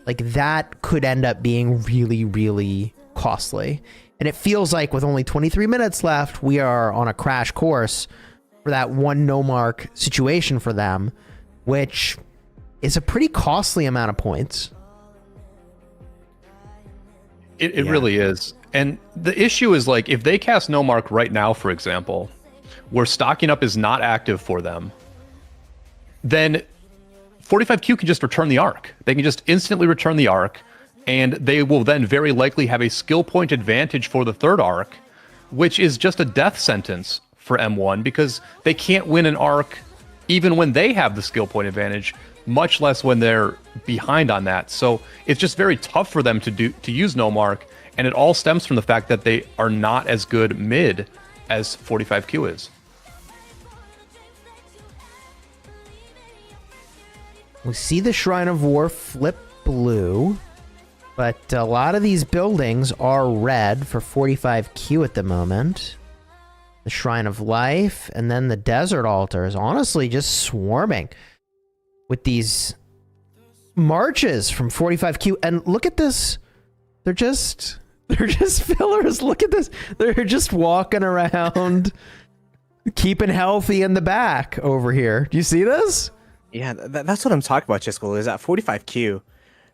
that could end up being really, really costly. And it feels like with only 23 minutes left, we are on a crash course for that one no mark situation for them, which is a pretty costly amount of points. It really is. And the issue is, if they cast no mark right now, for example, where stocking up is not active for them, then 45Q can just return the arc. They can just instantly return the arc, and they will then very likely have a skill point advantage for the third arc, which is just a death sentence for M1, because they can't win an arc even when they have the skill point advantage, much less when they're behind on that. So it's just very tough for them to use no mark, and it all stems from the fact that they are not as good mid as 45Q is. We see the Shrine of War flip blue, but a lot of these buildings are red for 45Q at the moment. The Shrine of Life, and then the Desert Altar is honestly just swarming with these marches from 45Q. And look at this. They're They're just fillers. Look at this. They're just walking around, keeping healthy in the back over here. Do you see this? Yeah, that's what I'm talking about, Chisco, is at 45Q,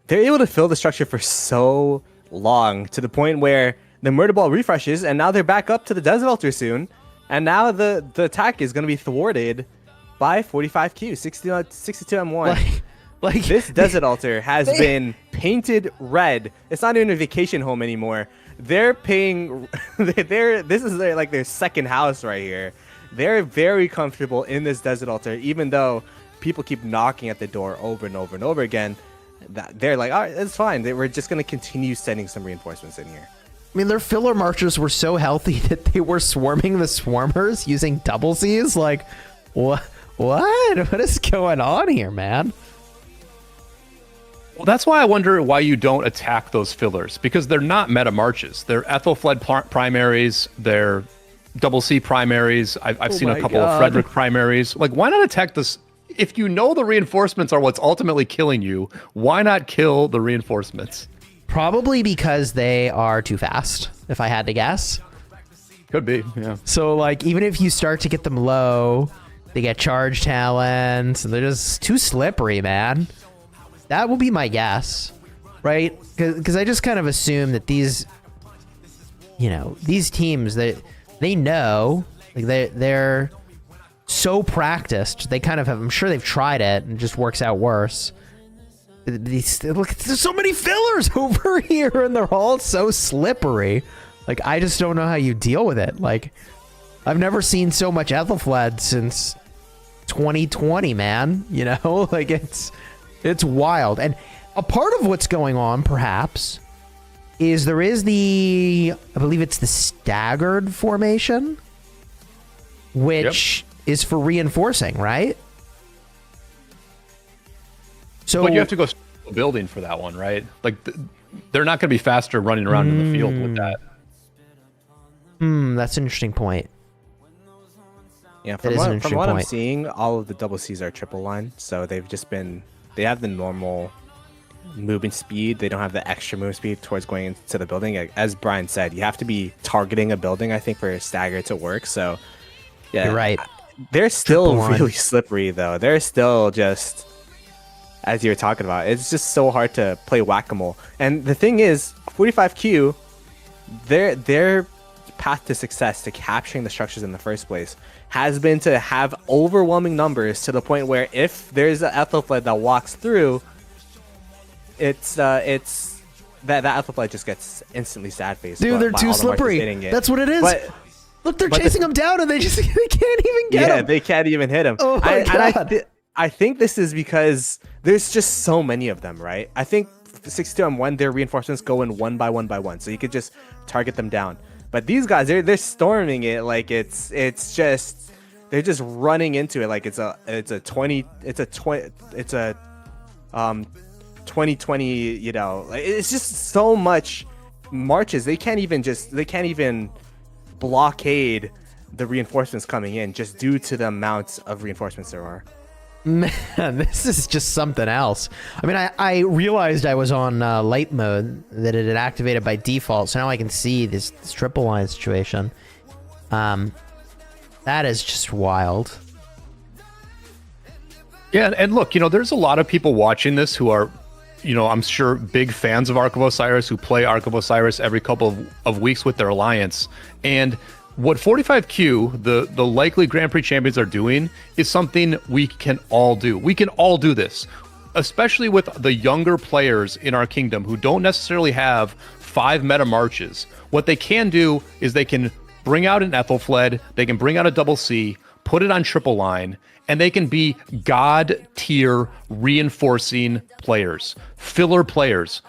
they're able to fill the structure for so long to the point where the murder ball refreshes, and now they're back up to the desert altar soon, and now the attack is going to be thwarted by 45Q, 62 M1. Like This desert altar has been painted red. It's not even a vacation home anymore. They're paying. This is their second house right here. They're very comfortable in this desert altar, even though people keep knocking at the door over and over and over again. They're like, all right, it's fine. We're just gonna continue sending some reinforcements in here. I mean, their filler marchers were so healthy that they were swarming the swarmers using double Cs. Like, what? What is going on here, man? Well, that's why I wonder why you don't attack those fillers, because they're not meta marches. They're Ethelfled primaries. They're double C primaries. I've seen a couple of Frederick primaries. Like, why not attack this? If you know the reinforcements are what's ultimately killing you, why not kill the reinforcements? Probably because they are too fast, if I had to guess. Could be, yeah. So, like, even if you start to get them low, they get charge talent. They're just too slippery, man. That will be my guess, right? Because I just kind of assume that these teams, they know, like they're so practiced. They kind of have. I'm sure they've tried it and it just works out worse. Look, there's so many fillers over here, and they're all so slippery. Like, I just don't know how you deal with it. Like, I've never seen so much Ethelfled since 2020, man. You know, like it's wild. And a part of what's going on, perhaps, is there is I believe it's the staggered formation, which is for reinforcing, right? So, But you have to go building for that one, right? Like, they're not going to be faster running around in the field with that. That's an interesting point. Yeah, from what I'm seeing, all of the double Cs are triple line, so they have the normal movement speed. They don't have the extra movement speed towards going into the building. As Brian said, you have to be targeting a building, I think, for a stagger to work. So, yeah, You're right. They're still Triple line. really slippery, though. They're still just, as you were talking about, it's just so hard to play whack-a-mole. And the thing is, 45Q, their path to success, to capturing the structures in the first place, has been to have overwhelming numbers to the point where if there's an Ethelfled that walks through, that Ethelfled just gets instantly sad faced. Dude, they're too slippery. That's what it is. Look, they're chasing them down, and they can't even get them. Yeah, they can't even hit him. Oh my God. I think this is because there's just so many of them, right? I think 62 M1, their reinforcements go in one by one, so you could just target them down. But these guys, they're storming it like it's just, they're just running into it like it's a 2020, you know, it's just so much marches. They can't even blockade the reinforcements coming in just due to the amounts of reinforcements there are. Man, this is just something else. I mean, I realized I was on light mode, that it had activated by default, so now I can see this triple line situation. That is just wild. Yeah, and look, there's a lot of people watching this who are, I'm sure big fans of Ark of Osiris, who play Ark of Osiris every couple of weeks with their alliance. And what 45Q, the likely Grand Prix champions, are doing is something we can all do. We can all do this, especially with the younger players in our kingdom who don't necessarily have 5 meta marches. What they can do is they can bring out an Ethelfled, they can bring out a double C, put it on triple line, and they can be god tier reinforcing players, filler players.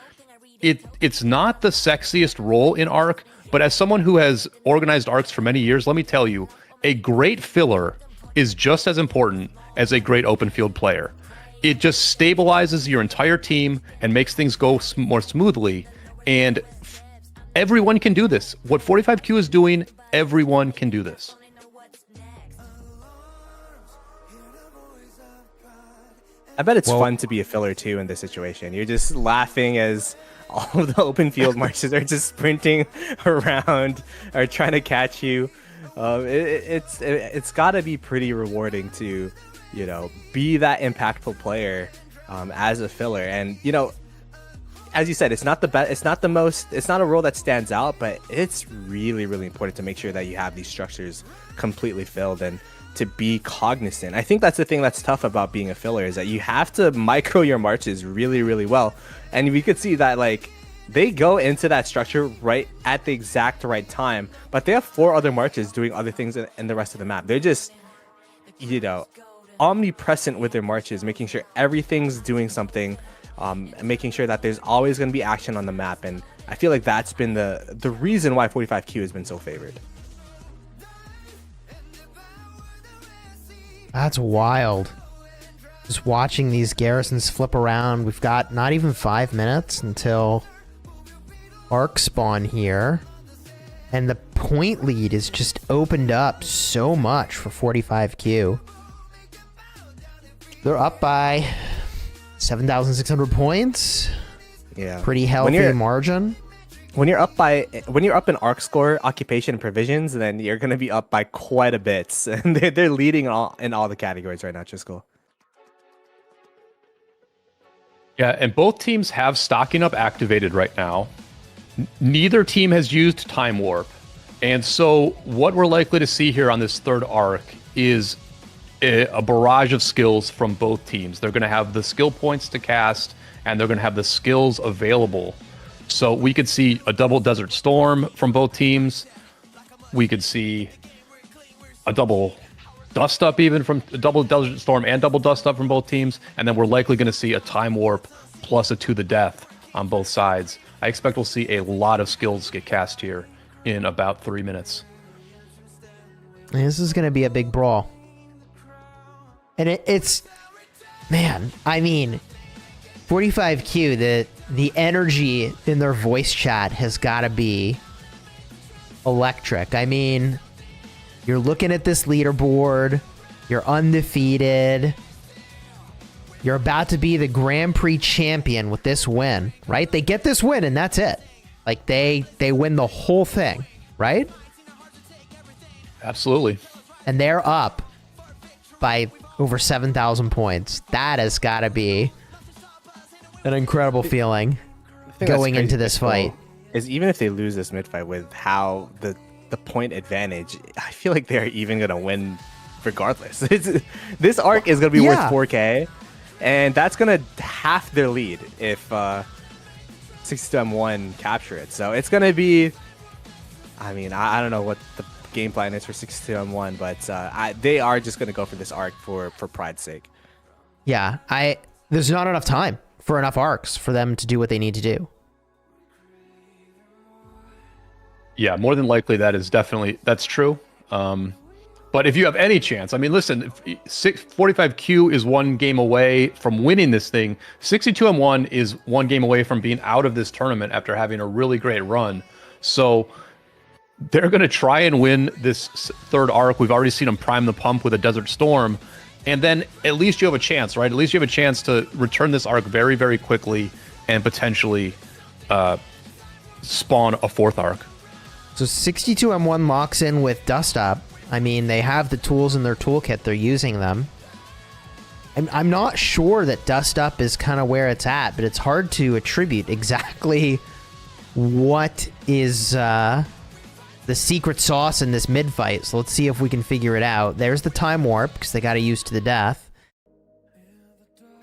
It's not the sexiest role in Ark, but as someone who has organized Arks for many years, let me tell you, a great filler is just as important as a great open field player. It just stabilizes your entire team and makes things go more smoothly. And everyone can do this. What 45Q is doing, everyone can do this. I bet it's fun to be a filler too in this situation. You're just laughing as all of the open field marches are just sprinting around or trying to catch you. It's got to be pretty rewarding to, be that impactful player as a filler. And as you said, it's not the best. It's not the most. It's not a role that stands out, but it's really, really important to make sure that you have these structures completely filled and to be cognizant. I think that's the thing that's tough about being a filler, is that you have to micro your marches really, really well. And we could see that they go into that structure right at the exact right time, but they have 4 other marches doing other things in the rest of the map. They're just, omnipresent with their marches, making sure everything's doing something, and making sure that there's always going to be action on the map. And I feel like that's been the reason why 45Q has been so favored. That's wild. Just watching these garrisons flip around. We've got not even 5 minutes until Ark spawn here. And the point lead is just opened up so much for 45Q. They're up by 7,600 points. Yeah. Pretty healthy margin. When you're up in Ark score, occupation, and provisions, then you're gonna be up by quite a bit. And they're leading in all the categories right now, Chisco. Yeah, and both teams have stocking up activated right now. Neither team has used Time Warp. And so what we're likely to see here on this third Ark is a barrage of skills from both teams. They're going to have the skill points to cast, and they're going to have the skills available. So we could see a double Desert Storm from both teams. We could see a double Dust Up, even from a double Desert Storm and double Dust Up from both teams. And then we're likely going to see a Time Warp plus a To the Death on both sides. I expect we'll see a lot of skills get cast here in about 3 minutes. This is going to be a big brawl. And it's, man, I mean, 45Q, the energy in their voice chat has got to be electric. I mean, you're looking at this leaderboard, you're undefeated, you're about to be the Grand Prix champion with this win, right? They get this win and that's it. Like they win the whole thing, right? Absolutely. And they're up by over 7,000 points. That has got to be an incredible feeling going into this fight. Is even if they lose this mid fight with how the point advantage, I feel like they're even gonna win regardless. This Ark is gonna be worth 4K, and that's gonna half their lead if 62M1 capture it. So it's gonna be, I mean, I don't know what the game plan is for 62M1, but they are just gonna go for this Ark for pride's sake. Yeah, there's not enough time for enough arcs for them to do what they need to do. Yeah, more than likely that's true. But if you have any chance, I mean, listen, 45Q is 1 game away from winning this thing. 62M1 is 1 game away from being out of this tournament after having a really great run. So they're going to try and win this third Ark. We've already seen them prime the pump with a Desert Storm. And then at least you have a chance, right? At least you have a chance to return this Ark very, very quickly and potentially spawn a 4th Ark. So 62M1 locks in with Dust Up. I mean, they have the tools in their toolkit. They're using them. I'm not sure that Dust Up is kind of where it's at, but it's hard to attribute exactly what is the secret sauce in this mid fight. So let's see if we can figure it out. There's the Time Warp, because they got to use To the Death.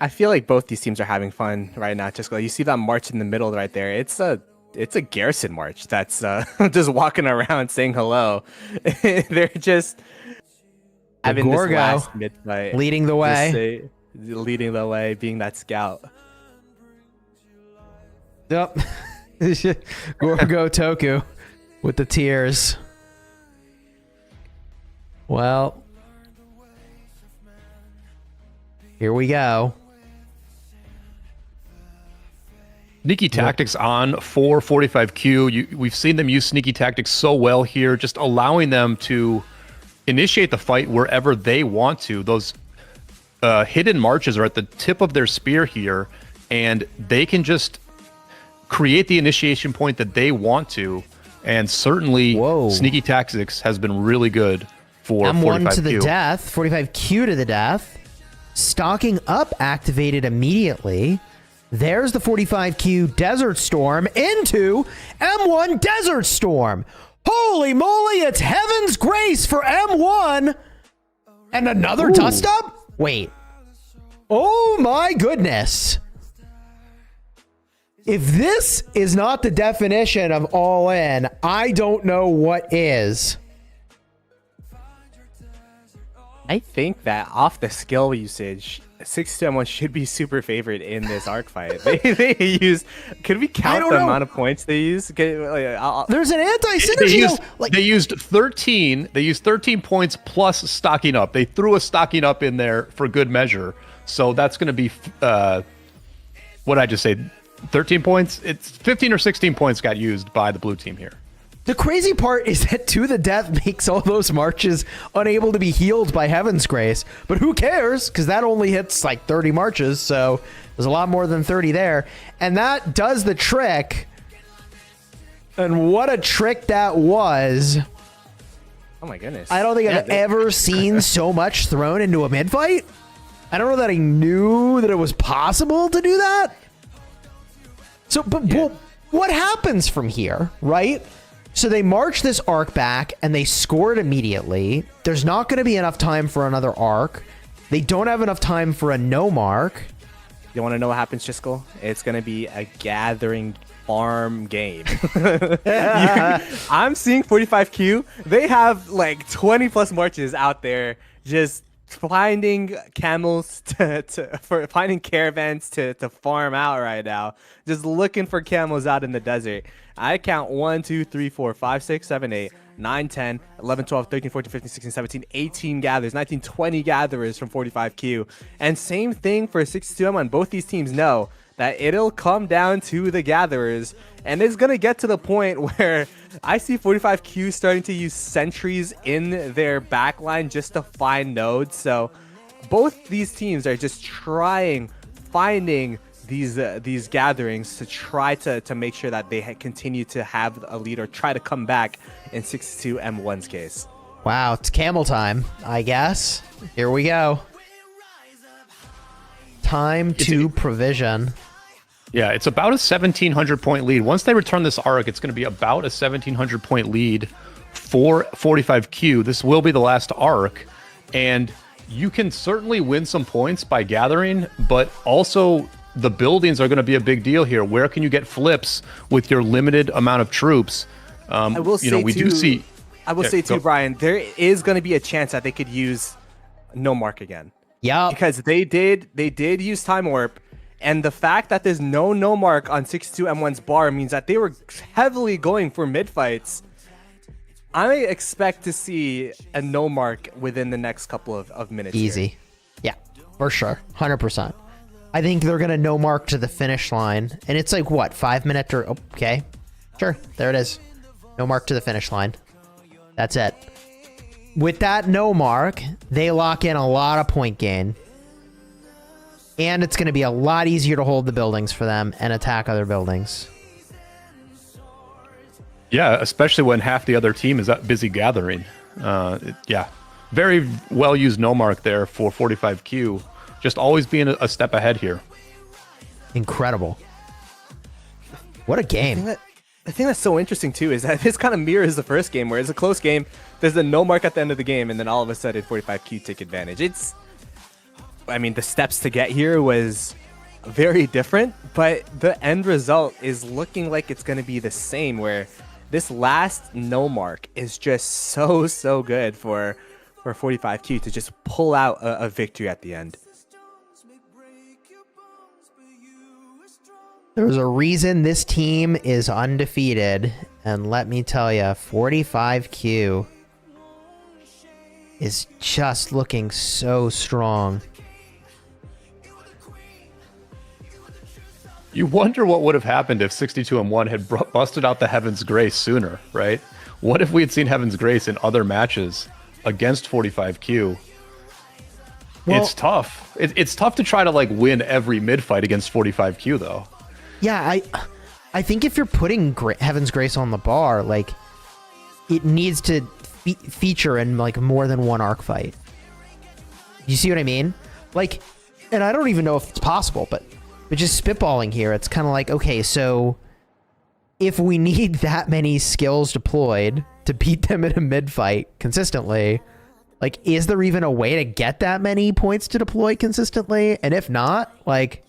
I feel like both these teams are having fun right now. Just you see that march in the middle right there. It's a garrison march that's just walking around saying hello. They're just having this last mid-fight, leading the way. Leading the way, being that scout. Yep. Gorgo Toku with the tears. Well, here we go. Sneaky tactics on for 45Q. We've seen them use sneaky tactics so well here, just allowing them to initiate the fight wherever they want to. Those hidden marches are at the tip of their spear here, and they can just create the initiation point that they want to. And certainly, Whoa. Sneaky Tactics has been really good for M1 to the 45Q. death, 45Q to the death. Stocking up activated immediately. There's the 45Q Desert Storm into M1 Desert Storm. Holy moly, it's Heaven's Grace for M1. And another dust up? Wait. Oh my goodness. If this is not the definition of all in, I don't know what is. I think that off the skill usage, 6-1 should be super favored in this Ark fight. They use. Could we count the amount of points they use? There's an anti-synergy. They used 13. They used 13 points plus stocking up. They threw a stocking up in there for good measure. So that's going to be what did I just say? 13 points. It's 15 or 16 points got used by the blue team here. The crazy part is that To the Death makes all those marches unable to be healed by Heaven's Grace. But who cares? Because that only hits like 30 marches. So there's a lot more than 30 there. And that does the trick. And what a trick that was. Oh my goodness. I don't think I've ever seen so much thrown into a mid-fight. I don't know that I knew that it was possible to do that. So, but what happens from here, right? So they march this arc back and they score it immediately. There's not going to be enough time for another arc. They don't have enough time for a no mark. You want to know what happens, Chiskel? It's going to be a gathering farm game. I'm seeing 45Q. They have like 20 plus marches out there just finding camels for finding caravans to farm out right now. Just looking for camels out in the desert. I count 1, 2, 3, 4, 5, 6, 7, 8, 9, 10, 11, 12, 13, 14, 15, 16, 17, 18 gatherers, 19, 20 gatherers from 45Q. And same thing for 62M. Both these teams know that it'll come down to the gatherers. And it's going to get to the point where I see 45Q starting to use sentries in their backline just to find nodes. So both these teams are just finding these gatherings to try to make sure that they continue to have a lead or try to come back in 62M1's case. Wow, it's camel time, I guess. Here we go. Time to provision. Yeah, it's about a 1,700 point lead. Once they return this arc, it's going to be about a 1,700 point lead for 45Q. This will be the last arc, and you can certainly win some points by gathering, but also the buildings are going to be a big deal here. Where can you get flips with your limited amount of troops? I will say too, Brian, there is going to be a chance that they could use no mark again. Yeah, because they did use time warp. And the fact that there's no mark on 62M1's bar means that they were heavily going for mid fights. I expect to see a no mark within the next couple of minutes. Easy. Here. Yeah, for sure. 100%. I think they're going to no mark to the finish line. And it's like, what, 5 minutes or... Okay. Sure. There it is. No mark to the finish line. That's it. With that no mark, they lock in a lot of point gain. And it's going to be a lot easier to hold the buildings for them and attack other buildings. Yeah, especially when half the other team is busy gathering. Yeah, very well used no mark there for 45Q. Just always being a step ahead here. Incredible. What a game. The thing that's so interesting too is that this kind of mirrors the first game, where it's a close game. There's a no mark at the end of the game, and then all of a sudden 45Q take advantage. I mean, the steps to get here was very different, but the end result is looking like it's going to be the same, where this last no mark is just so good for 45Q to just pull out a victory at the end. There's a reason this team is undefeated, and let me tell you, 45Q is just looking so strong. You wonder what would have happened if 62M1 had busted out the Heaven's Grace sooner, right? What if we had seen Heaven's Grace in other matches against 45Q? Well, it's tough. It's tough to try to like win every mid fight against 45Q though. Yeah, I think if you're putting Heaven's Grace on the bar, like, it needs to feature in like more than one arc fight. You see what I mean? Like, and I don't even know if it's possible, but just spitballing here, it's kind of like, okay, so if we need that many skills deployed to beat them in a mid fight consistently, like, is there even a way to get that many points to deploy consistently? And if not, like,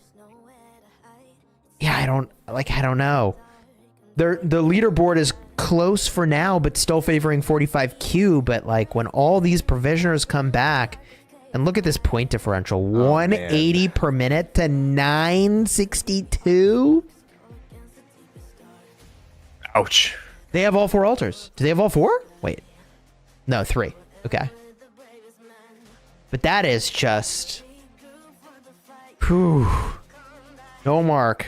yeah, I don't know. The leaderboard is close for now, but still favoring 45Q. But like, when all these provisioners come back, and look at this point differential, 180 per minute to 962. Ouch. They have all 4 altars. Do they have all 4? Wait, no, 3. Okay, but that is just, whew. No mark.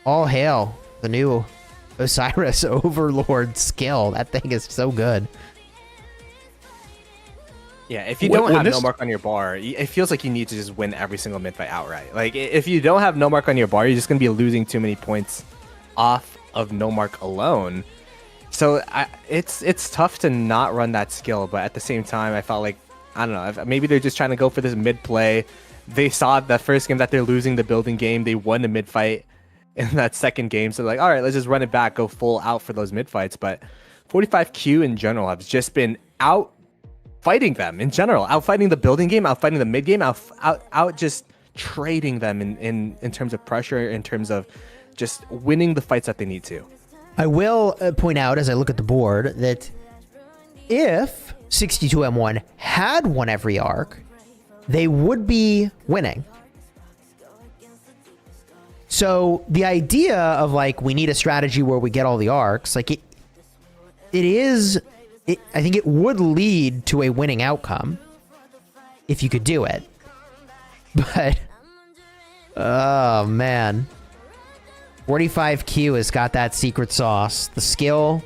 All hail the new Osiris Overlord skill. That thing is so good. Yeah, if you don't have no mark on your bar, it feels like you need to just win every single mid fight outright. Like, if you don't have no mark on your bar, you're just going to be losing too many points off of no mark alone. So it's tough to not run that skill, but at the same time, I felt like, I don't know, maybe they're just trying to go for this mid play. They saw the first game that they're losing the building game. They won the mid fight in that second game. So like, all right, let's just run it back, go full out for those mid fights. But 45Q in general has just been out fighting them in general, out fighting the building game, out fighting the mid game, out just trading them in terms of pressure, in terms of just winning the fights that they need to. I will point out as I look at the board that if 62M1 had won every arc, they would be winning. So the idea of like, we need a strategy where we get all the arcs, like I think it would lead to a winning outcome if you could do it. But, oh man. 45Q has got that secret sauce. The skill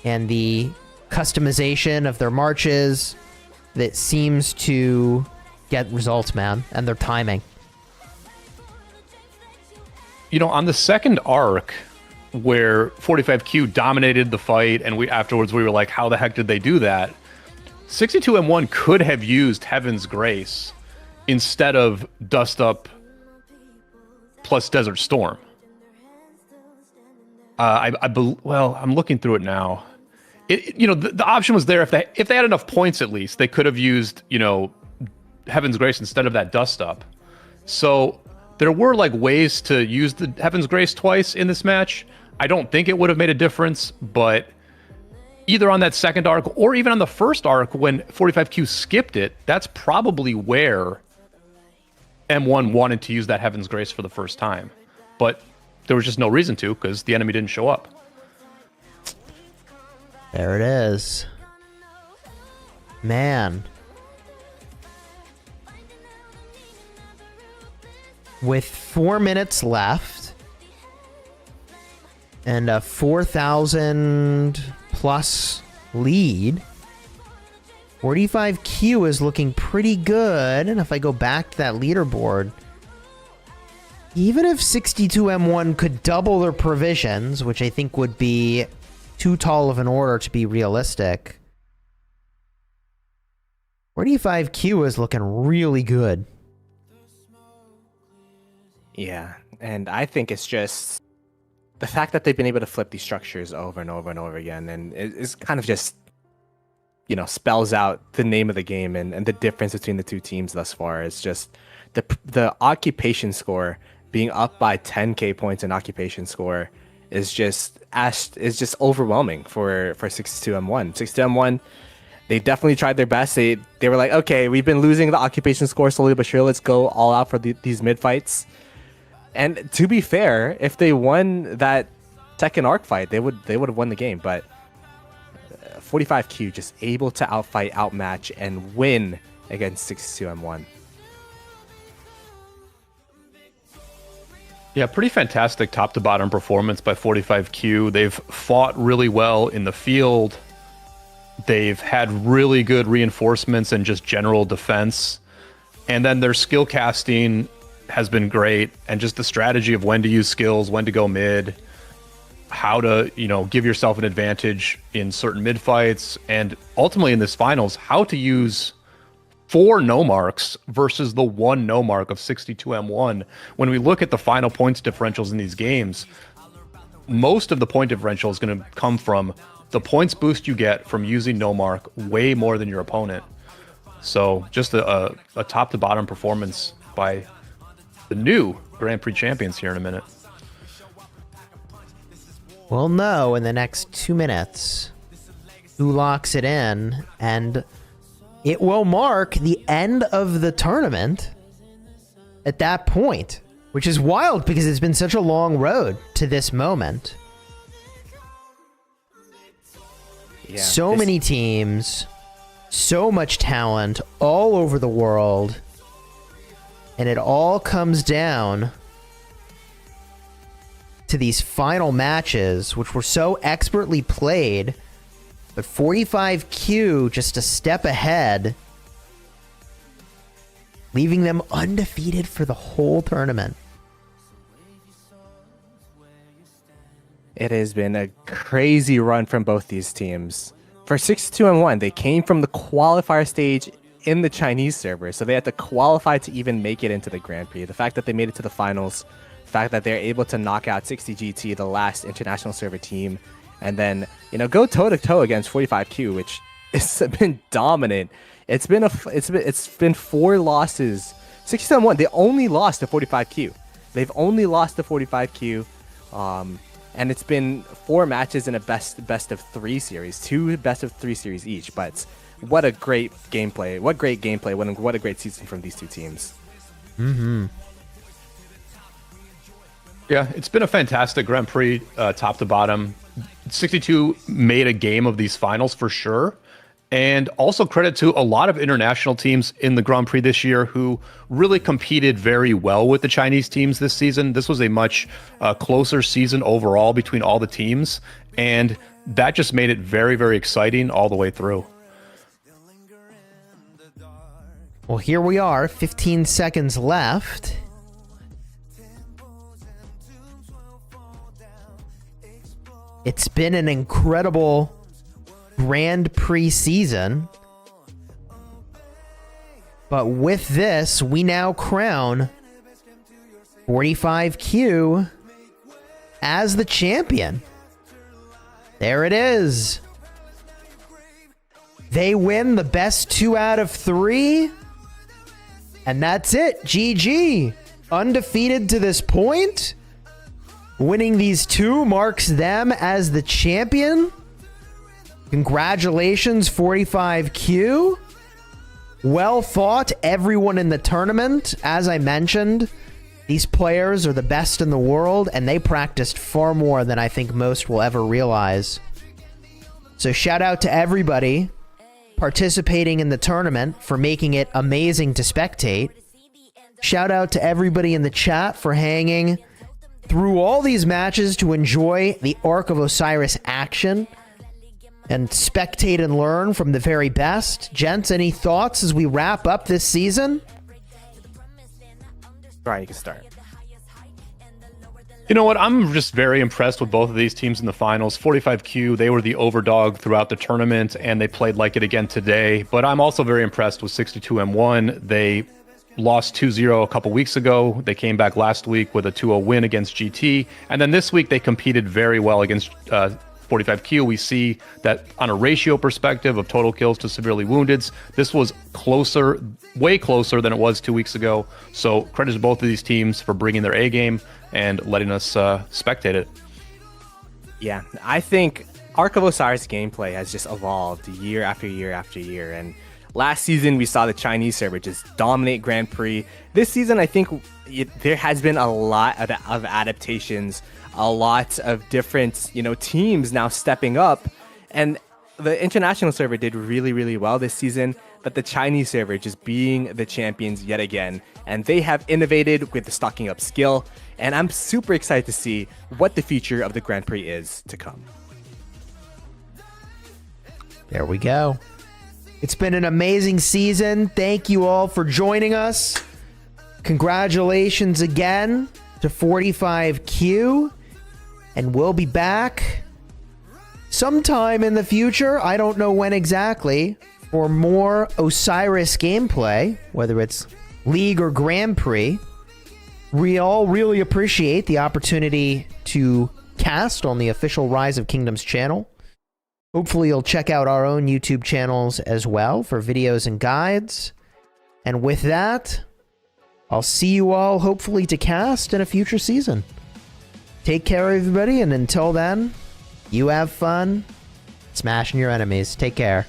and the customization of their marches that seems to get results, man. And their timing. You know, on the second arc, where 45Q dominated the fight, and afterwards we were like, how the heck did they do that? 62M1 could have used Heaven's Grace instead of Dust Up plus Desert Storm. Well, I'm looking through it now. The option was there. If they had enough points, at least they could have used, Heaven's Grace instead of that Dust Up. So there were like ways to use the Heaven's Grace twice in this match. I don't think it would have made a difference, but either on that second arc or even on the first arc when 45Q skipped it, that's probably where M1 wanted to use that Heaven's Grace for the first time. But there was just no reason to, because the enemy didn't show up. There it is. Man. With 4 minutes left and a 4,000 plus lead, 45Q is looking pretty good. And if I go back to that leaderboard, even if 62M1 could double their provisions, which I think would be too tall of an order to be realistic, 45Q is looking really good. Yeah, and I think it's just the fact that they've been able to flip these structures over and over and over again, and it's kind of just, spells out the name of the game and the difference between the two teams thus far. It's just the occupation score being up by 10k points in occupation score is just overwhelming for 62M1. 62M1, they definitely tried their best. They were like, okay, we've been losing the occupation score slowly but surely. Let's go all out for these mid fights. And to be fair, if they won that second arc fight, they would have won the game. But 45Q just able to outfight, outmatch, and win against 62M1. Yeah, pretty fantastic top to bottom performance by 45Q. They've fought really well in the field. They've had really good reinforcements and just general defense. And then their skill casting has been great. And just the strategy of when to use skills, when to go mid. how to, give yourself an advantage in certain mid fights, and ultimately in this finals, how to use 4 no marks versus the 1 no mark of 62M1. When we look at the final points differentials in these games, most of the point differential is going to come from the points boost you get from using no mark way more than your opponent. So just a top to bottom performance by the new Grand Prix champions here in a minute. We'll know in the next 2 minutes who locks it in, and it will mark the end of the tournament at that point, which is wild because it's been such a long road to this moment. Yeah, So many teams, so much talent all over the world, and it all comes down to these final matches, which were so expertly played, but 45Q just a step ahead, leaving them undefeated for the whole tournament. It has been a crazy run from both these teams. For 62-1, they came from the qualifier stage in the Chinese server, so they had to qualify to even make it into the Grand Prix. The fact that they made it to the finals, the fact that they're able to knock out 60GT, the last international server team, and then go toe to toe against 45Q, which has been dominant. It's been 4 losses. 67-1, they only lost to 45Q. They've only lost to 45Q. And it's been 4 matches in a best of 3 series, 2 best of 3 series each. But what a great gameplay! What great gameplay! What a great season from these 2 teams. Mm-hmm. Yeah, it's been a fantastic Grand Prix, top to bottom. 62 made a game of these finals for sure. And also credit to a lot of international teams in the Grand Prix this year who really competed very well with the Chinese teams this season. This was a much closer season overall between all the teams. And that just made it very, very exciting all the way through. Well, here we are, 15 seconds left. It's been an incredible Grand Prix season, but with this, we now crown 45Q as the champion. There it is. They win the best 2 out of 3, and that's it. GG. Undefeated to this point. Winning these 2 marks them as the champion. Congratulations, 45Q. Well fought, everyone in the tournament. As I mentioned, these players are the best in the world, and they practiced far more than I think most will ever realize. So shout out to everybody participating in the tournament for making it amazing to spectate. Shout out to everybody in the chat for hanging through all these matches to enjoy the Ark of Osiris action and spectate and learn from the very best. Gents, any thoughts as we wrap up this season? Brian, you can start. You know what? I'm just very impressed with both of these teams in the finals. 45Q, they were the overdog throughout the tournament, and they played like it again today. But I'm also very impressed with 62M1. They lost 2-0 a couple weeks ago. They came back last week with a 2-0 win against GT. And then this week, they competed very well against 45Q. We see that on a ratio perspective of total kills to severely woundeds, this was closer, way closer than it was 2 weeks ago. So credit to both of these teams for bringing their A game and letting us spectate it. Yeah, I think Ark of Osiris gameplay has just evolved year after year after year. And last season, we saw the Chinese server just dominate Grand Prix. This season, I think there has been a lot of adaptations, a lot of different, teams now stepping up. And the international server did really, really well this season, but the Chinese server just being the champions yet again. And they have innovated with the stocking up skill. And I'm super excited to see what the future of the Grand Prix is to come. There we go. It's been an amazing season. Thank you all for joining us. Congratulations again to 45Q. And we'll be back sometime in the future. I don't know when exactly. For more Osiris gameplay, whether it's League or Grand Prix. We all really appreciate the opportunity to cast on the official Rise of Kingdoms channel. Hopefully you'll check out our own YouTube channels as well for videos and guides. And with that, I'll see you all hopefully to cast in a future season. Take care, everybody, and until then, you have fun smashing your enemies. Take care.